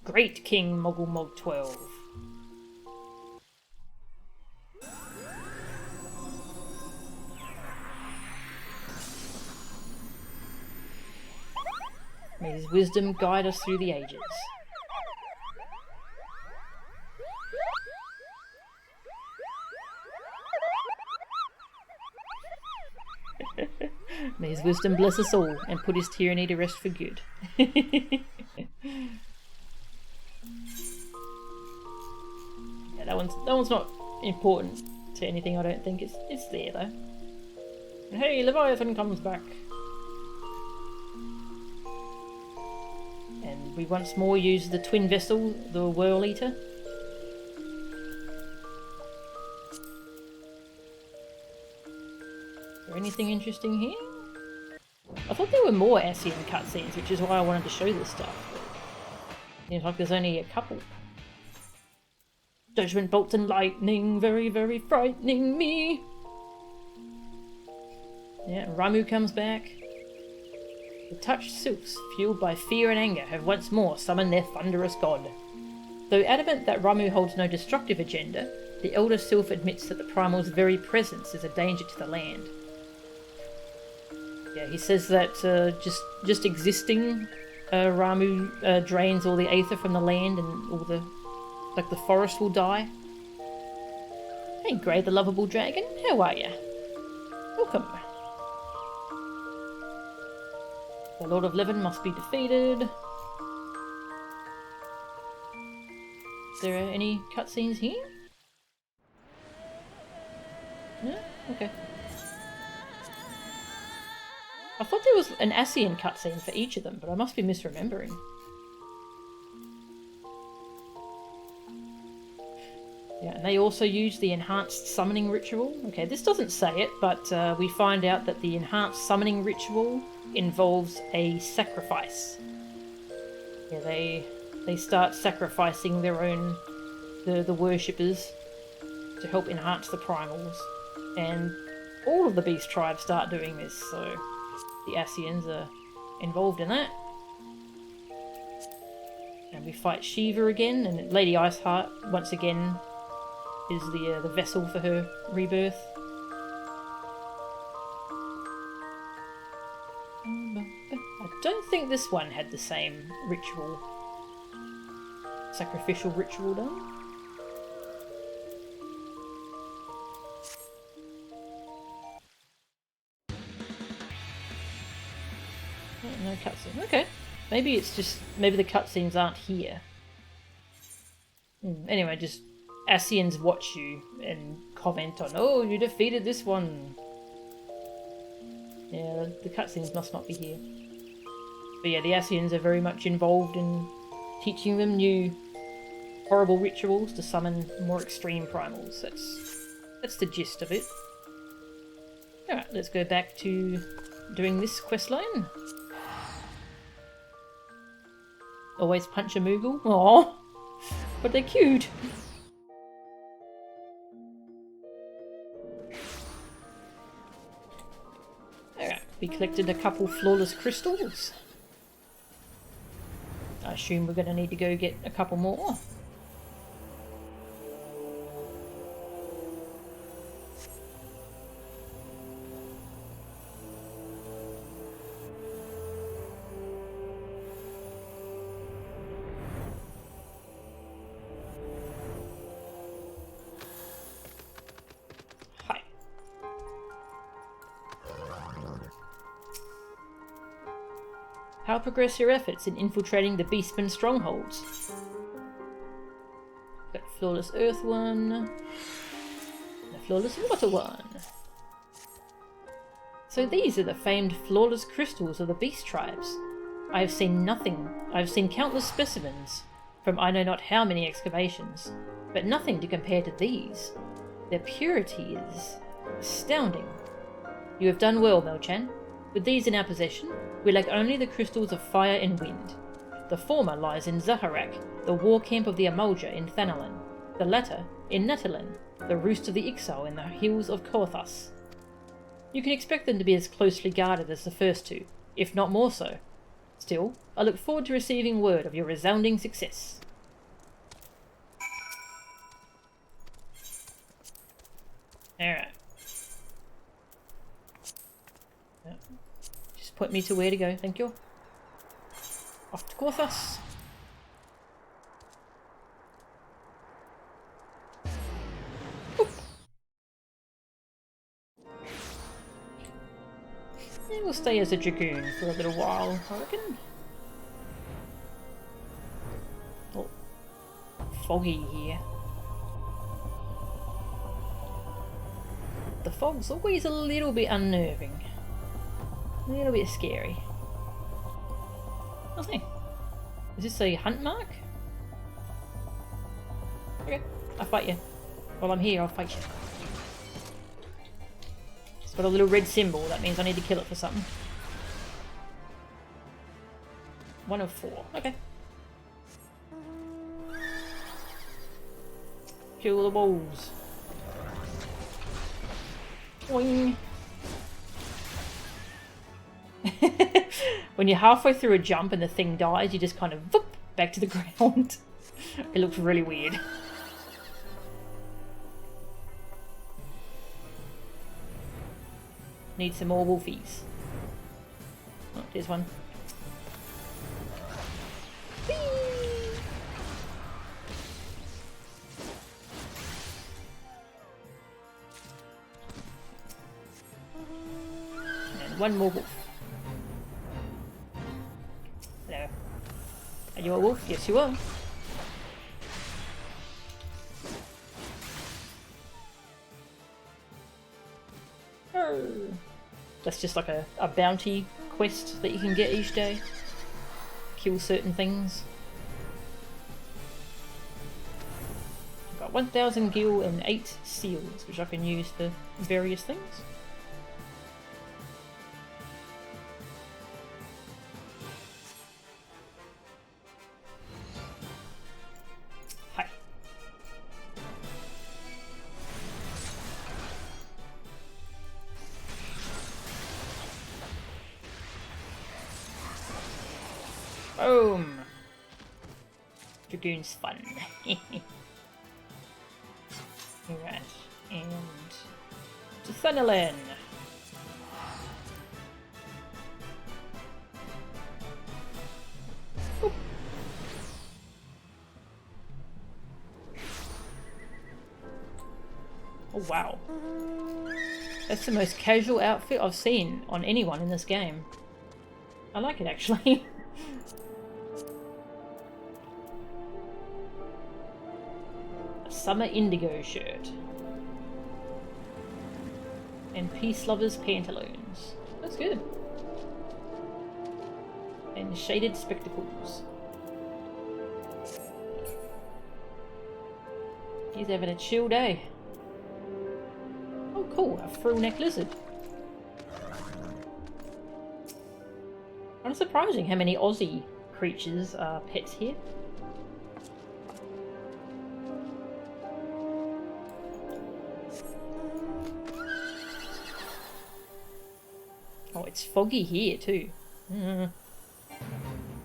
Great King Moggul 12. May his wisdom guide us through the ages. May his wisdom bless us all and put his tyranny to rest for good. Yeah, that one's not important to anything, I don't think. It's there though. And hey, Leviathan comes back. And we once more use the twin vessel, the Whirl Eater. Is there anything interesting here? I thought there were more Ascian cutscenes, which is why I wanted to show this stuff. But seems like there's only a couple. Judgment bolts and lightning, very, very frightening me. Yeah, Ramu comes back. The touched silks, fueled by fear and anger, have once more summoned their thunderous god. Though adamant that Ramu holds no destructive agenda, the Elder Sylph admits that the Primal's very presence is a danger to the land. Yeah, he says that just existing Ramu drains all the aether from the land and all the forest will die. Hey Grey the lovable dragon, how are ya? Welcome. The Lord of Livin must be defeated. Is there any cutscenes here? No? Okay. I thought there was an Ascian cutscene for each of them, but I must be misremembering. Yeah, and they also use the enhanced summoning ritual. Okay, this doesn't say it, but we find out that the enhanced summoning ritual involves a sacrifice. Yeah, they start sacrificing their own, the worshippers, to help enhance the primals. And all of the beast tribes start doing this, so the Ascians are involved in that. And we fight Shiva again, and Lady Iceheart once again is the vessel for her rebirth. I don't think this one had the same ritual, sacrificial ritual done. No cutscene. Okay. Maybe it's just... maybe the cutscenes aren't here. Anyway, just... Ascians watch you and comment on, oh, you defeated this one. Yeah, the cutscenes must not be here. But yeah, the Ascians are very much involved in teaching them new horrible rituals to summon more extreme primals. That's the gist of it. Alright, let's go back to doing this questline. Always punch a Moogle. Aww, but they're cute. Alright, we collected a couple flawless crystals. I assume we're going to need to go get a couple more. How progress your efforts in infiltrating the Beastman strongholds? Got Flawless Earth one, and a Flawless Water one. So these are the famed flawless crystals of the beast tribes. I have seen nothing. I have seen countless specimens from I know not how many excavations, but nothing to compare to these. Their purity is astounding. You have done well, Melchan. With these in our possession, we lack only the crystals of fire and wind. The former lies in Zaharak, the war camp of the Amulja in Thanalan. The latter in Natalan, the roost of the Ixal in the hills of Korthas. You can expect them to be as closely guarded as the first two, if not more so. Still, I look forward to receiving word of your resounding success. Alright. Just point me to where to go, thank you. Off to Gorthus. Yeah, we'll stay as a Dragoon for a little while, I reckon. Oh, foggy here. The fog's always a little bit unnerving. A little bit scary. Oh, hey. Is this a hunt mark? Okay, I'll fight you. While I'm here, I'll fight you. It's got a little red symbol. That means I need to kill it for something. 1 of 4. Okay. Kill the wolves. Boing. When you're halfway through a jump and the thing dies, you just kind of whoop back to the ground. It looks really weird. Need some more wolfies. Oh, there's one. Whee! And one more wolf. Hello. Are you a wolf? Yes, you are. That's just like a bounty quest that you can get each day. Kill certain things. I've got 1000 gil and 8 seals, which I can use for various things. Hi. Boom! Dragoon's fun. Right, and to Thunderland. Oop. Oh wow. That's the most casual outfit I've seen on anyone in this game. I like it actually. Summer indigo shirt. And peace lovers pantaloons. That's good. And shaded spectacles. He's having a chill day. Oh cool, a frill neck lizard. Kind of surprising how many Aussie creatures are pets here. Oh, it's foggy here too.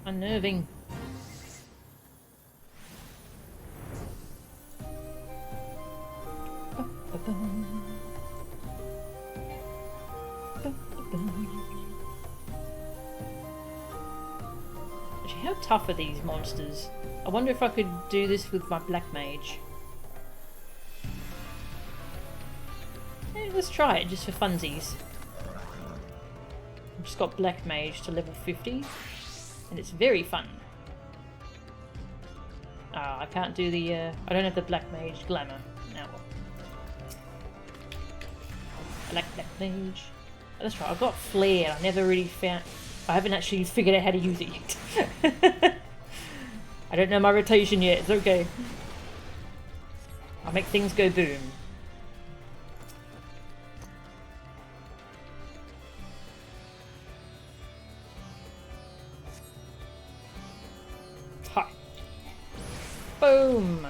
Unnerving. Actually, how tough are these monsters? I wonder if I could do this with my black mage. Let's try it just for funsies. I've just got Black Mage to level 50, and it's very fun. I can't do the, I don't have the Black Mage Glamour. Now I like Black Mage. Oh, that's right, I've got Flare. I never really found, I haven't actually figured out how to use it yet. I don't know my rotation yet, it's okay. I'll make things go boom. Boom!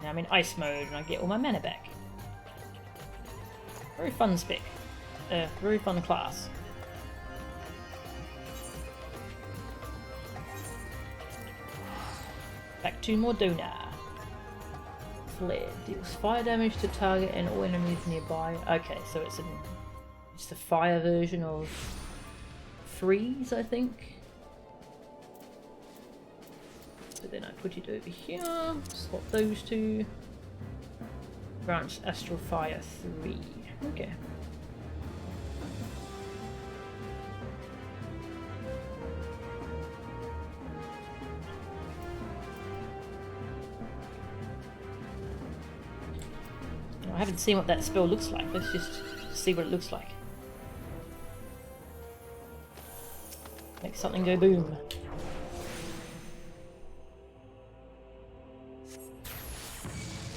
Now I'm in ice mode and I get all my mana back. Very fun spec. Very fun class. Back to Mordona. Flare. Deals fire damage to target and all enemies nearby. Okay, so it's the fire version of freeze, I think. So then I put it over here. Swap those two. Grants Astral Fire 3. Okay. I haven't seen what that spell looks like. Let's just see what it looks like. Make something go boom.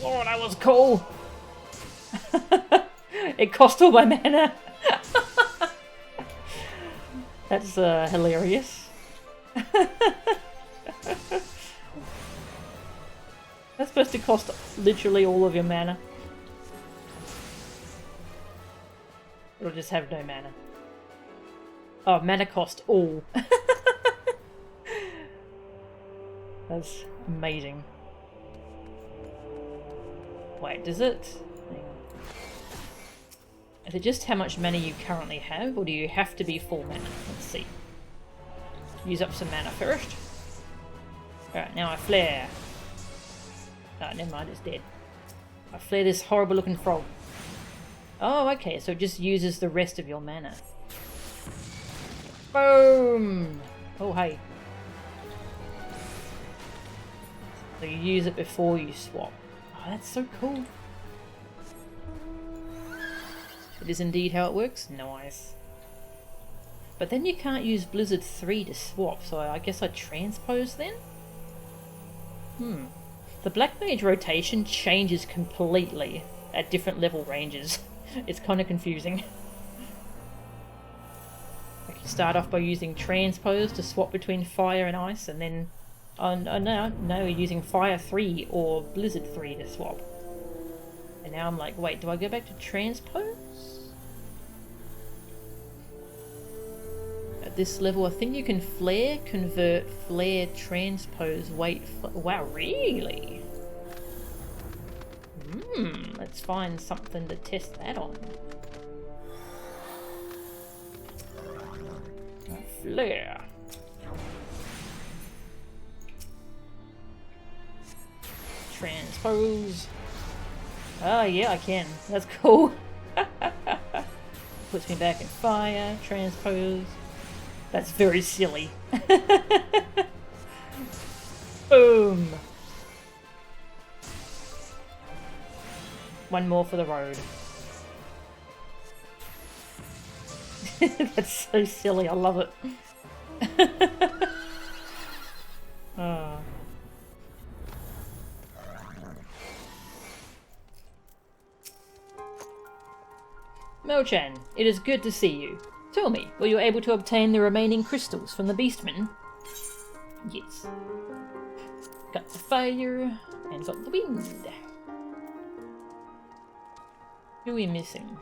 Oh, that was cool! It cost all my mana! That's hilarious. That's supposed to cost literally all of your mana. It'll just have no mana. Oh, mana cost all. That's amazing. Wait, does it? Hang on. Is it just how much mana you currently have, or do you have to be full mana? Let's see. Use up some mana first. Alright, now I flare. Oh, never mind, it's dead. I flare this horrible looking frog. Oh, okay, so it just uses the rest of your mana. Boom! Oh, hey. So you use it before you swap. Oh, that's so cool. It is indeed how it works? Nice. But then you can't use Blizzard 3 to swap, so I guess I transpose then? The Black Mage rotation changes completely at different level ranges. It's kind of confusing. Like you start off by using transpose to swap between fire and ice, and then now you're using fire 3 or blizzard 3 to swap. And now I'm like, wait, do I go back to transpose? At this level, I think you can flare, convert, flare, transpose, wait. Wow, really? Let's find something to test that on. Flare. Transpose. Oh yeah, I can. That's cool. Puts me back in fire. Transpose. That's very silly. Boom. One more for the road. That's so silly, I love it. Oh. Mel-chan, it is good to see you. Tell me, were you able to obtain the remaining crystals from the Beastman? Yes. Got the fire, and got the wind. Who are we missing?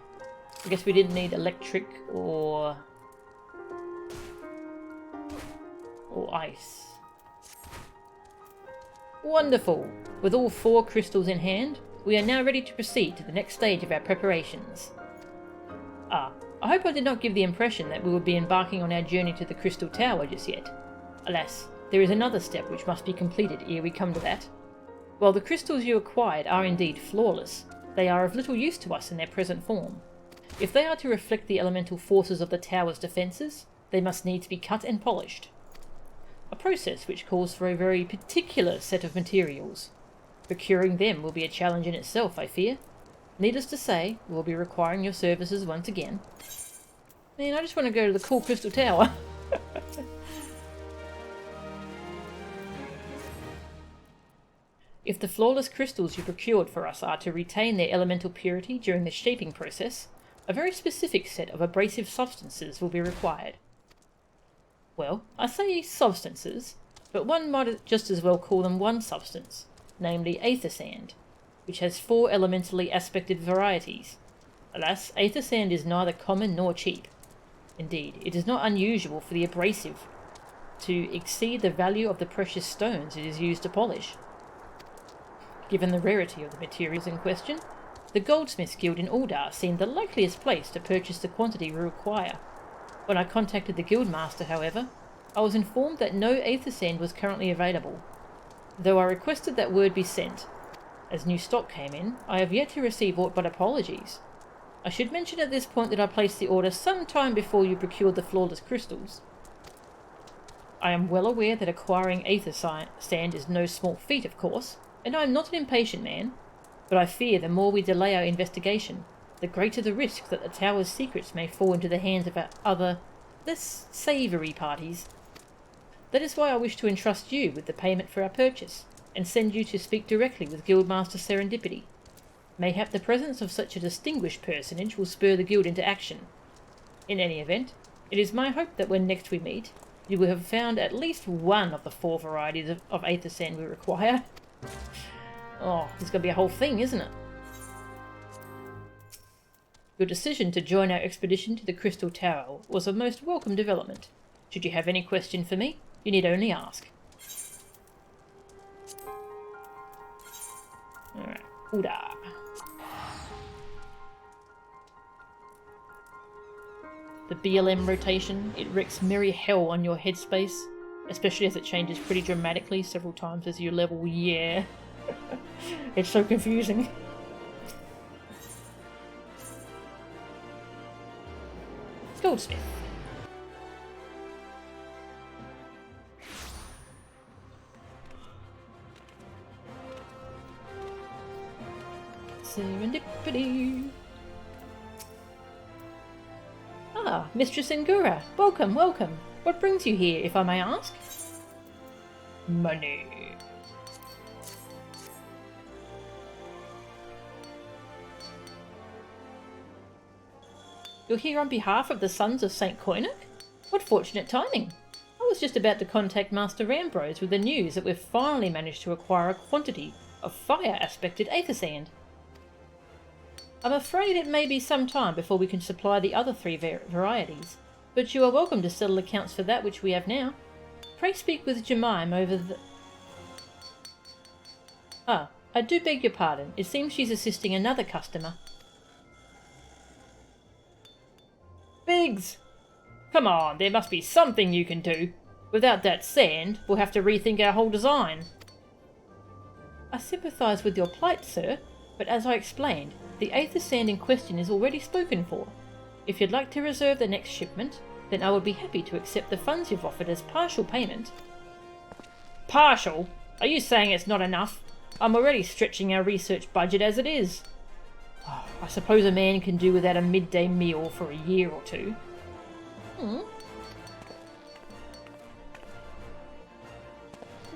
I guess we didn't need electric or ice. Wonderful! With all 4 crystals in hand, we are now ready to proceed to the next stage of our preparations. I hope I did not give the impression that we would be embarking on our journey to the Crystal Tower just yet. Alas, there is another step which must be completed ere we come to that. While the crystals you acquired are indeed flawless, they are of little use to us in their present form. If they are to reflect the elemental forces of the tower's defences, they must needs be cut and polished. A process which calls for a very particular set of materials. Procuring them will be a challenge in itself, I fear. Needless to say, we'll be requiring your services once again. Man, I just want to go to the cool Crystal Tower. If the flawless crystals you procured for us are to retain their elemental purity during the shaping process, a very specific set of abrasive substances will be required. Well, I say substances, but one might just as well call them one substance, namely aether sand, which has 4 elementally aspected varieties. Alas, aether sand is neither common nor cheap. Indeed, it is not unusual for the abrasive to exceed the value of the precious stones it is used to polish. Given the rarity of the materials in question, the Goldsmiths Guild in Uldar seemed the likeliest place to purchase the quantity we require. When I contacted the Guildmaster, however, I was informed that no aether sand was currently available, though I requested that word be sent. As new stock came in, I have yet to receive aught but apologies. I should mention at this point that I placed the order some time before you procured the flawless crystals. I am well aware that acquiring aether sand is no small feat, of course, and I am not an impatient man, but I fear the more we delay our investigation, the greater the risk that the tower's secrets may fall into the hands of our other, less savoury parties. That is why I wish to entrust you with the payment for our purchase, and send you to speak directly with Guildmaster Serendipity. Mayhap the presence of such a distinguished personage will spur the guild into action. In any event, it is my hope that when next we meet, you will have found at least one of the 4 varieties of aether sand we require. Oh, there's going to be a whole thing, isn't it? Your decision to join our expedition to the Crystal Tower was a most welcome development. Should you have any question for me, you need only ask. Alright, Uldar. The BLM rotation, it wreaks merry hell on your headspace, especially as it changes pretty dramatically several times as you level. Yeah. It's so confusing. Goldsmith. Serendipity. Ah, Mistress Ingura. Welcome, welcome. What brings you here, if I may ask? Money. You're here on behalf of the Sons of St. Koinuk? What fortunate timing! I was just about to contact Master Rambrose with the news that we've finally managed to acquire a quantity of fire-aspected aether sand. I'm afraid it may be some time before we can supply the other 3 varieties, but you are welcome to settle accounts for that which we have now. Pray speak with Jemime over the... Ah, I do beg your pardon. It seems she's assisting another customer. Biggs! Come on, there must be something you can do. Without that sand, we'll have to rethink our whole design. I sympathise with your plight, sir, but as I explained, the aether sand in question is already spoken for. If you'd like to reserve the next shipment, then I would be happy to accept the funds you've offered as partial payment. Partial? Are you saying it's not enough? I'm already stretching our research budget as it is. Oh, I suppose a man can do without a midday meal for a year or 2.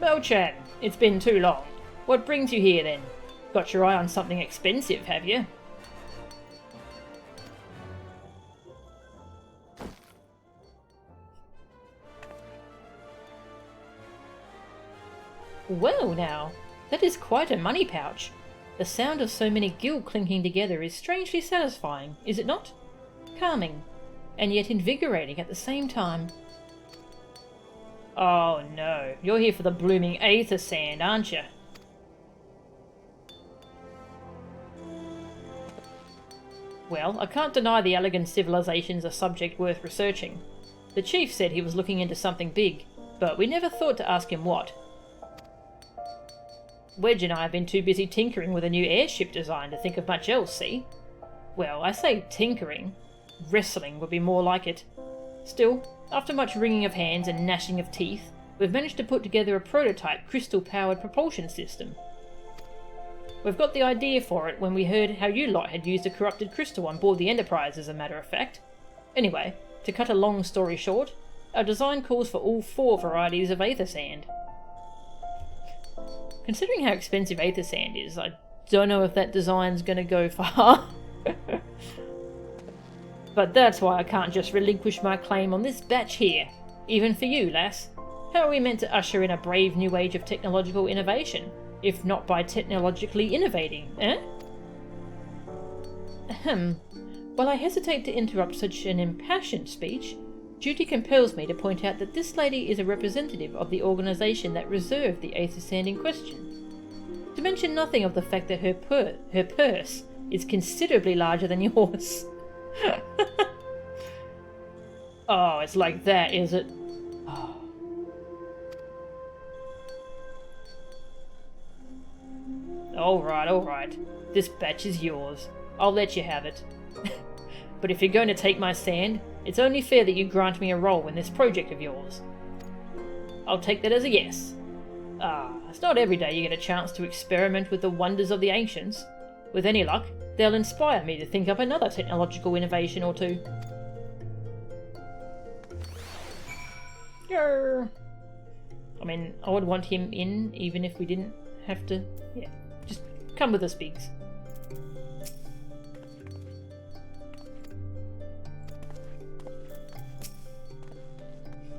Belchan, it's been too long. What brings you here then? Got your eye on something expensive, have you? Well now, that is quite a money pouch. The sound of so many gil clinking together is strangely satisfying, is it not? Calming, and yet invigorating at the same time. Oh no, you're here for the blooming aether sand, aren't you? Well, I can't deny the elegant civilization's a subject worth researching. The chief said he was looking into something big, but we never thought to ask him what. Wedge and I have been too busy tinkering with a new airship design to think of much else, see? Well, I say tinkering. Wrestling would be more like it. Still, after much wringing of hands and gnashing of teeth, we've managed to put together a prototype crystal-powered propulsion system. We've got the idea for it when we heard how you lot had used a corrupted crystal on board the Enterprise, as a matter of fact. Anyway, to cut a long story short, our design calls for all 4 varieties of aether sand. Considering how expensive aether sand is, I don't know if that design's gonna go far. But that's why I can't just relinquish my claim on this batch here. Even for you, lass. How are we meant to usher in a brave new age of technological innovation, if not by technologically innovating, eh? Ahem. While I hesitate to interrupt such an impassioned speech, Duty compels me to point out that this lady is a representative of the organisation that reserved the Aether Sand in question. To mention nothing of the fact that her purse is considerably larger than yours. Oh, it's like that, is it? Oh. Alright. This batch is yours. I'll let you have it. But if you're going to take my sand, it's only fair that you grant me a role in this project of yours. I'll take that as a yes. It's not every day you get a chance to experiment with the wonders of the ancients. With any luck, they'll inspire me to think up another technological innovation or two. Grr. I mean, I would want him in, even if we didn't have to... Yeah, just come with us, Biggs.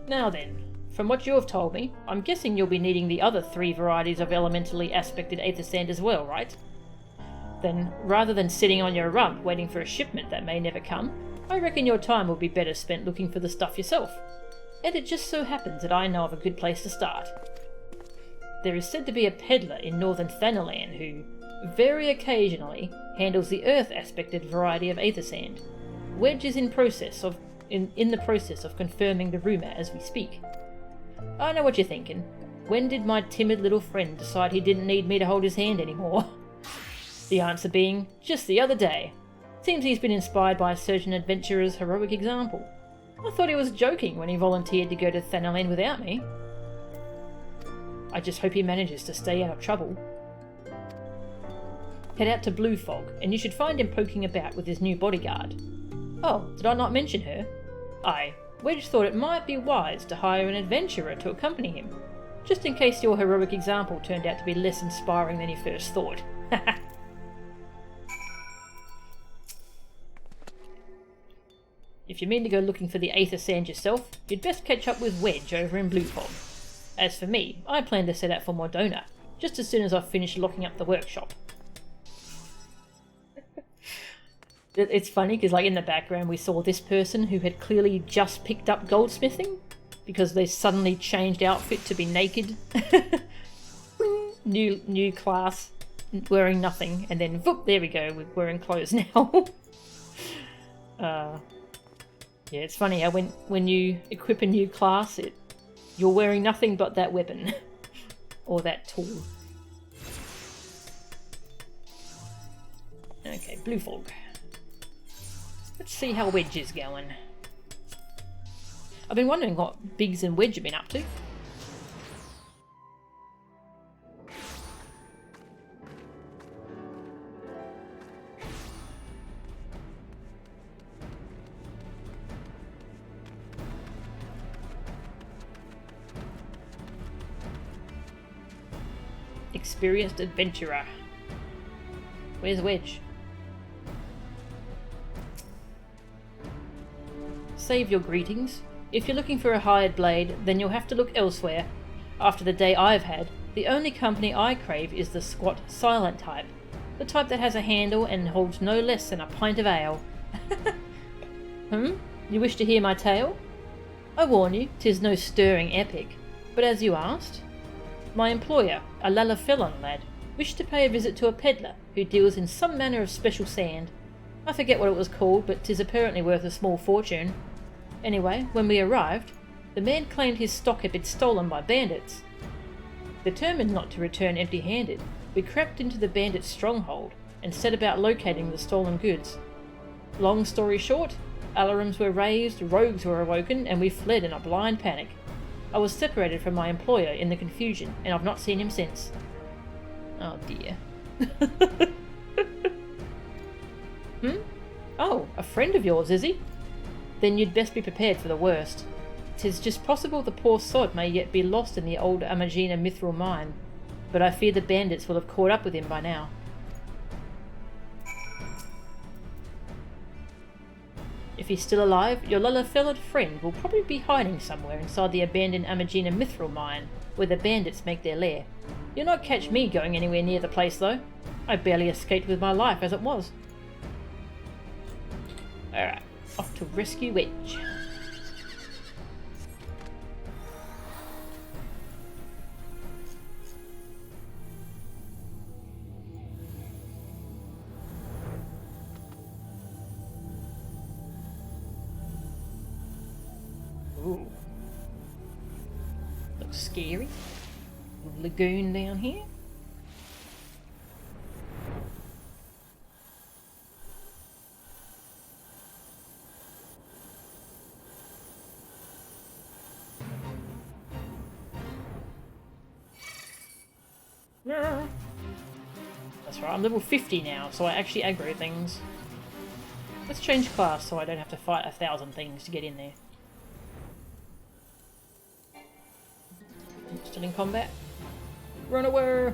Now then, from what you have told me, I'm guessing you'll be needing the other 3 varieties of elementally aspected Aether Sand as well, right? Then, rather than sitting on your rump waiting for a shipment that may never come, I reckon your time will be better spent looking for the stuff yourself. And it just so happens that I know of a good place to start. There is said to be a peddler in northern Thanalan who, very occasionally, handles the earth-aspected variety of Aether Sand. Wedge is in the process of confirming the rumour as we speak. I know what you're thinking. When did my timid little friend decide he didn't need me to hold his hand anymore? The answer being, just the other day. Seems he's been inspired by a certain adventurer's heroic example. I thought he was joking when he volunteered to go to Thanalan without me. I just hope he manages to stay out of trouble. Head out to Blue Fog, and you should find him poking about with his new bodyguard. Oh, did I not mention her? Aye, Wedge thought it might be wise to hire an adventurer to accompany him, just in case your heroic example turned out to be less inspiring than he first thought. If you mean to go looking for the Aether Sand yourself, you'd best catch up with Wedge over in Blue Fog. As for me, I plan to set out for Mordona, just as soon as I've finished locking up the workshop. It's funny because, like, in the background we saw this person who had clearly just picked up goldsmithing because they suddenly changed outfit to be naked. new class, wearing nothing, and then whoop, there we go, we're wearing clothes now. Yeah, it's funny how when you equip a new class, you're wearing nothing but that weapon or that tool. Okay, Blue Fog. Let's see how Wedge is going. I've been wondering what Biggs and Wedge have been up to. Experienced adventurer. Where's Wedge? Save your greetings. If you're looking for a hired blade, then you'll have to look elsewhere. After the day I've had, the only company I crave is the squat, silent type. The type that has a handle and holds no less than a pint of ale. You wish to hear my tale? I warn you, 'tis no stirring epic. But as you asked, my employer, a Lalafelon lad, wished to pay a visit to a peddler who deals in some manner of special sand. I forget what it was called, but 'tis apparently worth a small fortune. Anyway, when we arrived, the man claimed his stock had been stolen by bandits. Determined not to return empty-handed, we crept into the bandits' stronghold and set about locating the stolen goods. Long story short, alarms were raised, rogues were awoken, and we fled in a blind panic. I was separated from my employer in the confusion, and I've not seen him since. Oh dear. Oh, a friend of yours, is he? Then you'd best be prepared for the worst. 'Tis just possible the poor sod may yet be lost in the old Amagina mithril mine, but I fear the bandits will have caught up with him by now. If he's still alive, your Lalafelod friend will probably be hiding somewhere inside the abandoned Amagina mithril mine, where the bandits make their lair. You'll not catch me going anywhere near the place, though. I barely escaped with my life as it was. Alright, off to rescue Wedge. scary. Lagoon down here. That's right, I'm level 50 now, so I actually aggro things. Let's change class so I don't have to fight 1,000 things to get in there. Still in combat. Run away!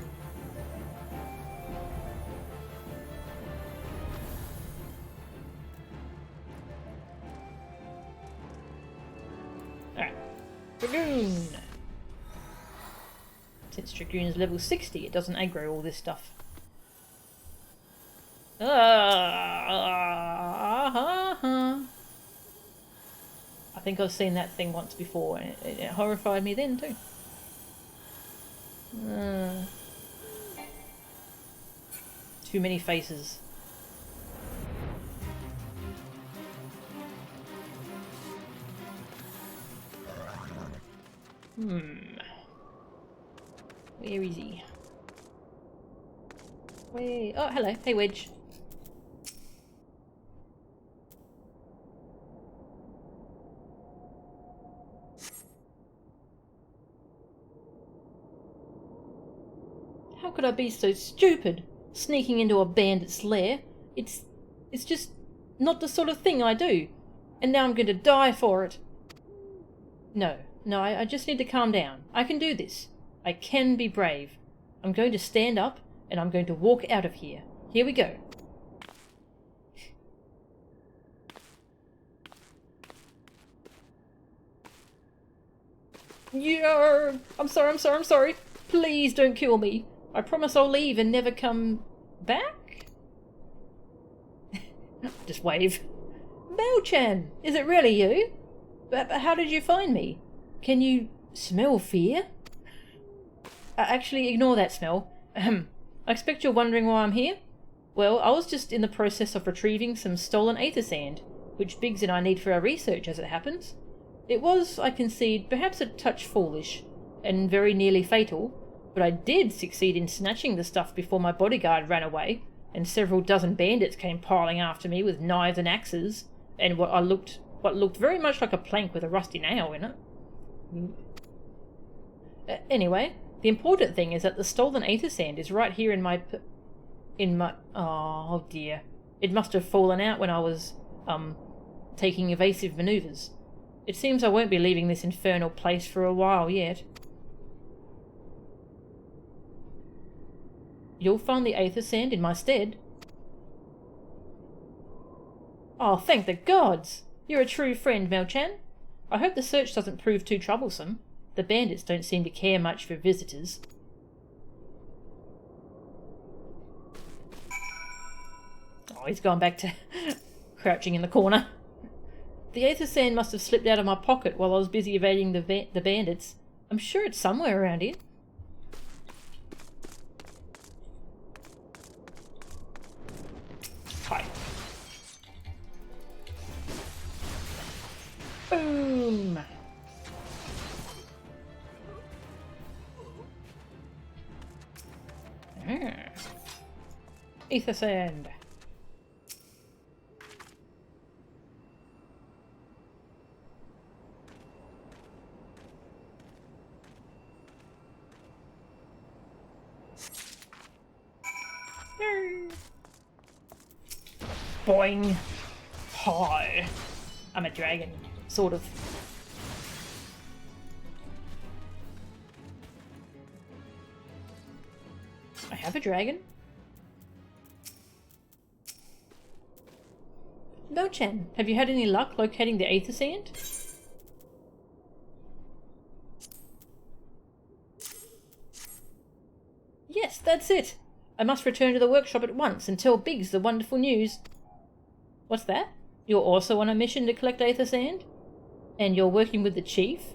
Alright. Dragoon! Since Dragoon is level 60, it doesn't aggro all this stuff. I think I've seen that thing once before, and it horrified me then too. Too many faces. Where is he? Where? Oh, hello. Hey, Wedge. How could I be so stupid? Sneaking into a bandit's lair. It's just not the sort of thing I do. And now I'm going to die for it. No, I just need to calm down. I can do this. I can be brave. I'm going to stand up and I'm going to walk out of here. Here we go. Yeah, I'm sorry. Please don't kill me. I promise I'll leave and never come back? Just wave. Mel-chan, is it really you? But how did you find me? Can you smell fear? Actually, ignore that smell. I expect you're wondering why I'm here? Well, I was just in the process of retrieving some stolen aether sand, which Biggs and I need for our research as it happens. It was, I concede, perhaps a touch foolish, and very nearly fatal, but I did succeed in snatching the stuff before my bodyguard ran away, and several dozen bandits came piling after me with knives and axes, and what looked very much like a plank with a rusty nail in it. Anyway, the important thing is that the stolen aether sand is right here in my... Oh dear. It must have fallen out when I was, taking evasive maneuvers. It seems I won't be leaving this infernal place for a while yet. You'll find the aether sand in my stead. Oh, thank the gods! You're a true friend, Mel-chan. I hope the search doesn't prove too troublesome. The bandits don't seem to care much for visitors. Oh, he's gone back to crouching in the corner. The aether sand must have slipped out of my pocket while I was busy evading the bandits. I'm sure it's somewhere around here. Hi. Boom! Aether sand. Boing. Hi. I'm a dragon, sort of. I have a dragon. Mel-chan, have you had any luck locating the aether sand? Yes, that's it. I must return to the workshop at once and tell Biggs the wonderful news. What's that? You're also on a mission to collect aether sand? And you're working with the chief?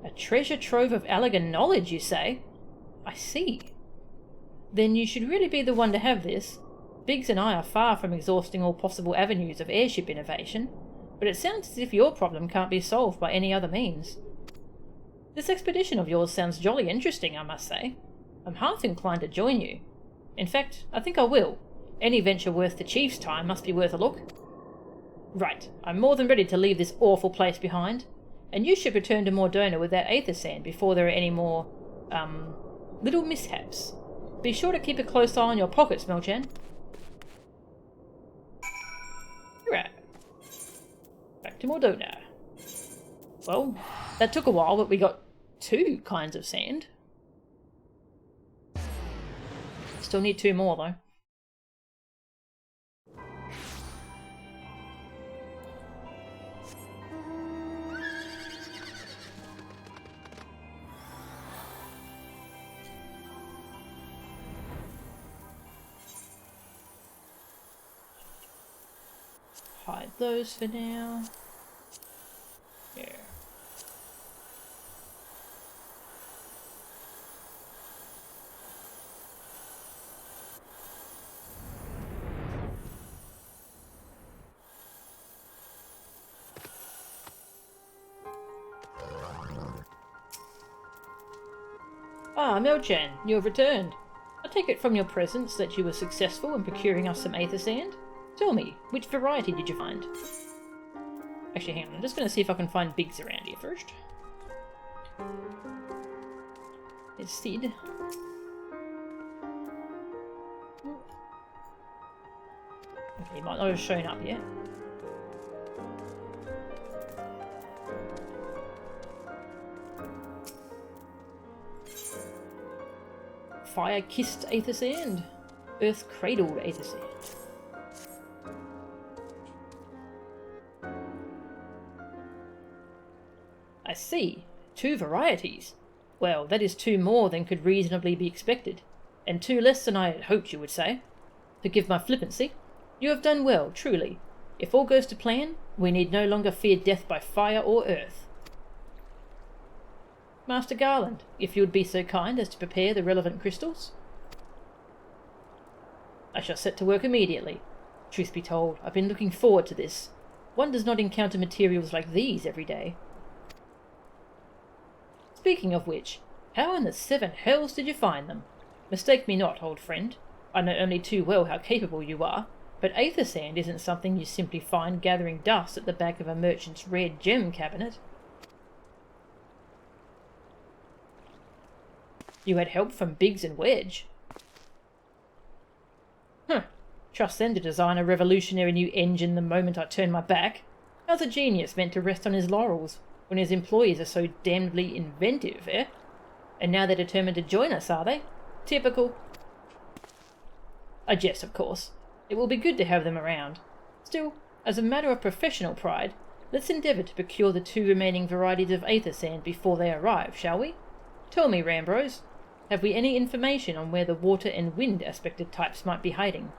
A treasure trove of Allagan knowledge, you say? I see. Then you should really be the one to have this. Biggs and I are far from exhausting all possible avenues of airship innovation, but it sounds as if your problem can't be solved by any other means. This expedition of yours sounds jolly interesting, I must say. I'm half inclined to join you. In fact, I think I will. Any venture worth the chief's time must be worth a look. Right, I'm more than ready to leave this awful place behind, and you should return to Mordona with that aether sand before there are any more, little mishaps. Be sure to keep a close eye on your pockets, Melchan. Right. Back to Mordona. Well, that took a while, but we got 2 kinds of sand. Still need 2 more, though. Hide those for now. Yeah. Ah, Melchan, you have returned. I take it from your presence that you were successful in procuring us some aether sand. Tell me, which variety did you find? Actually, hang on, I'm just going to see if I can find Biggs around here first. There's Sid. Okay, he might not have shown up yet. Fire-kissed aether sand. Earth-cradled aether sand. I see. 2 varieties. Well, that is 2 more than could reasonably be expected, and 2 less than I had hoped you would say. Forgive my flippancy. You have done well, truly. If all goes to plan, we need no longer fear death by fire or earth. Master Garland, if you would be so kind as to prepare the relevant crystals. I shall set to work immediately. Truth be told, I've been looking forward to this. One does not encounter materials like these every day. Speaking of which, how in the 7 hells did you find them? Mistake me not, old friend. I know only too well how capable you are, but aether sand isn't something you simply find gathering dust at the back of a merchant's rare gem cabinet. You had help from Biggs and Wedge. Trust them to design a revolutionary new engine the moment I turn my back. How's a genius meant to rest on his laurels when his employees are so damnably inventive, eh? And now they're determined to join us, are they? Typical. I jest, of course. It will be good to have them around. Still, as a matter of professional pride, let's endeavour to procure the 2 remaining varieties of aether sand before they arrive, shall we? Tell me, Rambros, have we any information on where the water and wind aspected types might be hiding?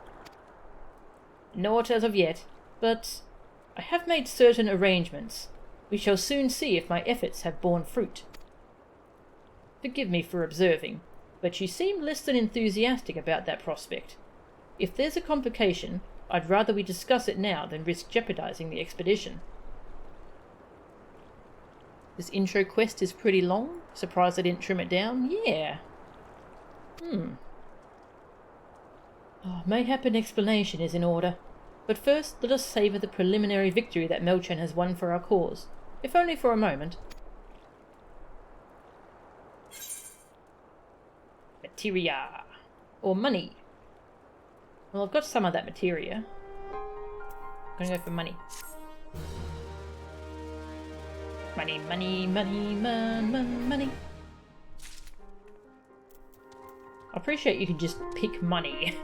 Not as of yet, but I have made certain arrangements. We shall soon see if my efforts have borne fruit. Forgive me for observing, but you seem less than enthusiastic about that prospect. If there's a complication, I'd rather we discuss it now than risk jeopardizing the expedition. This intro quest is pretty long. Surprised I didn't trim it down. Yeah. Mayhap an explanation is in order. But first, let us savour the preliminary victory that Melchan has won for our cause, if only for a moment. Materia. Or money. Well, I've got some of that materia. I'm gonna go for money. Money, money, money, money. I appreciate you can just pick money.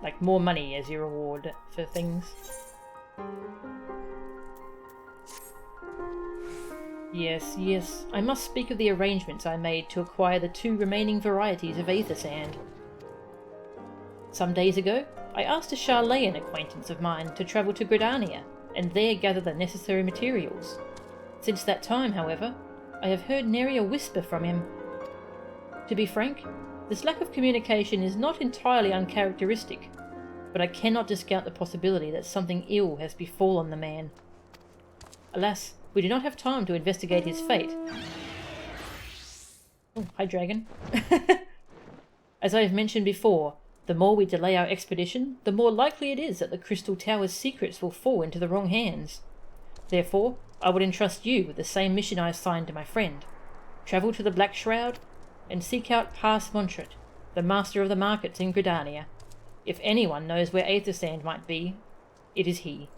Like more money as your reward for things. Yes, yes, I must speak of the arrangements I made to acquire the 2 remaining varieties of aether sand. Some days ago, I asked a Charlayan acquaintance of mine to travel to Gridania, and there gather the necessary materials. Since that time, however, I have heard nary a whisper from him. To be frank, this lack of communication is not entirely uncharacteristic, but I cannot discount the possibility that something ill has befallen the man. Alas, we do not have time to investigate his fate, Oh, hi, dragon. As I have mentioned before, the more we delay our expedition, the more likely it is that the Crystal Tower's secrets will fall into the wrong hands. Therefore, I would entrust you with the same mission I assigned to my friend. Travel to the Black Shroud, and seek out Pass Montret, the master of the markets in Gridania. If anyone knows where Aether Sand might be, it is he.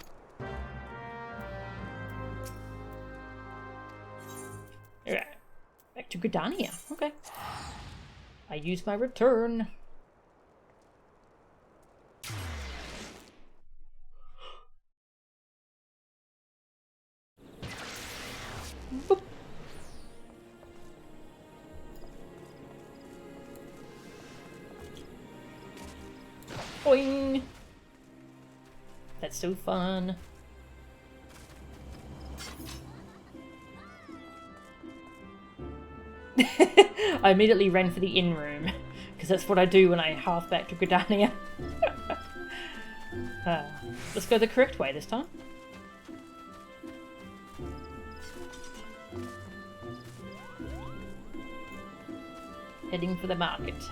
Back to Gridania. Okay. I use my return. Boop. Boing! That's so fun. I immediately ran for the inn room, because that's what I do when I half back to Gridania. Let's go the correct way this time. Heading for the market.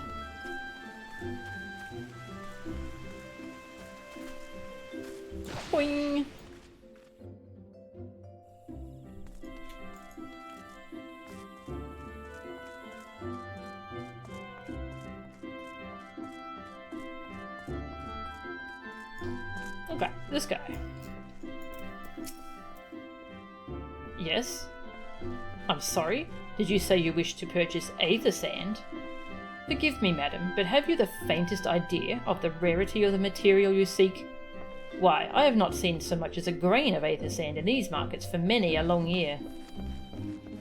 Boing! Okay, this guy. Yes? I'm sorry? Did you say you wish to purchase Aether Sand? Forgive me, madam, but have you the faintest idea of the rarity of the material you seek? Why, I have not seen so much as a grain of Aether Sand in these markets for many a long year.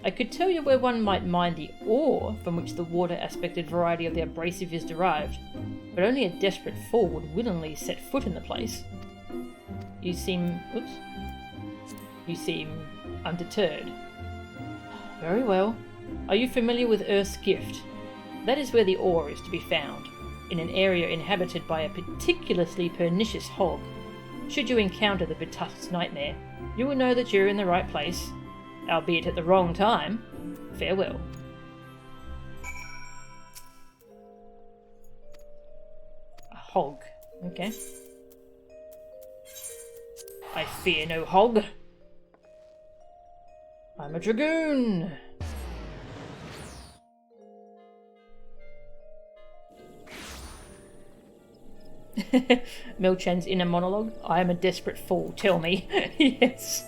I could tell you where one might mine the ore from which the water-aspected variety of the abrasive is derived, but only a desperate fool would willingly set foot in the place. You seem undeterred. Very well. Are you familiar with Earth's Gift? That is where the ore is to be found, in an area inhabited by a particularly pernicious hog. Should you encounter the Betusked Nightmare, you will know that you're in the right place, albeit at the wrong time. Farewell. A hog. Okay. I fear no hog. I'm a Dragoon. Milchan's inner monologue. I am a desperate fool. Tell me. Yes.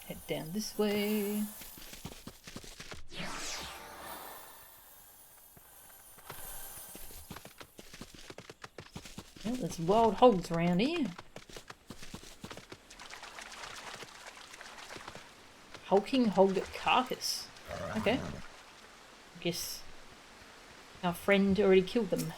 Head down this way. Well, there's wild hogs around here. Hulking hog carcass. Okay. I guess our friend already killed them.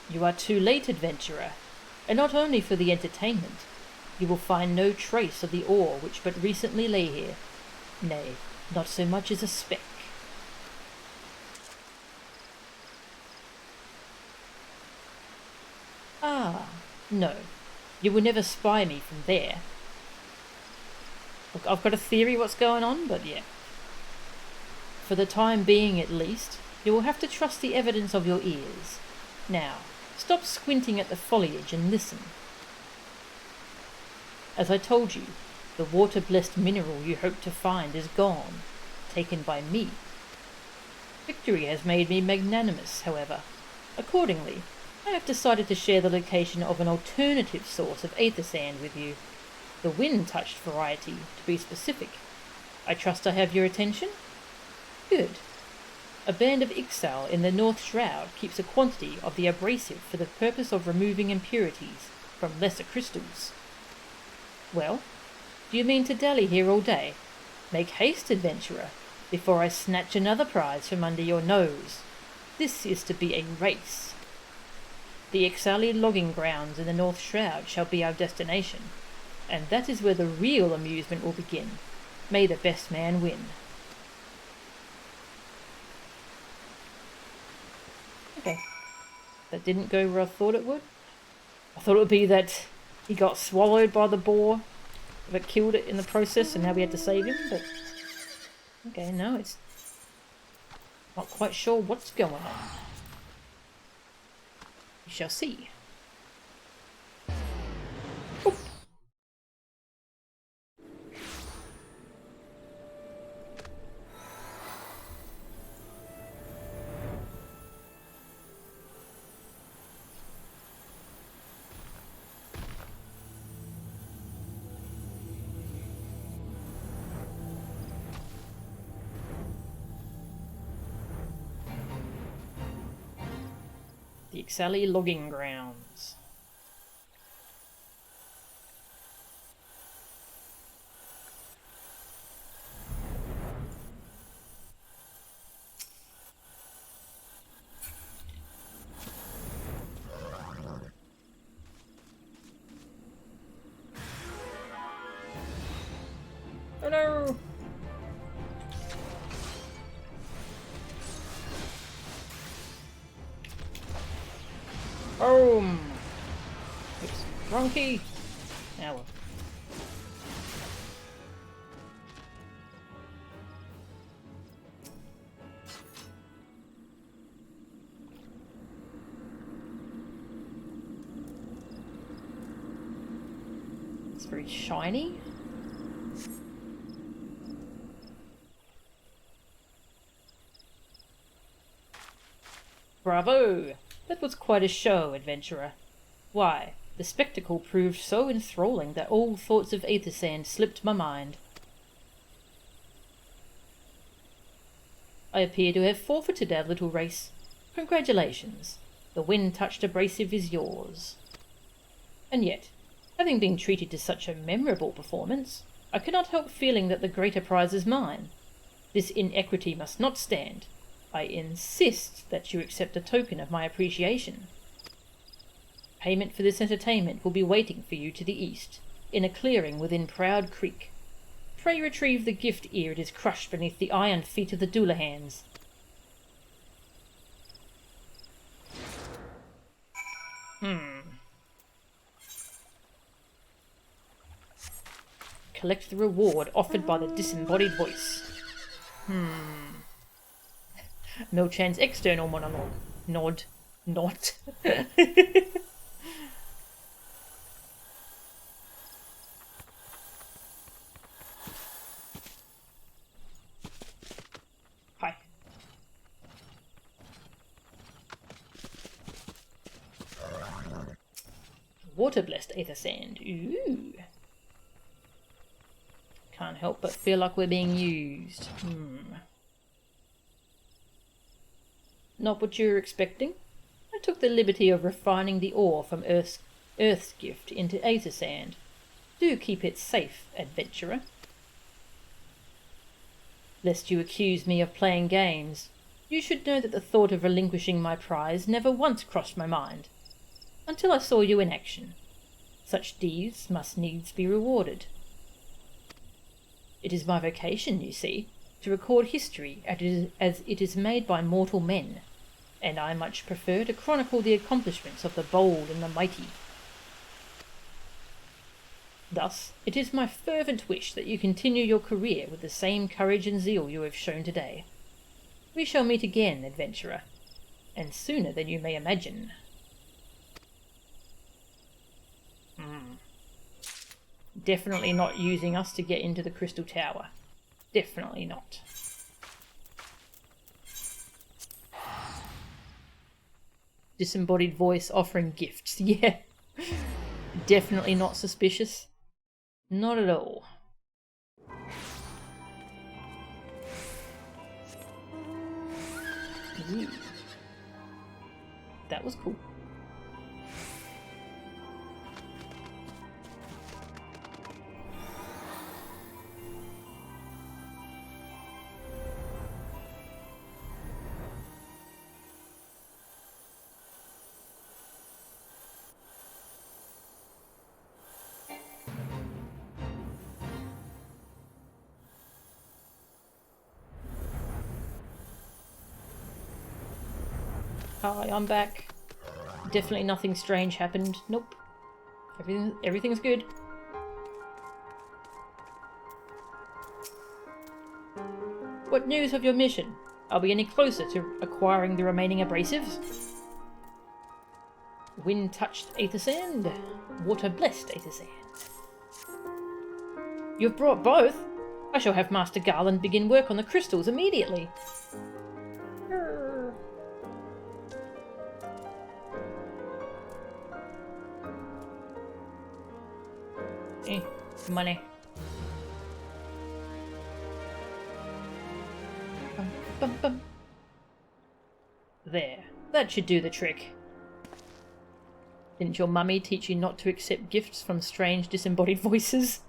You are too late, adventurer, and not only for the entertainment. You will find no trace of the ore which but recently lay here. Nay, not so much as a speck. Ah, no. You will never spy me from there. Look, I've got a theory what's going on, but yeah. For the time being at least, you will have to trust the evidence of your ears. Now, stop squinting at the foliage and listen. As I told you, the water-blessed mineral you hoped to find is gone, taken by me. Victory has made me magnanimous, however. Accordingly, I have decided to share the location of an alternative source of Aether Sand with you. The wind-touched variety, to be specific. I trust I have your attention? Good. A band of Ixal in the North Shroud keeps a quantity of the abrasive for the purpose of removing impurities from lesser crystals. Well, do you mean to dally here all day? Make haste, adventurer, before I snatch another prize from under your nose. This is to be a race. The Ixali logging grounds in the North Shroud shall be our destination. And that is where the real amusement will begin. May the best man win. Okay. That didn't go where I thought it would. I thought it would be that he got swallowed by the boar, but killed it in the process, and now we had to save him, but... Okay, no, it's... Not quite sure what's going on. We shall see. Oop. The XIV logging grounds. Oh no! Boom! It's drunky! Now well. It's very shiny. Bravo! That was quite a show, adventurer. Why, the spectacle proved so enthralling that all thoughts of aether sand slipped my mind. I appear to have forfeited our little race. Congratulations. The wind-touched abrasive is yours. And yet, having been treated to such a memorable performance, I cannot help feeling that the greater prize is mine. This inequity must not stand. I insist that you accept a token of my appreciation. Payment for this entertainment will be waiting for you to the east, in a clearing within Proud Creek. Pray retrieve the gift ere it is crushed beneath the iron feet of the Doolahans. Collect the reward offered by the disembodied voice. No chance external monologue. Nod. Not. Hi. Water-blessed aether sand. Ooh. Can't help but feel like we're being used. Not what you were expecting. I took the liberty of refining the ore from Earth's gift into aether sand. Do keep it safe, adventurer. Lest you accuse me of playing games, you should know that the thought of relinquishing my prize never once crossed my mind, until I saw you in action. Such deeds must needs be rewarded. It is my vocation, you see, to record history as it is made by mortal men, and I much prefer to chronicle the accomplishments of the bold and the mighty. Thus, it is my fervent wish that you continue your career with the same courage and zeal you have shown today. We shall meet again, adventurer, and sooner than you may imagine. Definitely not using us to get into the Crystal Tower. Definitely not. Disembodied voice offering gifts. Yeah. Definitely not suspicious. Not at all. Ooh. That was cool. Hi, I'm back. Definitely nothing strange happened. Nope. Everything's good. What news of your mission? Are we any closer to acquiring the remaining abrasives? Wind-touched aether sand. Water-blessed aether sand. You've brought both? I shall have Master Garland begin work on the crystals immediately. Money. Bum, bum, bum. There. That should do the trick. Didn't your mummy teach you not to accept gifts from strange disembodied voices?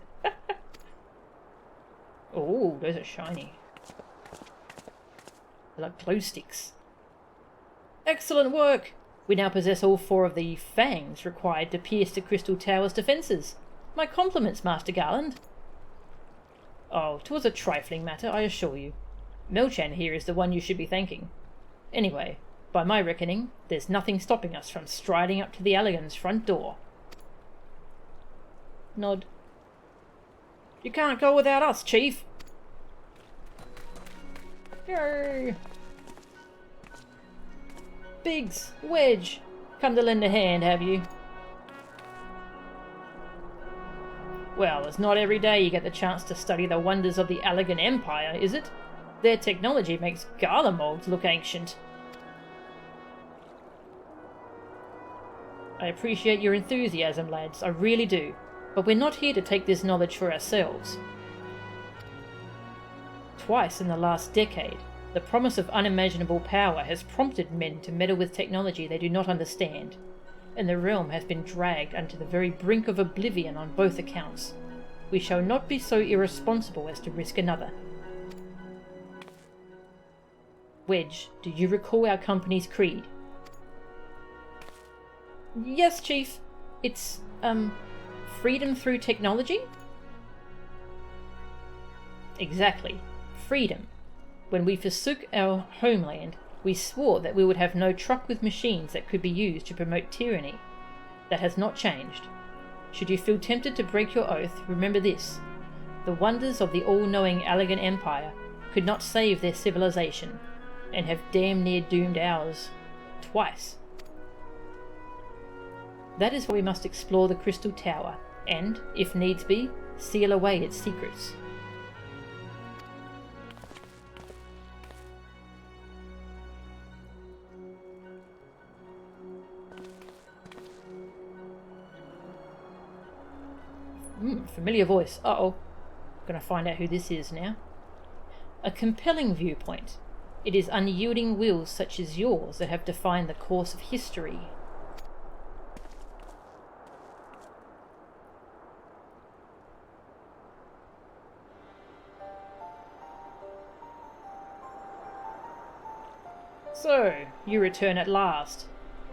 Oh, those are shiny. They're like glow sticks. Excellent work! We now possess all 4 of the fangs required to pierce the Crystal Tower's defences. My compliments, Master Garland. Oh, 'twas a trifling matter, I assure you. Melchan here is the one you should be thanking. Anyway, by my reckoning, there's nothing stopping us from striding up to the Allegan's front door. Nod. You can't go without us, Chief. Yay! Biggs, Wedge, come to lend a hand, have you? Well, it's not every day you get the chance to study the wonders of the Allegan Empire, is it? Their technology makes Garlemald look ancient. I appreciate your enthusiasm, lads, I really do. But we're not here to take this knowledge for ourselves. Twice in the last decade, the promise of unimaginable power has prompted men to meddle with technology they do not understand, and the realm has been dragged unto the very brink of oblivion on both accounts. We shall not be so irresponsible as to risk another. Wedge, do you recall our company's creed? Yes, Chief. It's, freedom through technology? Exactly. Freedom. When we forsook our homeland, we swore that we would have no truck with machines that could be used to promote tyranny. That has not changed. Should you feel tempted to break your oath, remember this. The wonders of the all-knowing Allegan Empire could not save their civilization, and have damn near doomed ours. Twice. That is why we must explore the Crystal Tower, and, if needs be, seal away its secrets. Familiar voice. Uh-oh. Gonna find out who this is now. A compelling viewpoint. It is unyielding wills such as yours that have defined the course of history. So, you return at last.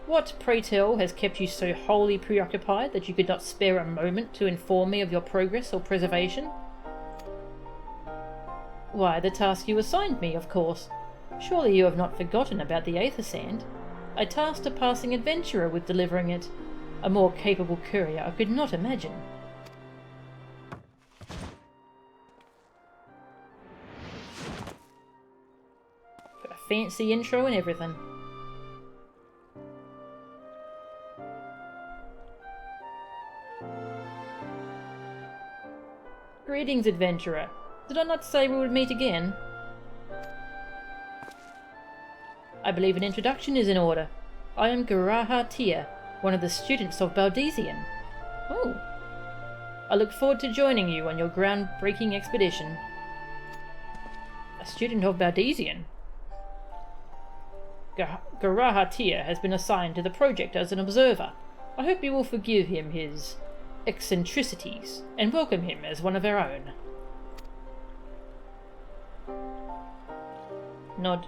What, pray tell, has kept you so wholly preoccupied that you could not spare a moment to inform me of your progress or preservation? Why, the task you assigned me, of course. Surely you have not forgotten about the aether sand. I tasked a passing adventurer with delivering it. A more capable courier I could not imagine. Got a fancy intro and everything. Greetings, adventurer. Did I not say we would meet again? I believe an introduction is in order. I am Garaha Tia, one of the students of Baldesian. Oh. I look forward to joining you on your groundbreaking expedition. A student of Baldesian? Garaha Tia has been assigned to the project as an observer. I hope you will forgive him his eccentricities and welcome him as one of our own. Nod.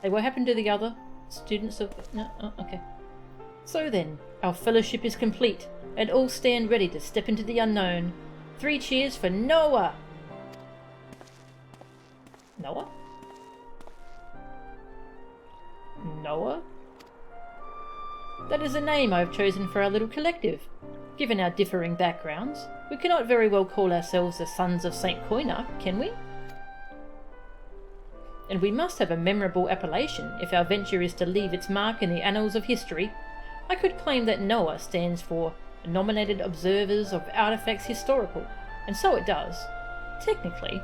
Hey, what happened to the other students of... No, oh, okay. So then, our fellowship is complete, and all stand ready to step into the unknown. 3 cheers for Noah! Noah? Noah? That is a name I have chosen for our little collective. Given our differing backgrounds, we cannot very well call ourselves the Sons of St. Coinarch, can we? And we must have a memorable appellation if our venture is to leave its mark in the annals of history. I could claim that NOAA stands for Nominated Observers of Artifacts Historical, and so it does, technically,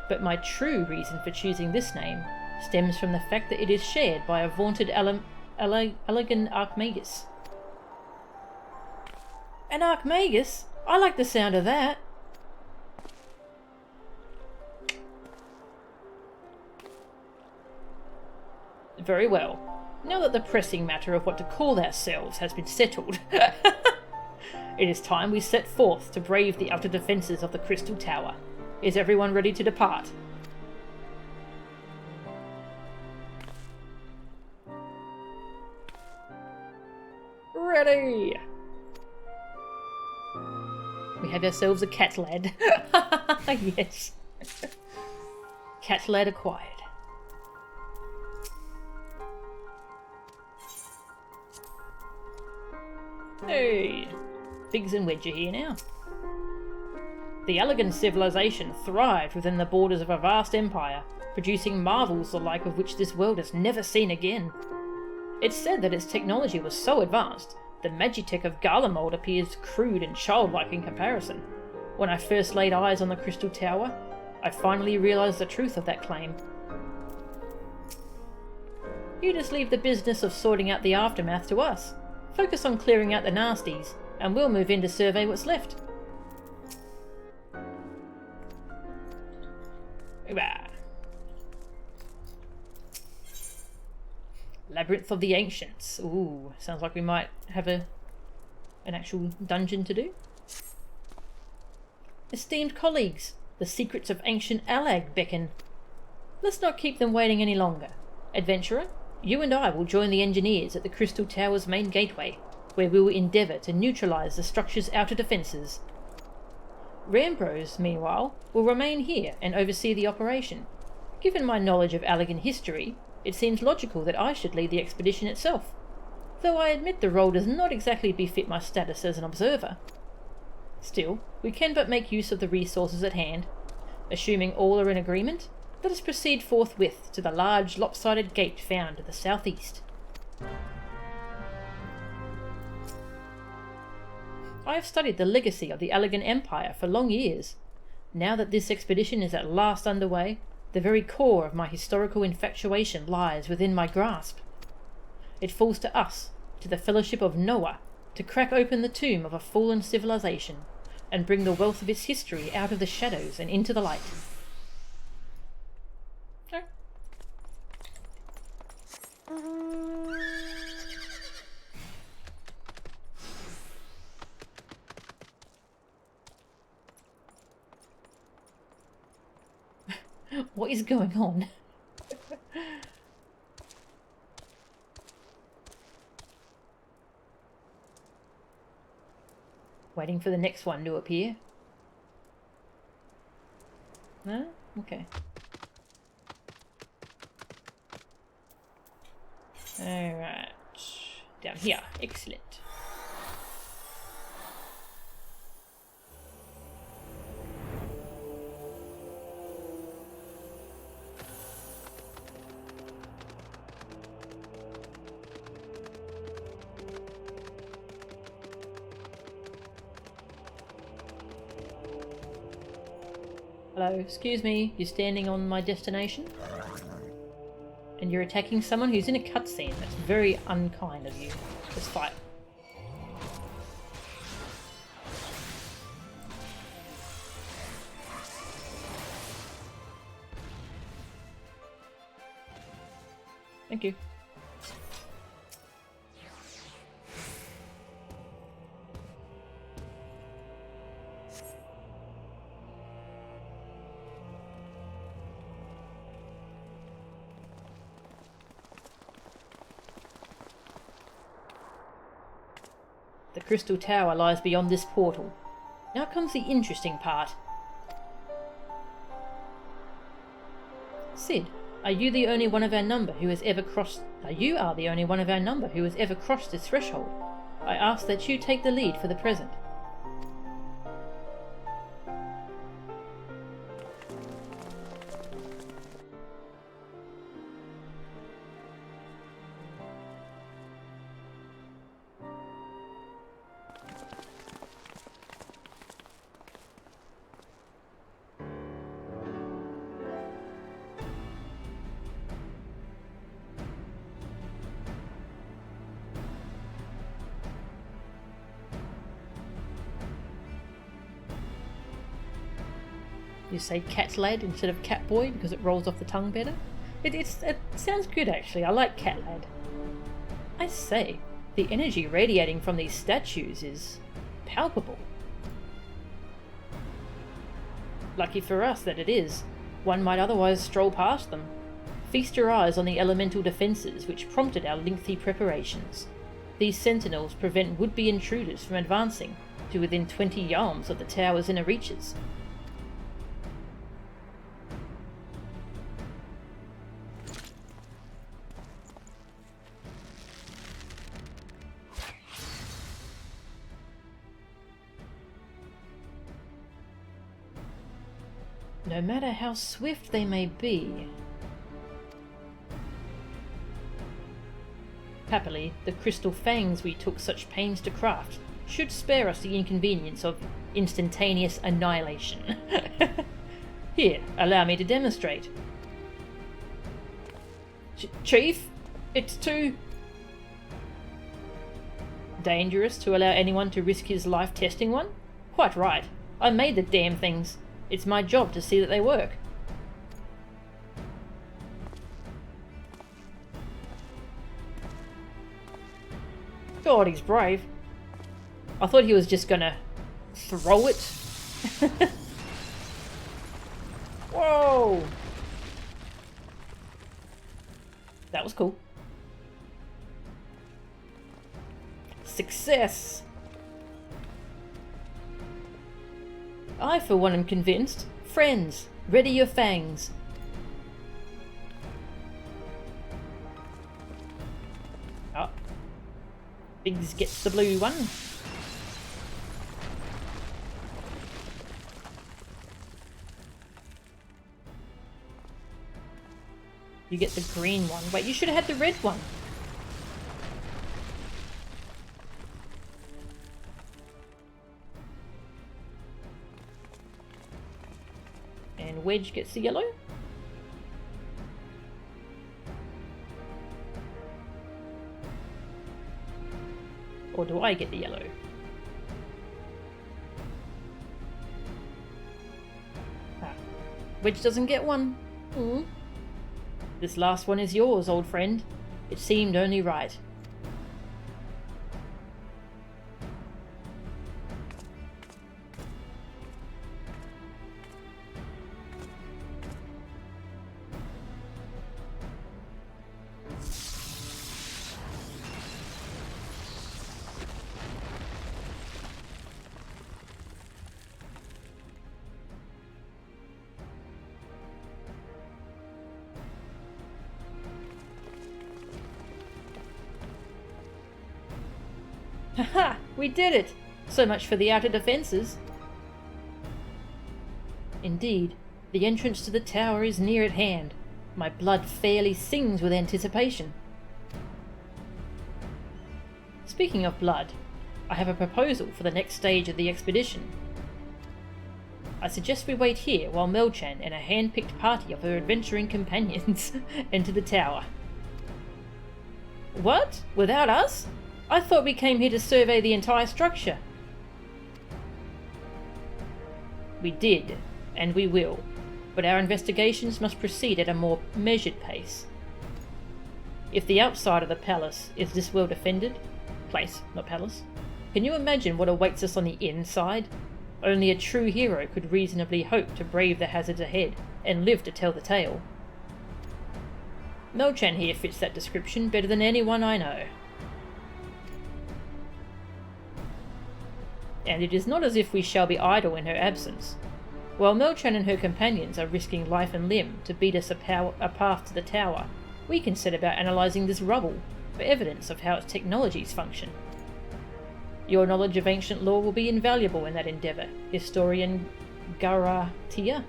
but my true reason for choosing this name stems from the fact that it is shared by a vaunted elegant Archmagus. An Archmagus? I like the sound of that. Very well. Now that the pressing matter of what to call ourselves has been settled, it is time we set forth to brave the outer defences of the Crystal Tower. Is everyone ready to depart? Ready! We have ourselves a cat lad. Yes. Cat lad acquired. Hey! Biggs and Wedge are here now. The elegant civilization thrived within the borders of a vast empire, producing marvels the like of which this world has never seen again. It's said that its technology was so advanced, the magitech of Garlemald appears crude and childlike in comparison. When I first laid eyes on the Crystal Tower, I finally realised the truth of that claim. You just leave the business of sorting out the aftermath to us. Focus on clearing out the nasties, and we'll move in to survey what's left. Labyrinth of the Ancients. Ooh, sounds like we might have an actual dungeon to do. Esteemed colleagues, the secrets of ancient Allag beckon. Let's not keep them waiting any longer. Adventurer, you and I will join the engineers at the Crystal Tower's main gateway, where we will endeavour to neutralise the structure's outer defences. Rambros, meanwhile, will remain here and oversee the operation. Given my knowledge of Allagan history, it seems logical that I should lead the expedition itself, though I admit the role does not exactly befit my status as an observer. Still, we can but make use of the resources at hand. Assuming all are in agreement, let us proceed forthwith to the large lopsided gate found to the southeast. I have studied the legacy of the Allagan Empire for long years. Now that this expedition is at last underway, the very core of my historical infatuation lies within my grasp. It falls to us, to the Fellowship of Noah, to crack open the tomb of a fallen civilization and bring the wealth of its history out of the shadows and into the light. What is going on? Waiting for the next one to appear. No? Okay. Alright. Down here. Excellent. Hello, excuse me, you're standing on my destination? And you're attacking someone who's in a cutscene. That's very unkind of you. Let's fight. Thank you. The Crystal Tower lies beyond this portal. Now comes the interesting part. Sid, You are the only one of our number who has ever crossed this threshold. I ask that you take the lead for the present. You say cat lad instead of cat boy because it rolls off the tongue better. It sounds good actually. I like cat lad. I say, the energy radiating from these statues is palpable. Lucky for us that it is. One might otherwise stroll past them. Feast your eyes on the elemental defences which prompted our lengthy preparations. These sentinels prevent would-be intruders from advancing to within 20 yalms of the tower's inner reaches. No matter how swift they may be. Happily, the crystal fangs we took such pains to craft should spare us the inconvenience of instantaneous annihilation. Here, allow me to demonstrate. Chief, it's too dangerous to allow anyone to risk his life testing one? Quite right. I made the damn things. It's my job to see that they work. God, he's brave. I thought he was just gonna throw it. Whoa! That was cool. Success! I, for one, am convinced. Friends, ready your fangs. Oh. Biggs gets the blue one. You get the green one. Wait, you should have had the red one. And Wedge gets the yellow. Or do I get the yellow? Ah, Wedge doesn't get one. This last one is yours, old friend. It seemed only right. Haha! We did it! So much for the outer defences. Indeed, the entrance to the tower is near at hand. My blood fairly sings with anticipation. Speaking of blood, I have a proposal for the next stage of the expedition. I suggest we wait here while Melchan and a hand-picked party of her adventuring companions enter the tower. What? Without us? I thought we came here to survey the entire structure. We did, and we will, but our investigations must proceed at a more measured pace. If the outside of the palace is this well defended, place, not palace, can you imagine what awaits us on the inside? Only a true hero could reasonably hope to brave the hazards ahead and live to tell the tale. Melchan here fits that description better than anyone I know. And it is not as if we shall be idle in her absence. While Melchan and her companions are risking life and limb to beat us a path to the tower, we can set about analysing this rubble for evidence of how its technologies function. Your knowledge of ancient lore will be invaluable in that endeavour, Historian Garatia.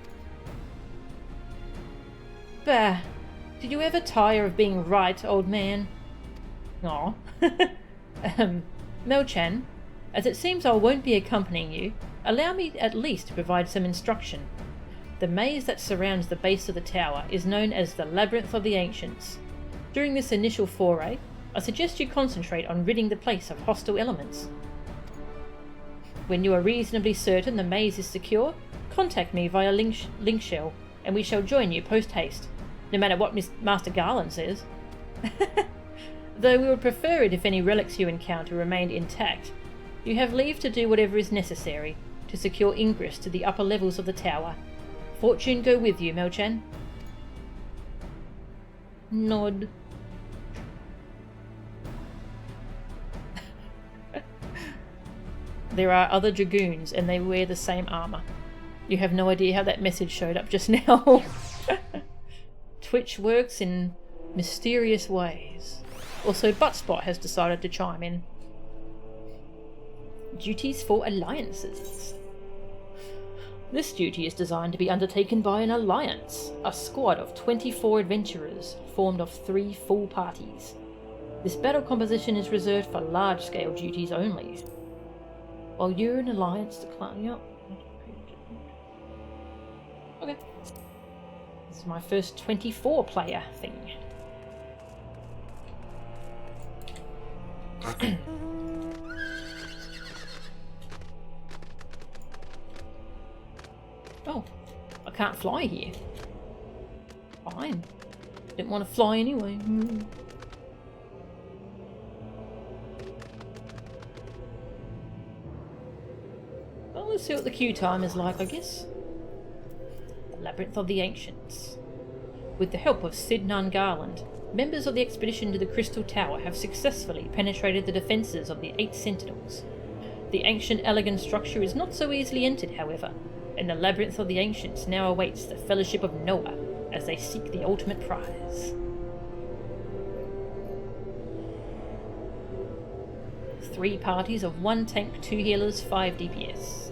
Bah! Did you ever tire of being right, old man? Aw. Melchan, as it seems I won't be accompanying you, allow me at least to provide some instruction. The maze that surrounds the base of the tower is known as the Labyrinth of the Ancients. During this initial foray, I suggest you concentrate on ridding the place of hostile elements. When you are reasonably certain the maze is secure, contact me via link shell, and we shall join you post-haste, no matter what Master Garland says. Though we would prefer it if any relics you encounter remained intact, you have leave to do whatever is necessary to secure ingress to the upper levels of the tower. Fortune go with you, Melchan. Nod. There are other Dragoons, and they wear the same armour. You have no idea how that message showed up just now. Twitch works in mysterious ways. Also, Buttspot has decided to chime in. Duties for alliances. This duty is designed to be undertaken by an alliance, a squad of 24 adventurers formed of 3 full parties. This battle composition is reserved for large-scale duties only. While you're an alliance to clan, yep. Okay. This is my first 24-player thing. Oh, I can't fly here. Fine. Didn't want to fly anyway. Well, let's see what the queue time is like, I guess. The Labyrinth of the Ancients. With the help of Sidnan Garland, members of the expedition to the Crystal Tower have successfully penetrated the defences of the 8 Sentinels. The ancient elegant structure is not so easily entered, however, and the Labyrinth of the Ancients now awaits the Fellowship of Noah as they seek the ultimate prize. 3 parties of 1 tank, 2 healers, 5 DPS.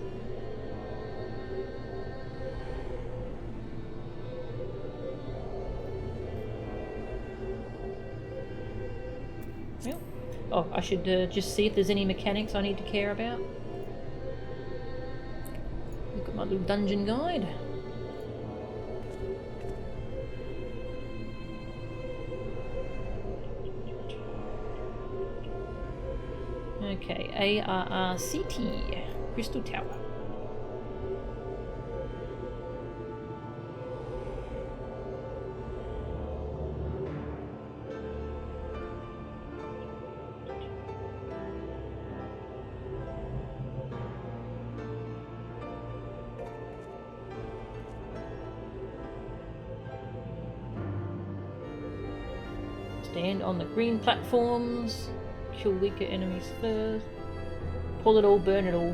Well, oh, I should just see if there's any mechanics I need to care about. Look at my little dungeon guide. Okay, ARRCT, Crystal Tower. Stand on the green platforms. Kill weaker enemies first. Pull it all, burn it all.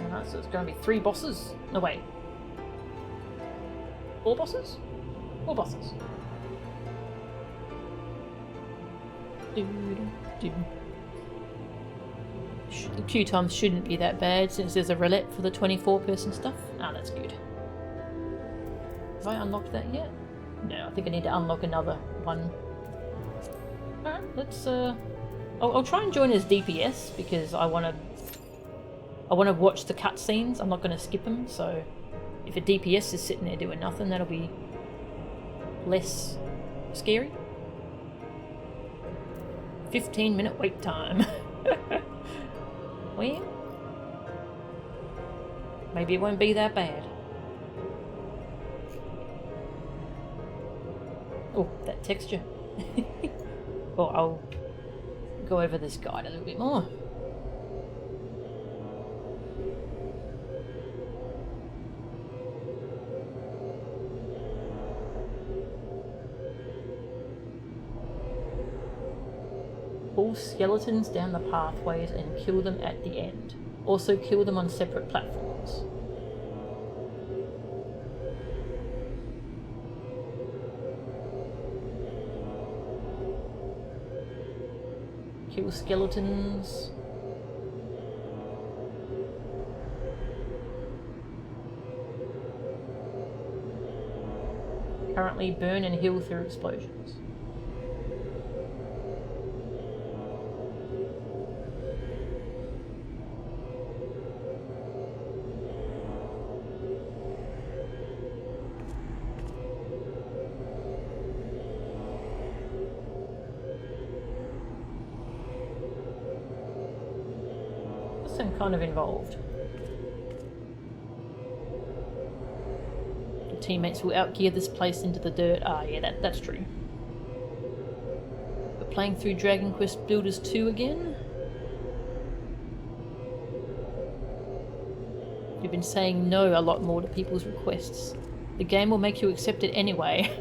Alright, so it's going to be 3 bosses. No, wait. 4 bosses? 4 bosses. The queue time shouldn't be that bad since there's a roulette for the 24-person stuff. Ah, that's good. Have I unlocked that yet? No, I think I need to unlock another one. Alright, let's I'll try and join as DPS because I wanna watch the cutscenes. I'm not gonna skip them, so if a DPS is sitting there doing nothing, that'll be less scary. 15-minute wait time. Well, maybe it won't be that bad. Oh, that texture. Well, I'll go over this guide a little bit more. kill skeletons down the pathways and kill them at the end. Also kill them on separate platforms. Kill skeletons. Currently burn and heal through explosions. Some kind of involved. Your teammates will outgear this place into the dirt. Ah, yeah, that's true. We're playing through Dragon Quest Builders 2 again. You've been saying no a lot more to people's requests. The game will make you accept it anyway,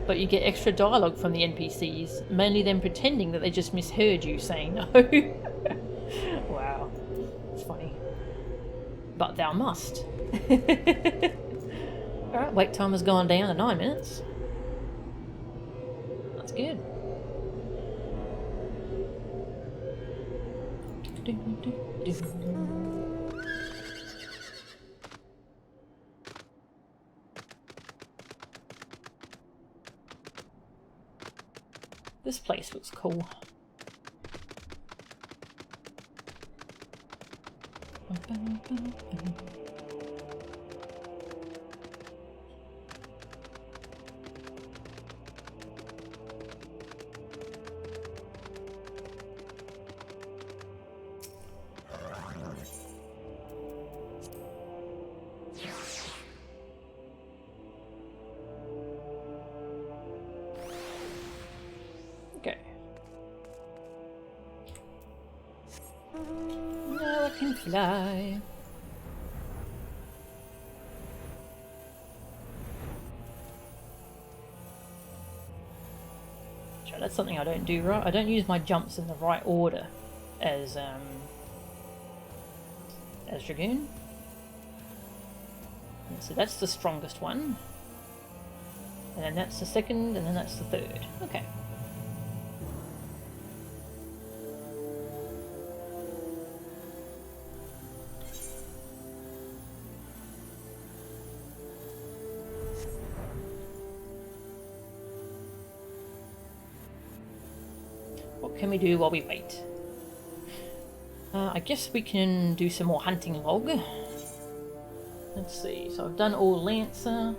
but you get extra dialogue from the NPCs, mainly them pretending that they just misheard you saying no. Wow. Funny. But thou must. Alright, wait time has gone down to 9 minutes. That's good. This place looks cool. Okay. Now I can fly. That's something I don't do right. I don't use my jumps in the right order as Dragoon. And so that's the strongest one. And then that's the second, and then that's the third. Okay. What can we do while we wait? I guess we can do some more hunting log. Let's see, so I've done all Lancer.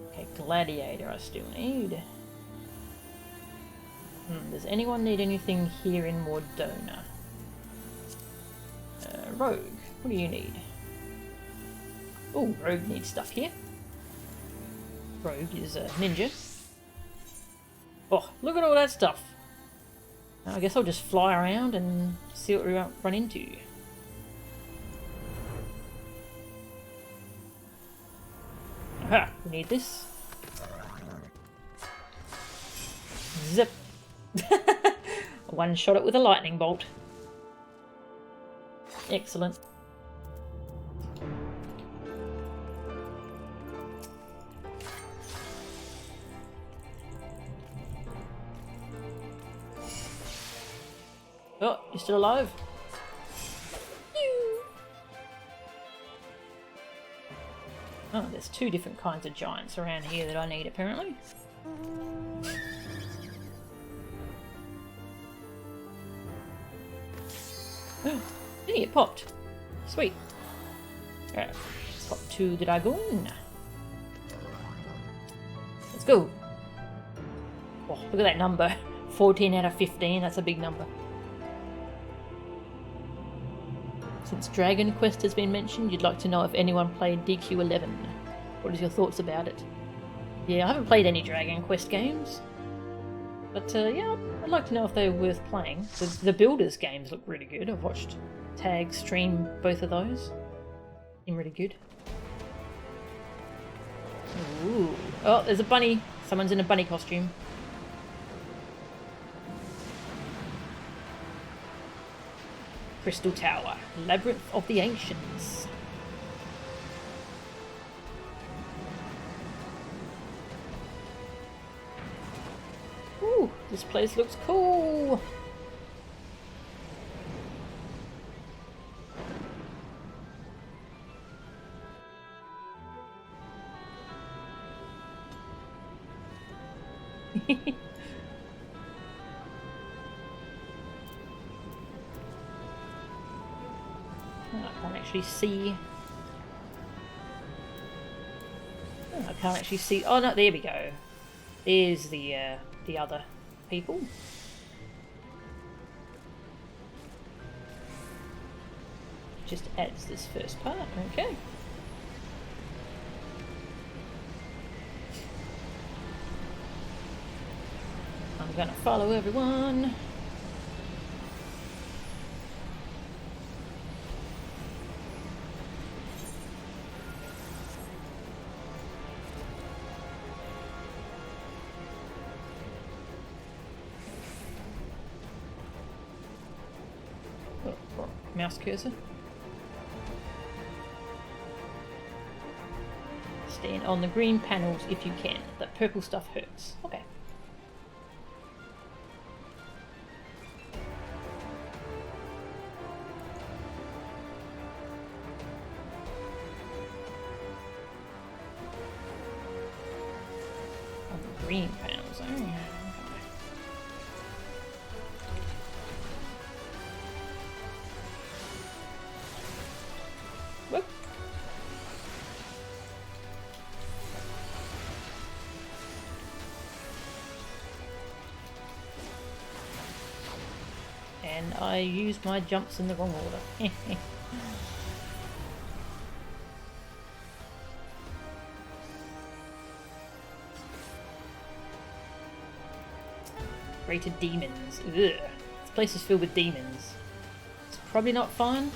Okay, Gladiator I still need. Does anyone need anything here in Mordona? Rogue, what do you need? Oh, Rogue needs stuff here. Rogue is a ninja. Oh, look at all that stuff. I guess I'll just fly around and see what we run into. Aha, we need this. Zip. One shot it with a lightning bolt. Excellent. Oh, you're still alive? Oh, there's two different kinds of giants around here that I need, apparently. Oh, hey, it popped. Sweet. Alright, pop to the Dragoon. Let's go. Oh, look at that number. 14 out of 15, that's a big number. Since Dragon Quest has been mentioned, you'd like to know if anyone played DQ11. What is your thoughts about it? Yeah, I haven't played any Dragon Quest games. But yeah, I'd like to know if they're worth playing. The Builders games look really good. I've watched Tag stream both of those. Seem really good. Ooh. Oh, there's a bunny. Someone's in a bunny costume. Crystal Tower, Labyrinth of the Ancients. Ooh, this place looks cool. I can't actually see. Oh, I can't actually see. Oh no, there we go. There's the other people. Just adds this first part. Okay. I'm gonna follow everyone. Oh, mouse cursor. Stand on the green panels if you can. That purple stuff hurts. Okay. Green panels. Oh, yeah. Whoop. And I used my jumps in the wrong order. Greater demons. Ugh. This place is filled with demons. It's probably not fun.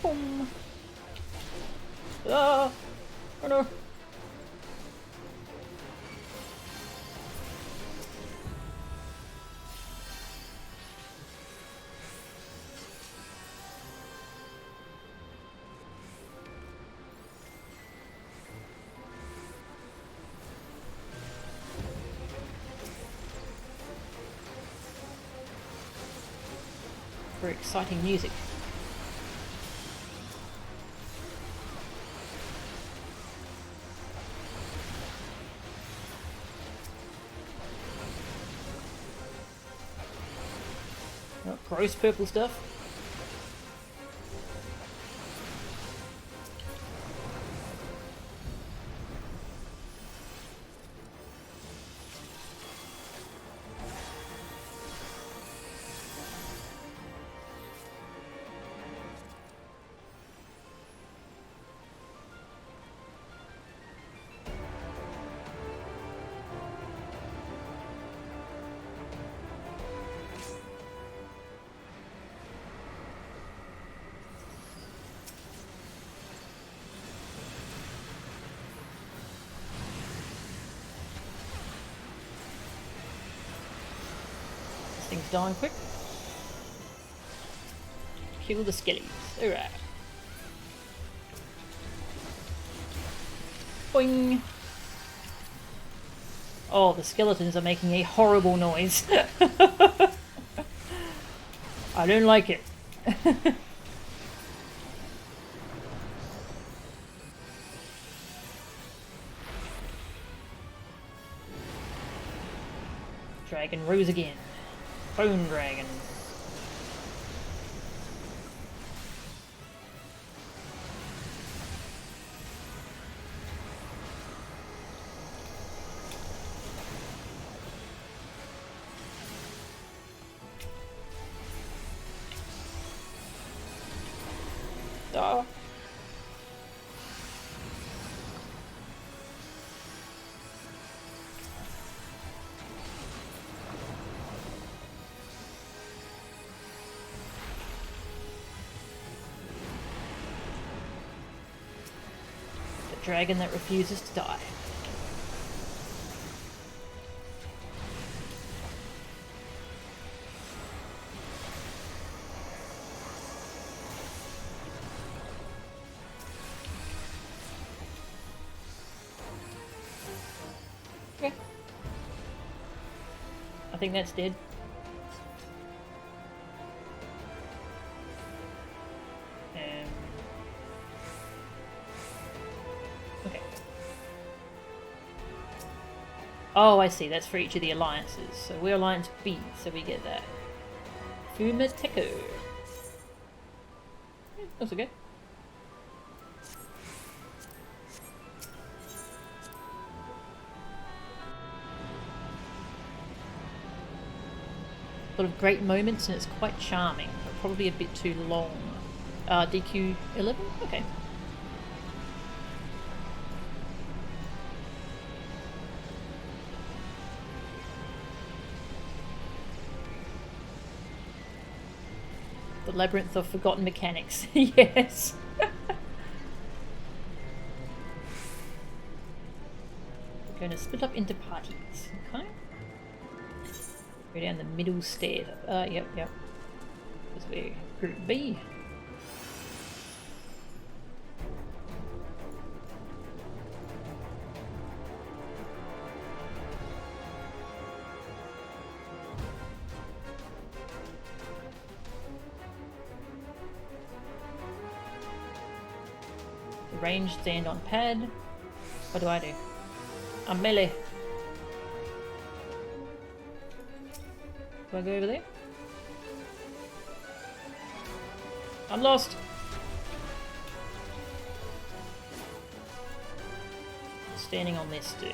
Boom. Ah! Oh no! Very exciting music. Oh, gross purple stuff. Things dying quick. Kill the skellies. Alright. Boing! Oh, the skeletons are making a horrible noise. I don't like it. Dragon rose again. Bone dragon. Oh. dragon that refuses to die. Okay. I think that's dead. Okay. Oh, I see. That's for each of the alliances. So we're Alliance B, so we get that. Fumateco. That's okay. A lot of great moments, and it's quite charming, but probably a bit too long. DQ 11? Okay. The Labyrinth of Forgotten Mechanics. Yes. We're going to split up into parties. Okay. Go down the middle stairs. Yep. Because we're Group B. Range, stand on pad. What do I do? I'm melee. Do I go over there? I'm lost. Standing on this dude.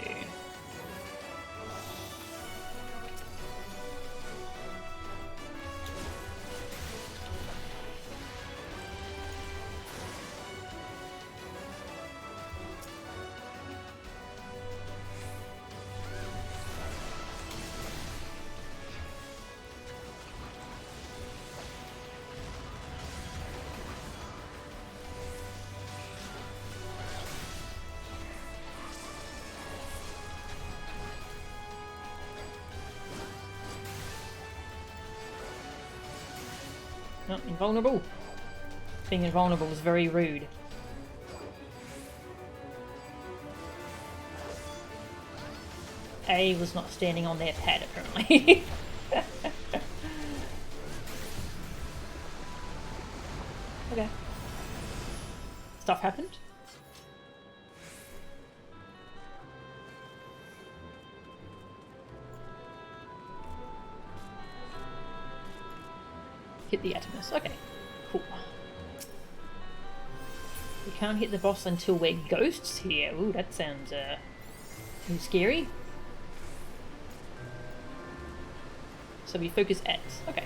No, invulnerable. Being invulnerable is very rude. A was not standing on their pad, apparently. Okay. Stuff happened. Hit the Atomus. Okay, cool. We can't hit the boss until we're ghosts here. Ooh, that sounds too scary. So we focus X. Okay.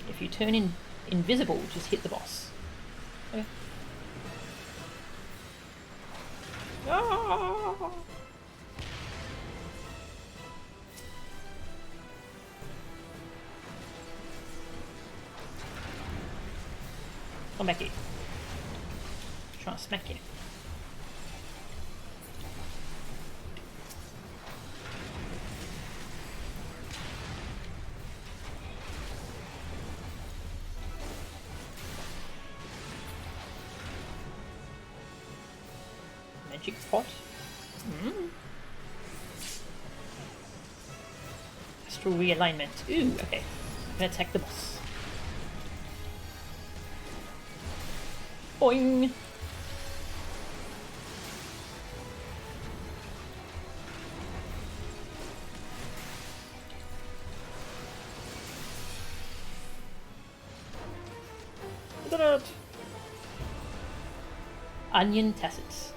If you turn invisible, just hit the boss. Okay. Ah! Come back here. Try and smack you. Magic pot. Astral realignment. Ooh, okay. I'm gonna attack the boss. Boing! Look at that! Onion tassets.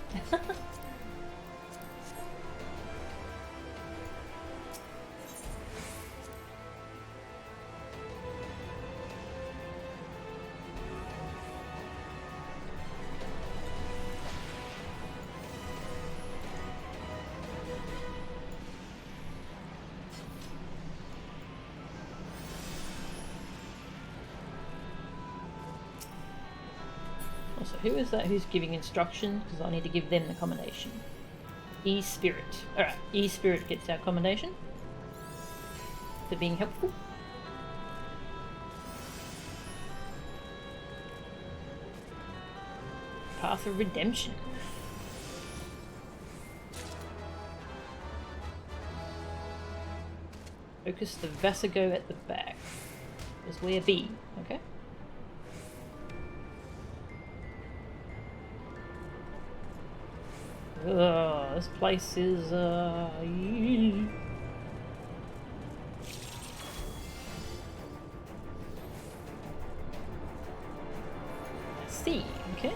So who is that who's giving instructions? Because I need to give them the combination. E-Spirit. Alright, E-Spirit gets our combination. For being helpful. Path of Redemption. Focus the Vasigo at the back. Is where B, okay? This place is I see, okay.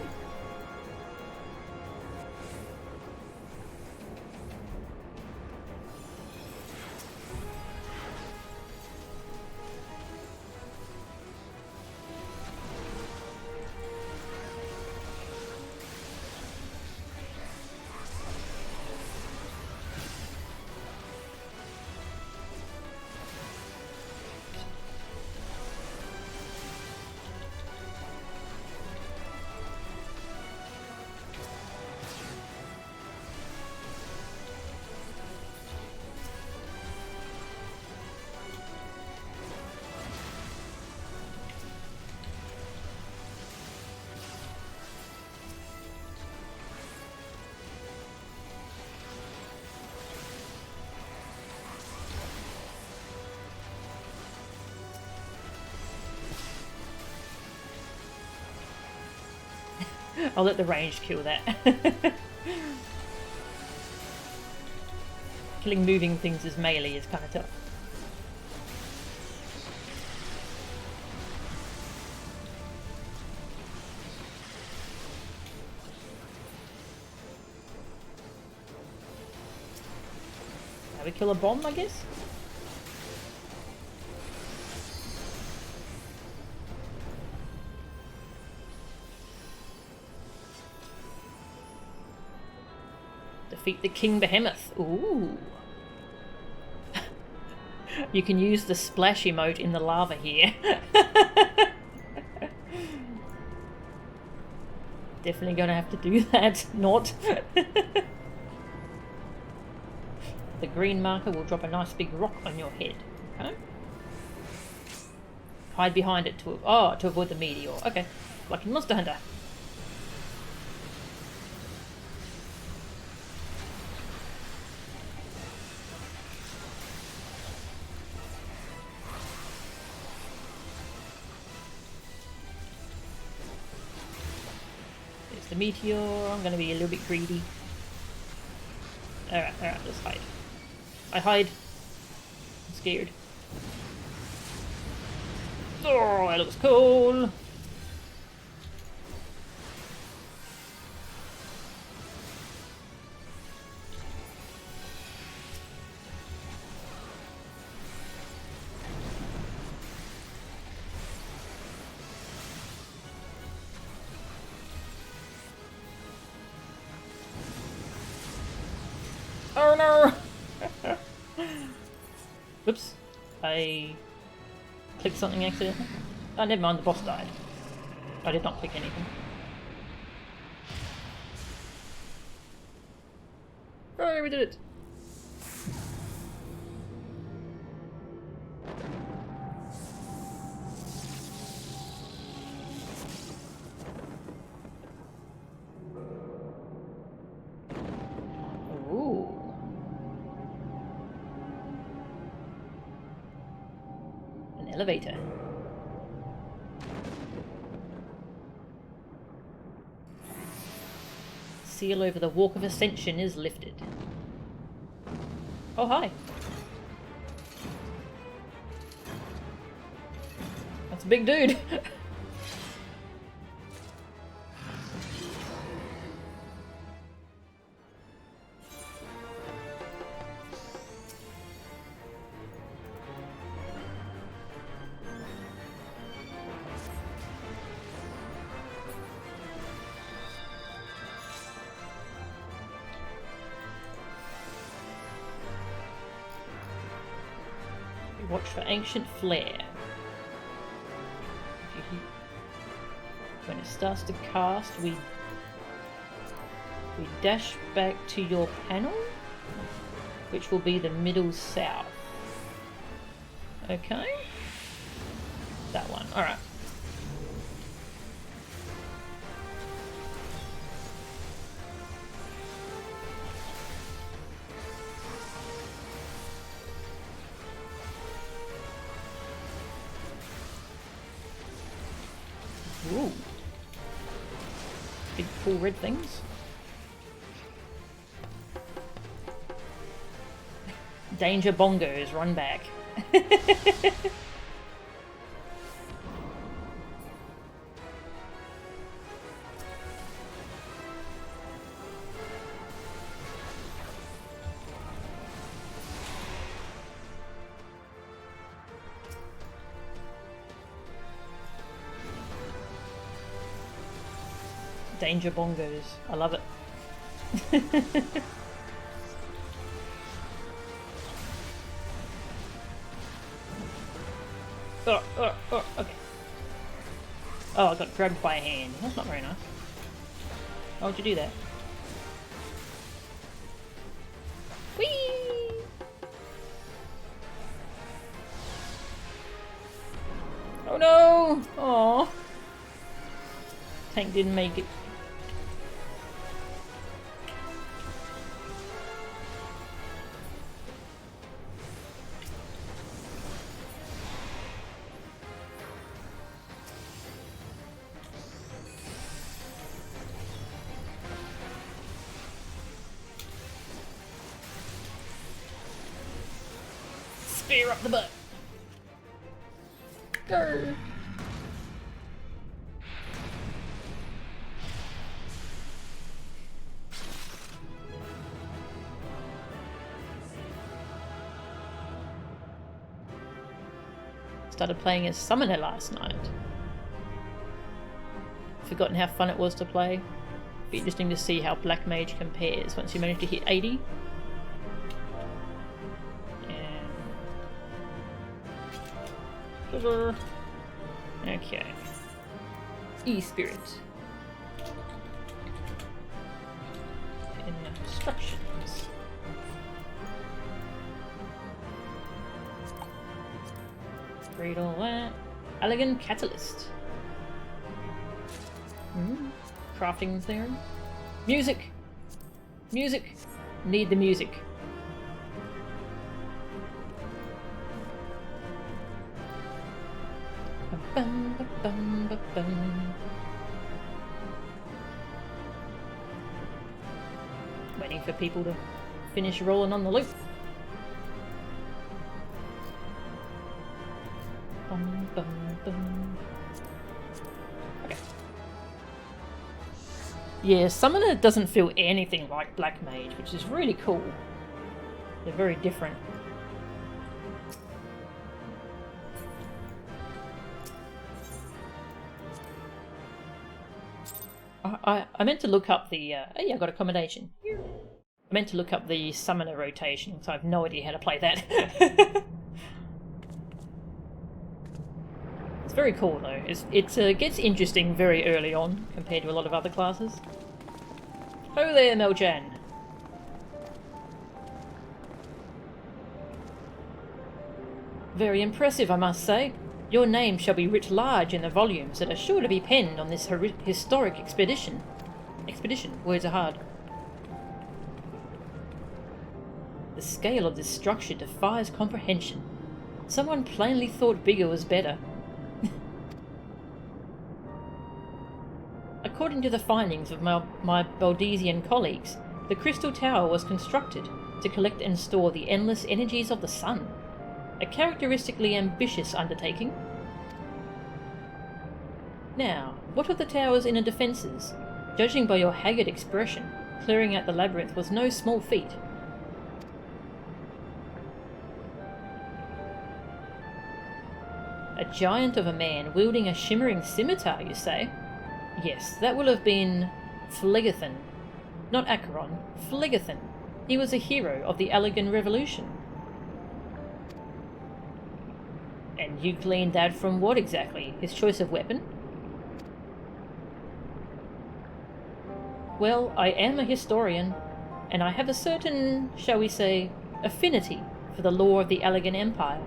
I'll let the range kill that. Killing moving things as melee is kind of tough. Now we kill a bomb, I guess? Defeat the King Behemoth. Ooh. You can use the splash emote in the lava here. Definitely gonna have to do that. Not. The green marker will drop a nice big rock on your head. Okay. Hide behind it to avoid the meteor. Okay. Like in Monster Hunter. The meteor, I'm gonna be a little bit greedy. Alright, let's hide. I hide. I'm scared. Oh, that looks cool! Oh no! Whoops. I clicked something accidentally. Oh, never mind, the boss died. I did not click anything. Oh, we did it! Elevator. Seal over the Walk of Ascension is lifted. Oh, hi. That's a big dude. Watch for ancient flare. When it starts to cast, we dash back to your panel, which will be the middle south. Okay? That one. Alright. Ooh. Big cool red things. Danger bongos, run back. Danger bongos. I love it. Okay. Oh, I got grabbed by a hand. That's not very nice. Why would you do that? Whee! Oh no! Aww. Tank didn't make it. Spear up the butt. Grr. Started playing as Summoner last night. Forgotten how fun it was to play. Be interesting to see how Black Mage compares once you manage to hit 80. Okay. E-Spirit. Instructions. Read all that. Elegant Catalyst. Crafting theorem. Music! Music! Need the music. Bum, ba, bum, ba, bum. Waiting for people to finish rolling on the loop. Bum, bum, bum. Okay. Yeah, Summoner doesn't feel anything like Black Mage, which is really cool. They're very different. I meant to look up the... oh yeah, I got accommodation. I meant to look up the Summoner rotation, so I have no idea how to play that. It's very cool though. It gets interesting very early on, compared to a lot of other classes. Oh there, Meljan! Very impressive, I must say. Your name shall be writ large in the volumes that are sure to be penned on this historic expedition. Words are hard. The scale of this structure defies comprehension. Someone plainly thought bigger was better. According to the findings of my Baldesian colleagues, the Crystal Tower was constructed to collect and store the endless energies of the sun. A characteristically ambitious undertaking. Now, what of the tower's inner defences? Judging by your haggard expression, clearing out the labyrinth was no small feat. A giant of a man wielding a shimmering scimitar, you say? Yes, that will have been Phlegethon. Not Acheron, Phlegethon. He was a hero of the Allegan Revolution. And you gleaned that from what exactly? His choice of weapon? Well, I am a historian, and I have a certain, shall we say, affinity for the lore of the Allegan Empire.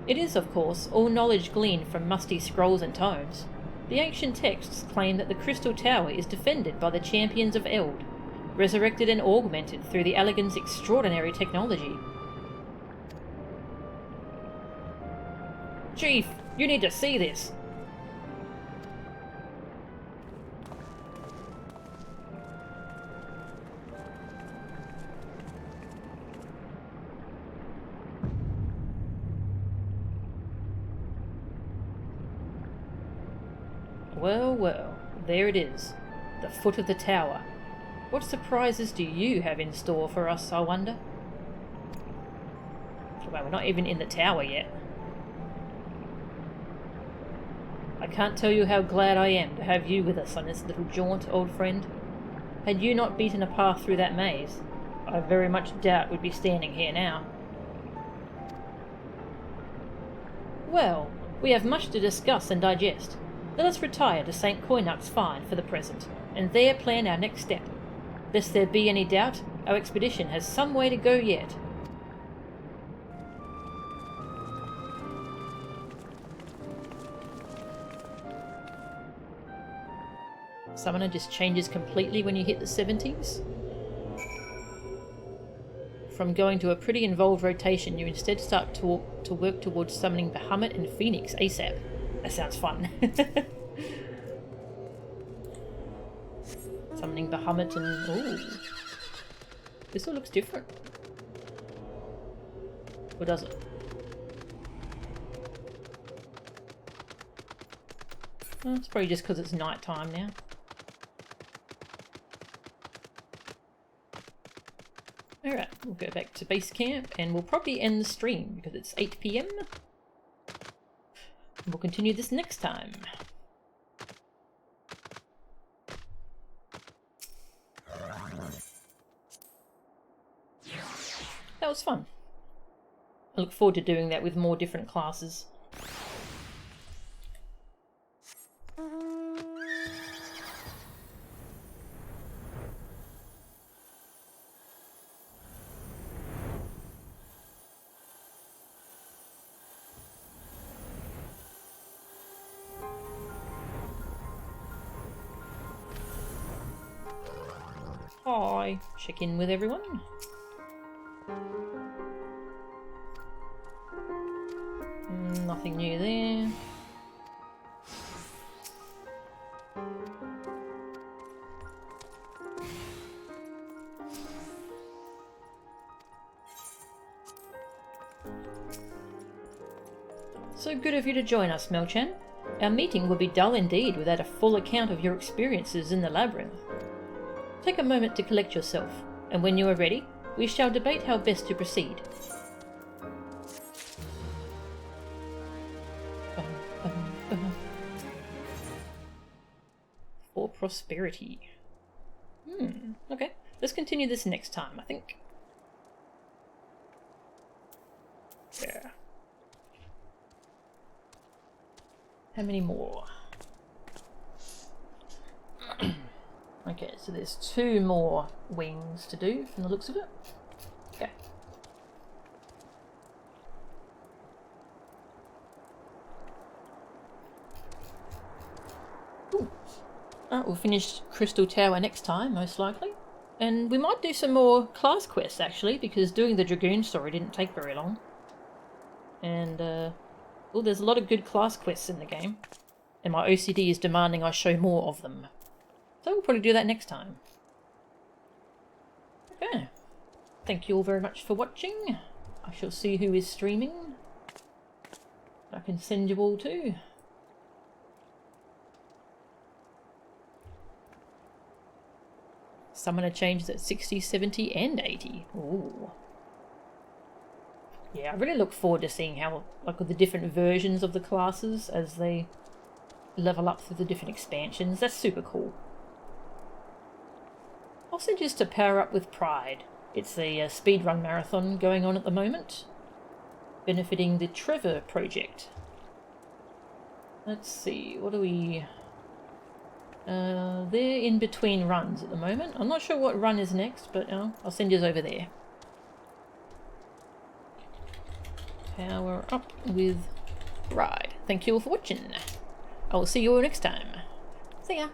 It is, of course, all knowledge gleaned from musty scrolls and tomes. The ancient texts claim that the Crystal Tower is defended by the champions of Eld, resurrected and augmented through the Allegan's extraordinary technology. Chief, you need to see this! Well, well, there it is. The foot of the tower. What surprises do you have in store for us, I wonder? Well, we're not even in the tower yet. I can't tell you how glad I am to have you with us on this little jaunt, old friend. Had you not beaten a path through that maze, I very much doubt we'd be standing here now. Well, we have much to discuss and digest. Let us retire to St. Koinak's Fine for the present, and there plan our next step. Lest there be any doubt, our expedition has some way to go yet. Summoner just changes completely when you hit the 70s. From going to a pretty involved rotation, you instead start to work towards summoning Bahamut and Phoenix ASAP. That sounds fun. Summoning Bahamut and... ooh. This all looks different. Or does it? Well, it's probably just because it's night time now. Alright, we'll go back to base camp and we'll probably end the stream because it's 8 PM. We'll continue this next time. That was fun. I look forward to doing that with more different classes. Hi, check in with everyone. Nothing new there. So good of you to join us, Melchan. Our meeting would be dull indeed without a full account of your experiences in the labyrinth. Take a moment to collect yourself, and when you are ready, we shall debate how best to proceed. For prosperity. Okay. Let's continue this next time, I think. Yeah. How many more? Okay, so there's 2 more wings to do from the looks of it. Okay. Ooh. We'll finish Crystal Tower next time, most likely. And we might do some more class quests, actually, because doing the Dragoon story didn't take very long. And, well, there's a lot of good class quests in the game. And my OCD is demanding I show more of them. So we'll probably do that next time. Okay. Thank you all very much for watching. I shall see who is streaming. I can send you all to. Summoner changes at 60, 70 and 80. Ooh. Yeah, I really look forward to seeing how, like, the different versions of the classes as they level up through the different expansions. That's super cool. Also, just to power up with pride. It's a speedrun marathon going on at the moment, benefiting the Trevor project. Let's see, what do we... They're in between runs at the moment. I'm not sure what run is next, but I'll send you over there. Power up with ride. Thank you all for watching. I will see you all next time. See ya.